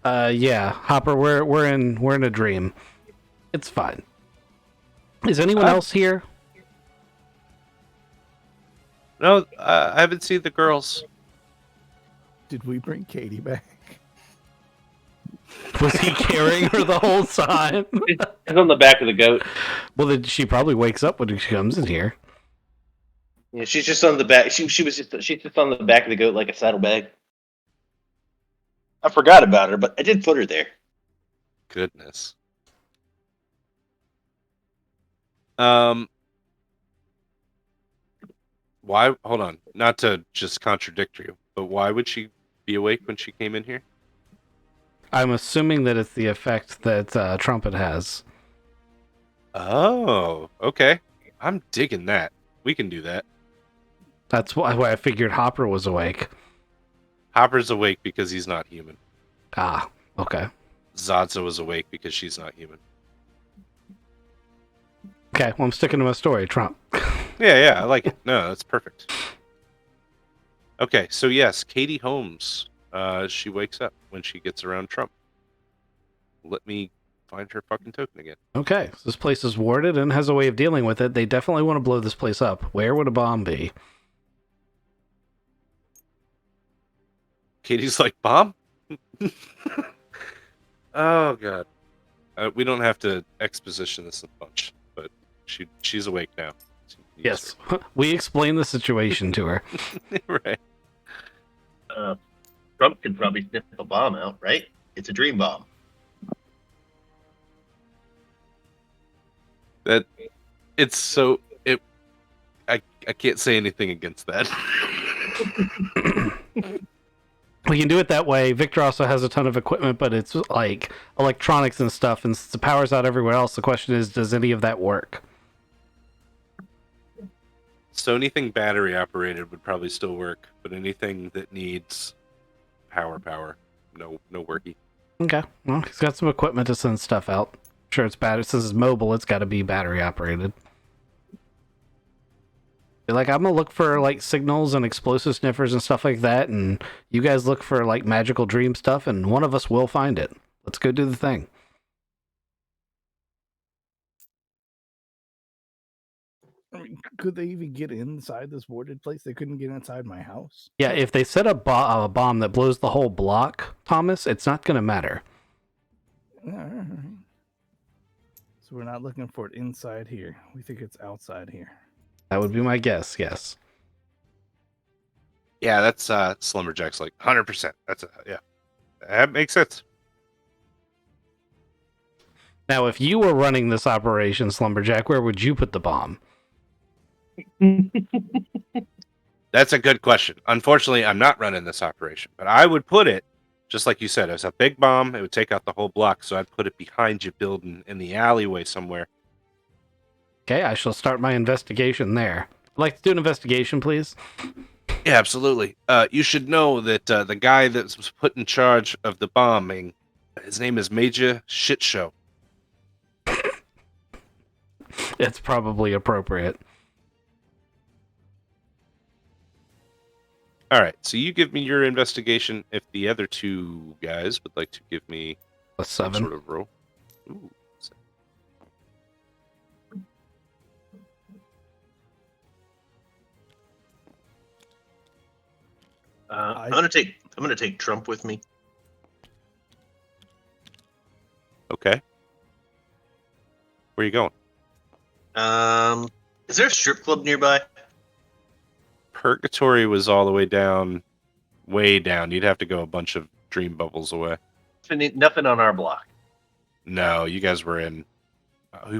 Yeah, Hopper, we're in a dream. It's fine. Is anyone else here? No, I haven't seen the girls. Did we bring Katie back? Was he carrying her the whole time? It's on the back of the goat. Well, then she probably wakes up when she comes in here. Yeah, she's just on the back. She's just on the back of the goat like a saddlebag. I forgot about her, but I did put her there. Goodness. Why? Hold on. Not to just contradict you, but why would she be awake when she came in here? I'm assuming that it's the effect that Trumpet has. Oh, okay. I'm digging that. We can do that. That's why I figured Hopper was awake. Hopper's awake because he's not human. Ah, okay. Zodza was awake because she's not human. Okay, well, I'm sticking to my story, Trump. Yeah, I like it. No, that's perfect. Okay, so yes, Katie Holmes. She wakes up when she gets around Trump. Let me find her fucking token again. Okay, so this place is warded and has a way of dealing with it. They definitely want to blow this place up. Where would a bomb be? Katie's like, bomb? Oh, God. We don't have to exposition this a bunch, but she's awake now. Yes, we explain the situation to her. Right. Trump could probably sniff a bomb out, right? It's a dream bomb. That it's so it. I can't say anything against that. We can do it that way. Victor also has a ton of equipment, but it's like electronics and stuff, and since the power's out everywhere else, the question is, does any of that work? So anything battery operated would probably still work, but anything that needs power, no worky. Okay, well, he's got some equipment to send stuff out. Sure, it's battery. Since it's mobile, it's got to be battery operated. Like, I'm gonna look for like signals and explosive sniffers and stuff like that, and you guys look for like magical dream stuff, and one of us will find it. Let's go do the thing. I mean, could they even get inside this warded place? They couldn't get inside my house. Yeah, if they set a bomb that blows the whole block, Thomas, it's not gonna matter. All right. So we're not looking for it inside here. We think it's outside here. That would be my guess. Yes. Yeah, that's Slumberjack's like 100%. That's yeah, that makes sense. Now, if you were running this operation, Slumberjack, where would you put the bomb? That's a good question. Unfortunately, I'm not running this operation, but I would put it, just like you said, as a big bomb. It would take out the whole block, so I'd put it behind your building in the alleyway somewhere. Okay, I shall start my investigation there. I'd like to do an investigation, please. Yeah, absolutely. You should know that the guy that was put in charge of the bombing, his name is Major Shitshow. It's probably appropriate. All right, so you give me your investigation. If the other two guys would like to give me A some 7. sort of roll. Ooh. I'm gonna take Trump with me. Okay. Where are you going? Is there a strip club nearby? Purgatory was all the way down, way down. You'd have to go a bunch of dream bubbles away. Nothing on our block. No, you guys were in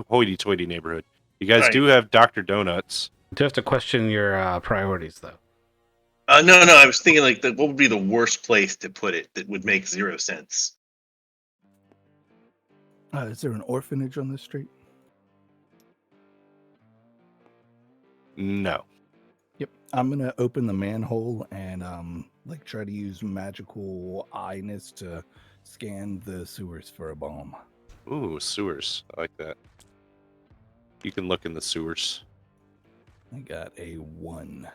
hoity-toity neighborhood. You guys Right. do have Dr. Donuts. You do have to question your priorities, though. No. I was thinking like, what would be the worst place to put it that would make 0 sense? Is there an orphanage on this street? No. Yep. I'm gonna open the manhole and like try to use magical eyeness to scan the sewers for a bomb. Ooh, sewers. I like that. You can look in the sewers. I got a 1.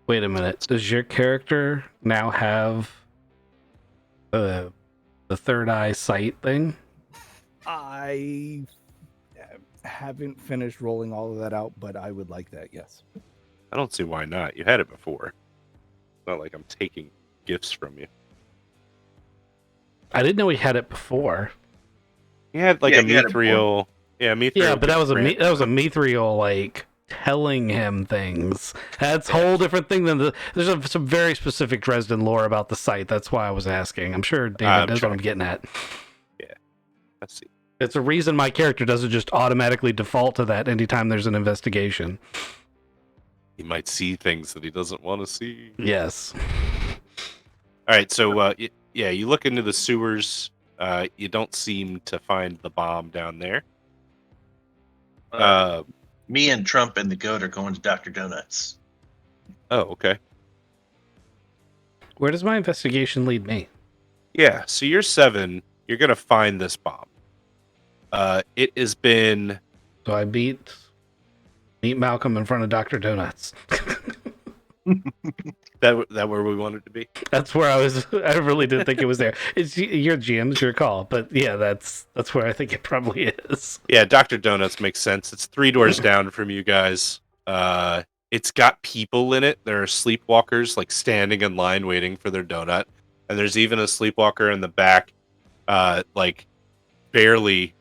Wait a minute. Does your character now have the third eye sight thing? I haven't finished rolling all of that out, but I would like that. Yes. I don't see why not. You had it before. It's not like I'm taking gifts from you. I didn't know he had it before. He had like Yeah, a he had it mithril. Yeah, mithril. Yeah, but that was a grant. that was a mithril like telling him things. That's a whole different thing than there's some very specific Dresden lore about the site. That's why I was asking. I'm sure David knows what I'm getting at. Let's see. It's a reason my character doesn't just automatically default to that anytime there's an investigation. He might see things that he doesn't want to see. Yes. All right, so yeah, you look into the sewers. You don't seem to find the bomb down there. Me and Trump and the goat are going to Dr. Donuts. Oh, okay. Where does my investigation lead me? Yeah, so you're 7. You're gonna find this bomb. It has been. So I meet Malcolm in front of Dr. Donuts. That where we wanted to be. That's where I was. I really didn't think it was there. It's your GM, it's your call, but yeah, that's where I think it probably is. Yeah, Dr. Donuts makes sense. It's 3 doors down from you guys. It's got people in it. There are sleepwalkers like standing in line waiting for their donut, and there's even a sleepwalker in the back, like barely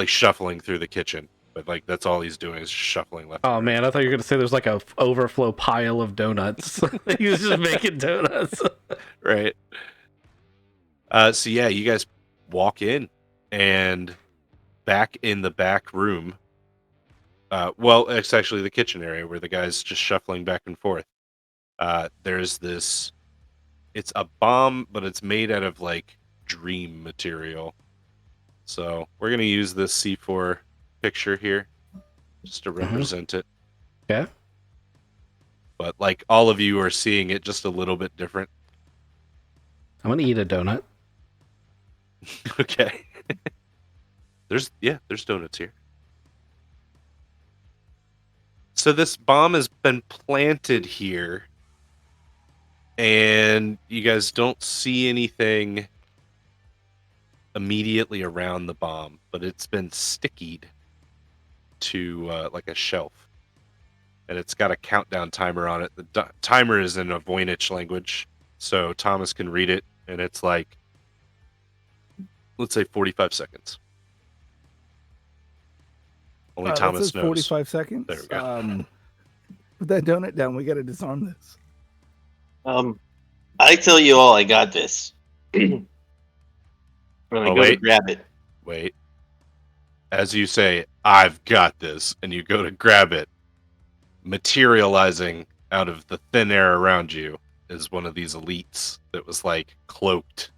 shuffling through the kitchen. But like that's all he's doing is shuffling left. Oh and man, I thought you were gonna say there's like a overflow pile of donuts. He was just making donuts. right. So yeah, you guys walk in, and back in the back room. Well, it's actually the kitchen area where the guy's just shuffling back and forth. There's this. It's a bomb, but it's made out of like dream material. So we're gonna use this C4 picture here just to represent it. Yeah. But like all of you are seeing it just a little bit different. I'm gonna eat a donut. Okay. There's donuts here. So this bomb has been planted here, and you guys don't see anything immediately around the bomb, but it's been stickied to like a shelf, and it's got a countdown timer on it. The timer is in a Voynich language, so Thomas can read it, and it's like, let's say 45 seconds. Only That Thomas says knows. 45 seconds. There we go. Put that donut down. We got to disarm this. I tell you all, I got this. I'm gonna Oh, go wait. grab it. Wait. As you say, I've got this, and you go to grab it, materializing out of the thin air around you is one of these elites that was like cloaked.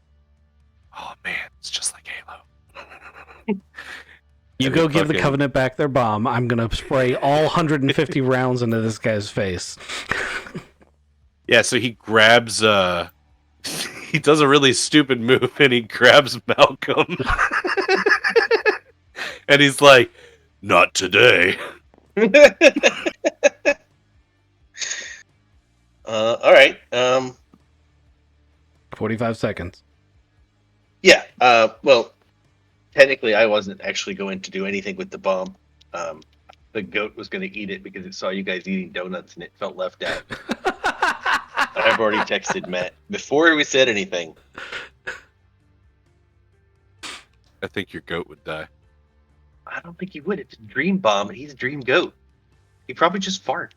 Oh man, it's just like Halo. You And go it give the fucking- Covenant back their bomb. I'm gonna spray all 150 rounds into this guy's face. Yeah, so he grabs he does a really stupid move and he grabs Malcolm. And he's like, "Not today." All right. 45 seconds. Yeah. Well, technically, I wasn't actually going to do anything with the bomb. The goat was going to eat it because it saw you guys eating donuts and it felt left out. I've already texted Matt before we said anything. I think your goat would die. I don't think he would. It's a dream bomb, and he's a dream goat. He probably just fart.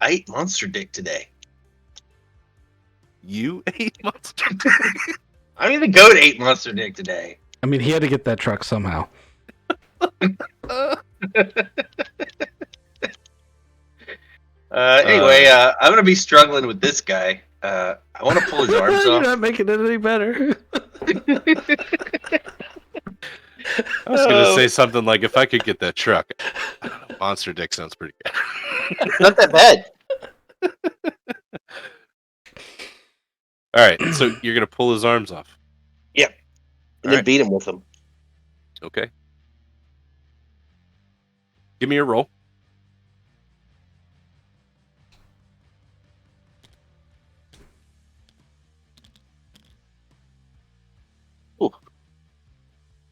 I ate monster dick today. You ate monster. I mean, the goat ate monster dick today. I mean, he had to get that truck somehow. Anyway, I'm gonna be struggling with this guy. I want to pull his arms You're off. not making it any better. I was gonna say something like, "If I could get that truck, Monster dick sounds pretty good. It's not that bad. All right, so you're gonna pull his arms off. And then Alright. beat him with them. Okay. Give me a roll.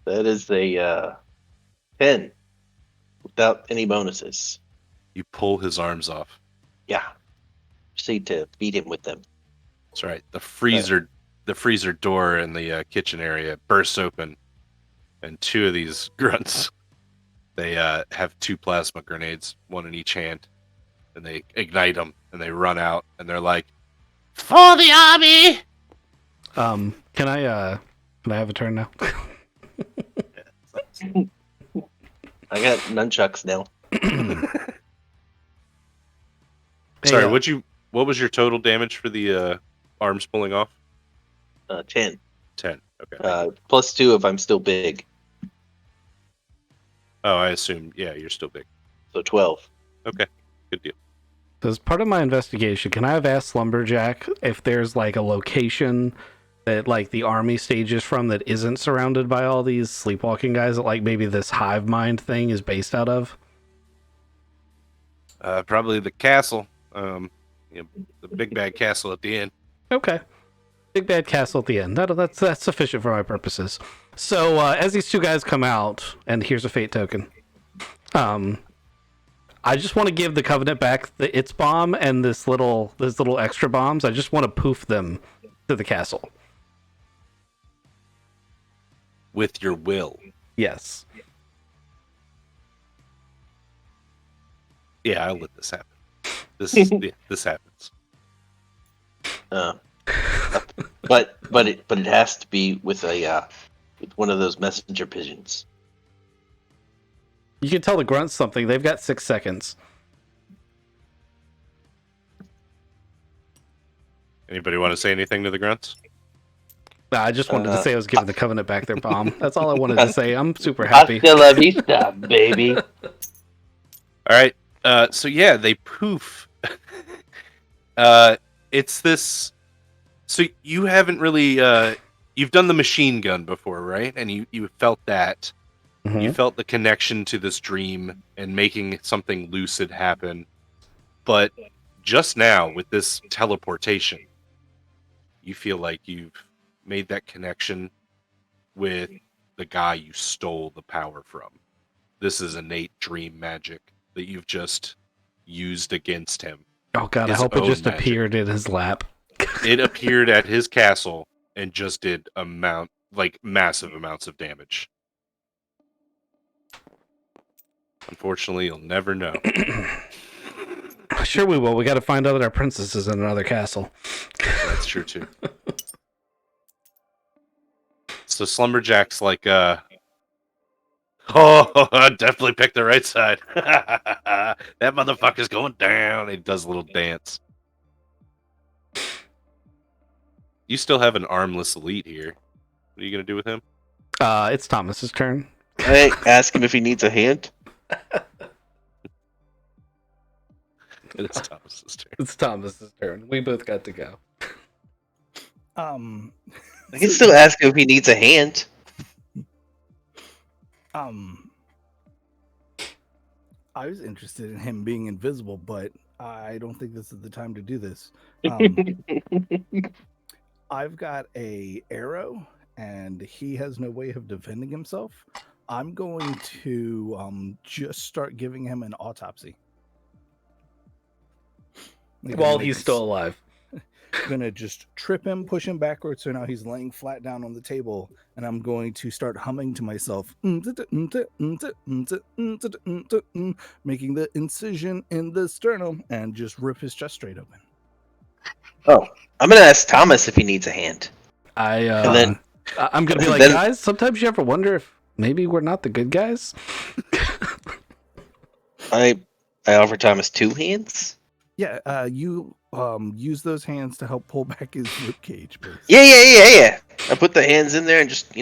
That is a 10 without any bonuses. You pull his arms off. Yeah. Proceed to beat him with them. That's right. The freezer door in the kitchen area bursts open, and two of these grunts, they have two plasma grenades, one in each hand, and they ignite them, and they run out, and they're like, For the army! Can I have a turn now? I got nunchucks now. sorry, Hey, what was your total damage for the arms pulling off? 10. 10. Okay. +2 if I'm still big. Oh, I assume, yeah, you're still big. So 12. Okay, good deal. as part of my investigation, can I have asked Lumberjack if there's like a location that like the army stages from that isn't surrounded by all these sleepwalking guys that like maybe this hive mind thing is based out of? Probably the castle. The big bad castle at the end. Okay. Big bad castle at the end. That's sufficient for my purposes. So as these two guys come out, and here's a fate token. I just want to give the Covenant back the its bomb and this little extra bombs. I just want to poof them to the castle. With your will. Yes. Yeah, I'll let this happen. This happens. But it has to be with a with one of those messenger pigeons. You can tell the grunts something. They've got 6 seconds. Anybody want to say anything to the grunts? Nah, I just wanted to say I was giving the Covenant back their bomb. That's all I wanted to say. I'm super happy. Hasta la vista, baby. All right. So yeah, they poof. It's this. So you haven't really. You've done the machine gun before, right? And you felt that. Mhm. You felt the connection to this dream and making something lucid happen. But just now, with this teleportation, you feel like you've made that connection with the guy you stole the power from. This is innate dream magic that you've just used against him. Oh god, I His hope it own just magic. appeared in his lap. It appeared at his castle and just did massive amounts of damage. Unfortunately, you'll never know. Sure we will. We got to find out that our princess is in another castle. That's true too. So Slumberjack's like, oh, I definitely picked the right side. That motherfucker's going down. He does a little dance. You still have an armless elite here. What are you gonna do with him? It's Thomas's turn. I ask him if he needs a hand. It's Thomas's turn. It's Thomas's turn. We both got to go. I can still ask him if he needs a hand. I was interested in him being invisible, but I don't think this is the time to do this. I've got a arrow, and he has no way of defending himself. I'm going to just start giving him an autopsy. While he's still alive. Gonna just trip him, push him backwards, so now he's laying flat down on the table, and I'm going to start humming to myself, making the incision in the sternum, and just rip his chest straight open. Oh, I'm gonna ask Thomas if he needs a hand. And then I'm gonna be like, then- guys, sometimes you ever wonder if maybe we're not the good guys? I offer Thomas 2 hands. Yeah, you use those hands to help pull back his rib cage, please. Yeah. I put the hands in there and just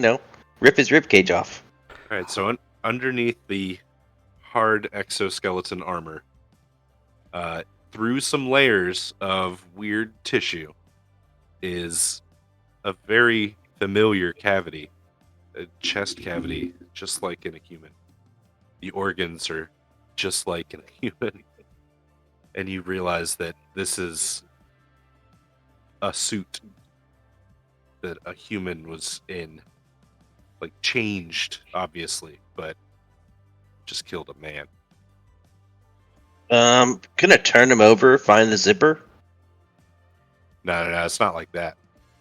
rip his rib cage off. All right. So underneath the hard exoskeleton armor, through some layers of weird tissue, is a very familiar cavity, a chest cavity, just like in a human. The organs are just like in a human. And you realize that this is a suit that a human was in. Like, changed, obviously, but just killed a man. Gonna turn him over, find the zipper. No, it's not like that.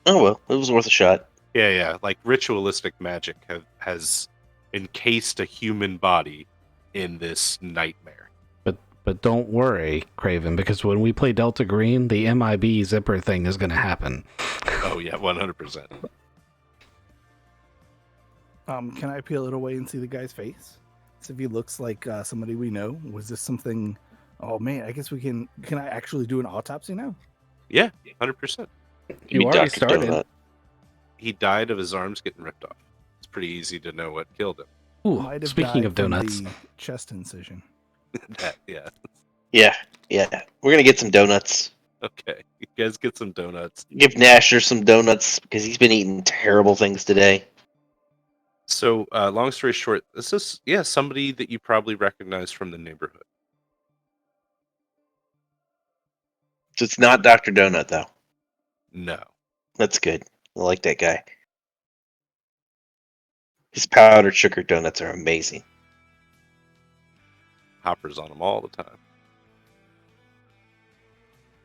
Oh well, it was worth a shot. Yeah. Like, ritualistic magic has encased a human body in this nightmare. But don't worry, Craven, because when we play Delta Green, the MIB zipper thing is going to happen. Oh, yeah, 100%. Can I peel it away and see the guy's face? See if he looks like somebody we know. Was this something? Oh man, I guess we can. Can I actually do an autopsy now? Yeah, 100%. You already Dr. started. Donut. He died of his arms getting ripped off. It's pretty easy to know what killed him. Ooh, Might have speaking died of from donuts, the chest incision. Yeah. Yeah. We're gonna get some donuts. Okay. You guys get some donuts. Give Nasher some donuts because he's been eating terrible things today. So, long story short, this is, somebody that you probably recognize from the neighborhood. So it's not Dr. Donut though. No. That's good. I like that guy. His powdered sugar donuts are amazing. Hoppers on them all the time.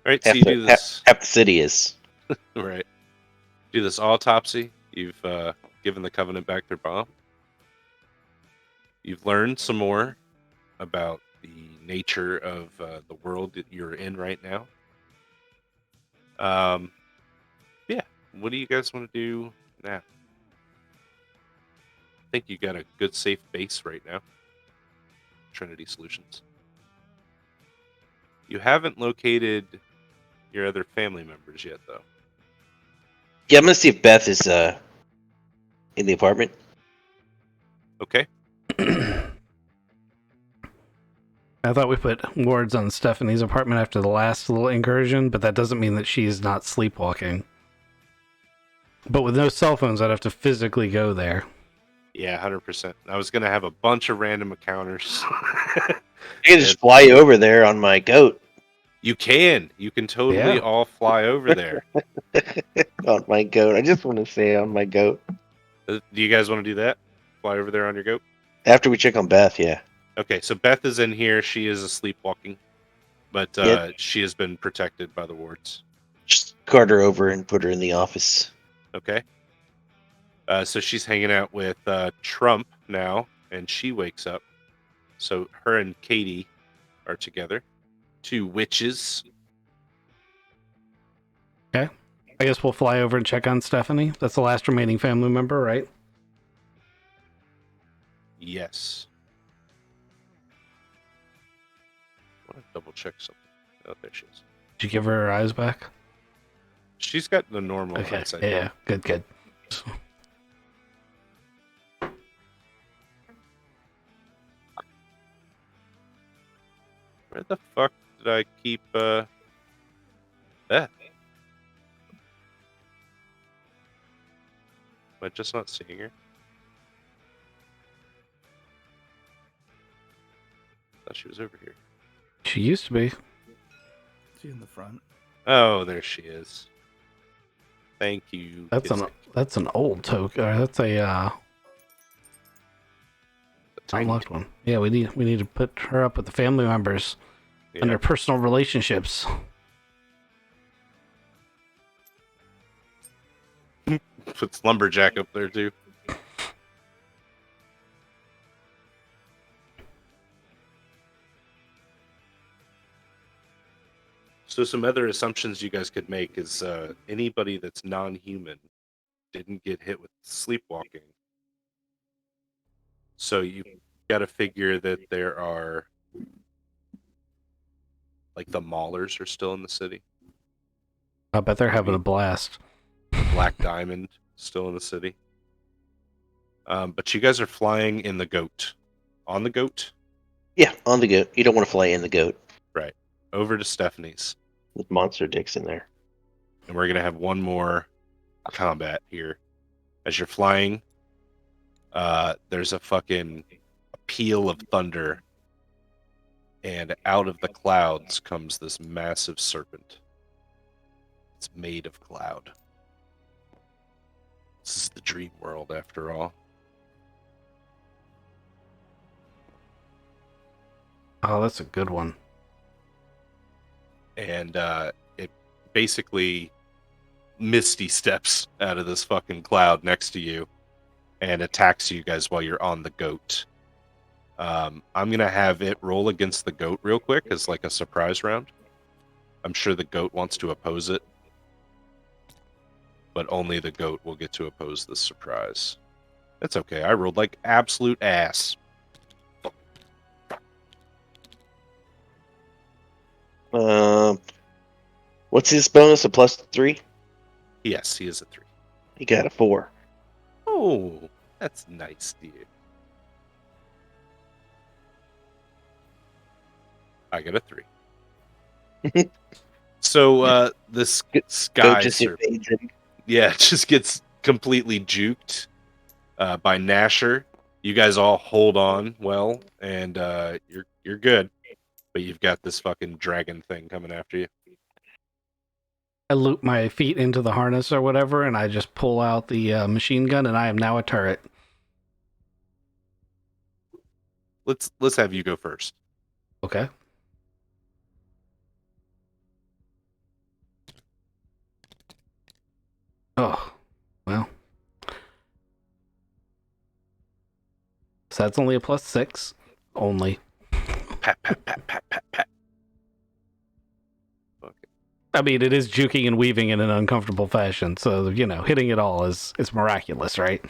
All right, so you do this. Half the city is. Right. Do this autopsy. You've given the Covenant back their bomb. You've learned some more about the nature of the world that you're in right now. Yeah. What do you guys want to do now? I think you got a good, safe base right now. Trinity Solutions. You haven't located your other family members yet, though. Yeah, I'm gonna see if Beth is in the apartment. Okay. I thought we put wards on Stephanie's apartment after the last little incursion, but that doesn't mean that she's not sleepwalking. But with no cell phones, I'd have to physically go there. Yeah, 100%. I was going to have a bunch of random encounters. I can just fly over there on my goat. You can. You can totally Yeah. all fly over there. On my goat. I just want to say on my goat. Do you guys want to do that? Fly over there on your goat? After we check on Beth, yeah. Okay, so Beth is in here. She is sleepwalking, but Yep. she has been protected by the wards. Just cart her over and put her in the office. Okay. So she's hanging out with Trump now, and she wakes up. So her and Katie are together. Two witches. Okay. I guess we'll fly over and check on Stephanie. That's the last remaining family member, right? Yes. I want to double check something. Oh, there she is. Did you give her her eyes back? She's got the normal Okay. eyesight. Yeah. Good. Where the fuck did I keep Beth? Am I just not seeing her? Thought she was over here. She used to be. She in the front. Oh, there she is. Thank you. That's an old token. That's a tiny unlocked one. Yeah, we need to put her up with the family members Yeah. and their personal relationships. Puts lumberjack up there too. So some other assumptions you guys could make is anybody that's non-human didn't get hit with sleepwalking. So you got to figure that there are, like, the Maulers are still in the city. I bet they're having a blast. Black Diamond still in the city. But you guys are flying in the goat. On the goat, Yeah, on the goat. You don't want to fly in the goat Right. Over to Stephanie's. with monster dicks in there. And we're going to have one more combat here. As you're flying, there's a fucking peal of thunder. And out of the clouds comes this massive serpent. It's made of cloud. This is the dream world, after all. Oh, that's a good one. And it basically misty steps out of this fucking cloud next to you and attacks you guys while you're on the goat. I'm going to have it roll against the goat real quick as like a surprise round. I'm sure the goat wants to oppose it, but only the goat will get to oppose this surprise. That's okay. I rolled like absolute ass. What's his bonus? A +3? Yes, he is a 3. He got a 4. Oh, that's nice, dude. I got a 3. So this Goat sky just serpent, invades him. yeah, it just gets completely juked by Nasher. You guys all hold on well, and you're good. But you've got this fucking dragon thing coming after you. I loop my feet into the harness or whatever, and I just pull out the machine gun, and I am now a turret. Let's have you go first. Okay. Oh, well. So that's only a +6. Only. Pat, pat, pat, pat, pat, pat. Okay. I mean, it is juking and weaving in an uncomfortable fashion, so, hitting it all is miraculous, right?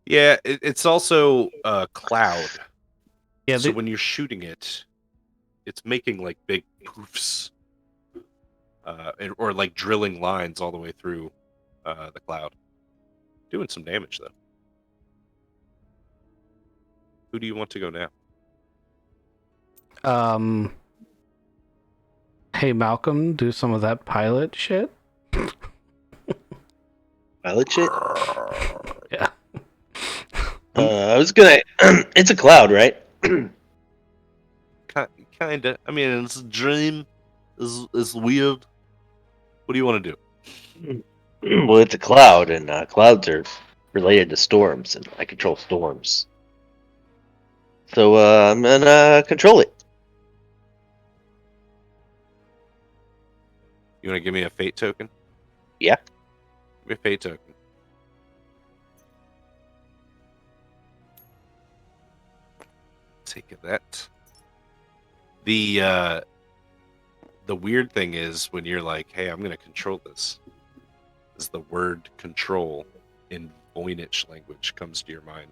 Yeah, it's also a cloud. Yeah, So when you're shooting it, it's making like big poofs, or like drilling lines all the way through the cloud. Doing some damage though. Who do you want to go now? Hey, Malcolm, do some of that pilot shit. Pilot shit? Yeah. I was gonna. It's a cloud, right? Kinda. I mean, it's a dream. Is weird. What do you want to do? Well, it's a cloud, and clouds are related to storms, and I control storms. So I'm gonna control it. You want to give me a fate token? Yeah. Give me a fate token. Take that. The weird thing is when you're like, hey, I'm gonna control this, is the word control in Voynich language comes to your mind.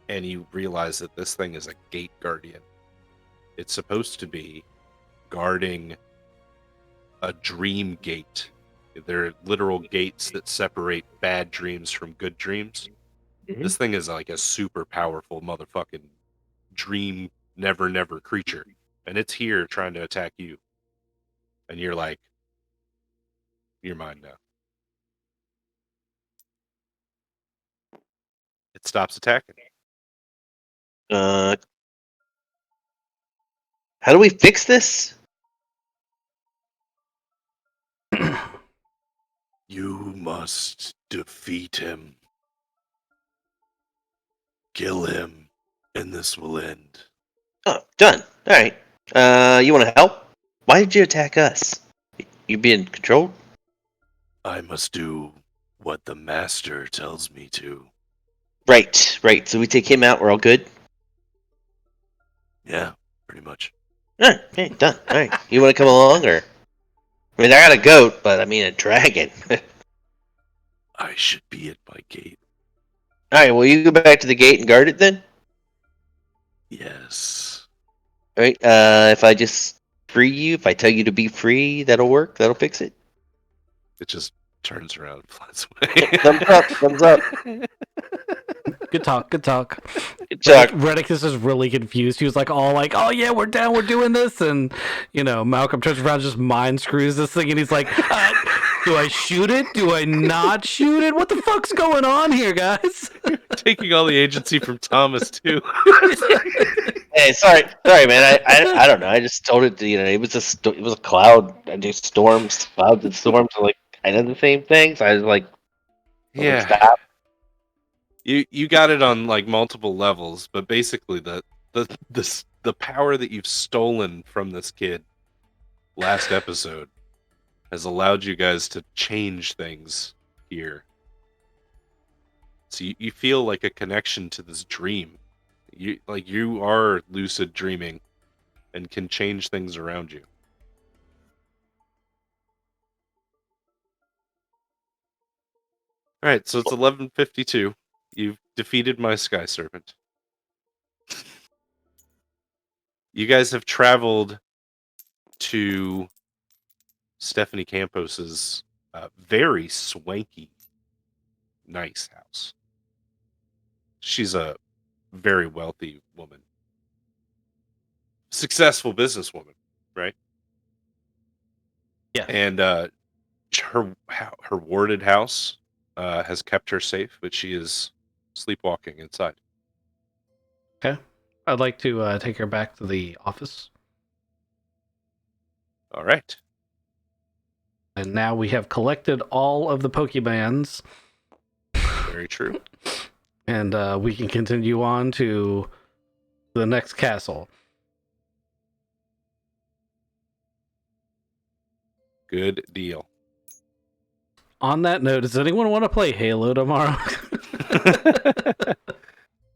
And you realize that this thing is a gate guardian. It's supposed to be guarding a dream gate. They're literal gates that separate bad dreams from good dreams. Mhm. This thing is like a super powerful motherfucking dream never creature. And it's here trying to attack you. And you're like, you're mine now. It stops attacking. How do we fix this? You must defeat him. Kill him, and this will end. Oh, done. All right. You want to help? Why did you attack us? You being controlled? I must do what the master tells me to. Right. So we take him out. We're all good. Yeah, pretty much. All right. Okay, done. All right. You want to come along, or? I mean, I got a goat, but I mean a dragon. I should be at my gate. All right. Well, you go back to the gate and guard it then. Yes. All right. If I just free you, if I tell you to be free, that'll work. That'll fix it. It just turns around and flies away. Thumbs up. Thumbs up. Good talk. Good talk. Chuck, Redicus is really confused. He was like, all like, oh yeah, we're down, we're doing this. And, Malcolm turns around, just mind screws this thing. And he's like, do I shoot it? Do I not shoot it? What the fuck's going on here, guys? Taking all the agency from Thomas too. hey, sorry, man. I don't know. I just told it to it was it was a cloud. I do storms, clouds and storms are like kind of the same thing. So I was like, Yeah. stop. You got it on like multiple levels, but basically the power that you've stolen from this kid last episode has allowed you guys to change things here. So you feel like a connection to this dream. You are lucid dreaming and can change things around you. All right, so it's 11:52. You've defeated my Sky Serpent. You guys have traveled to Stephanie Campos's very swanky, nice house. She's a very wealthy woman, successful businesswoman, right? Yeah. And her warded house has kept her safe, but she is sleepwalking inside. Okay. I'd like to take her back to the office. All right. And now we have collected all of the Pokemans. Very true. And we can continue on to the next castle. Good deal. On that note, does anyone want to play Halo tomorrow?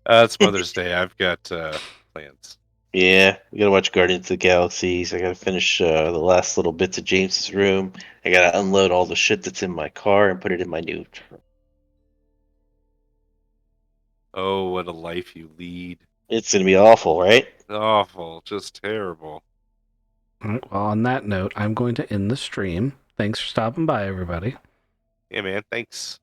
It's Mother's Day. I've got plans. Yeah, we gotta watch Guardians of the Galaxies. I gotta finish the last little bits of James's room. I gotta unload all the shit that's in my car and put it in my new truck. Oh, what a life you lead. It's gonna be awful, right? Awful. Just terrible. All right, well, on that note, I'm going to end the stream. Thanks for stopping by, everybody. Yeah, man. Thanks.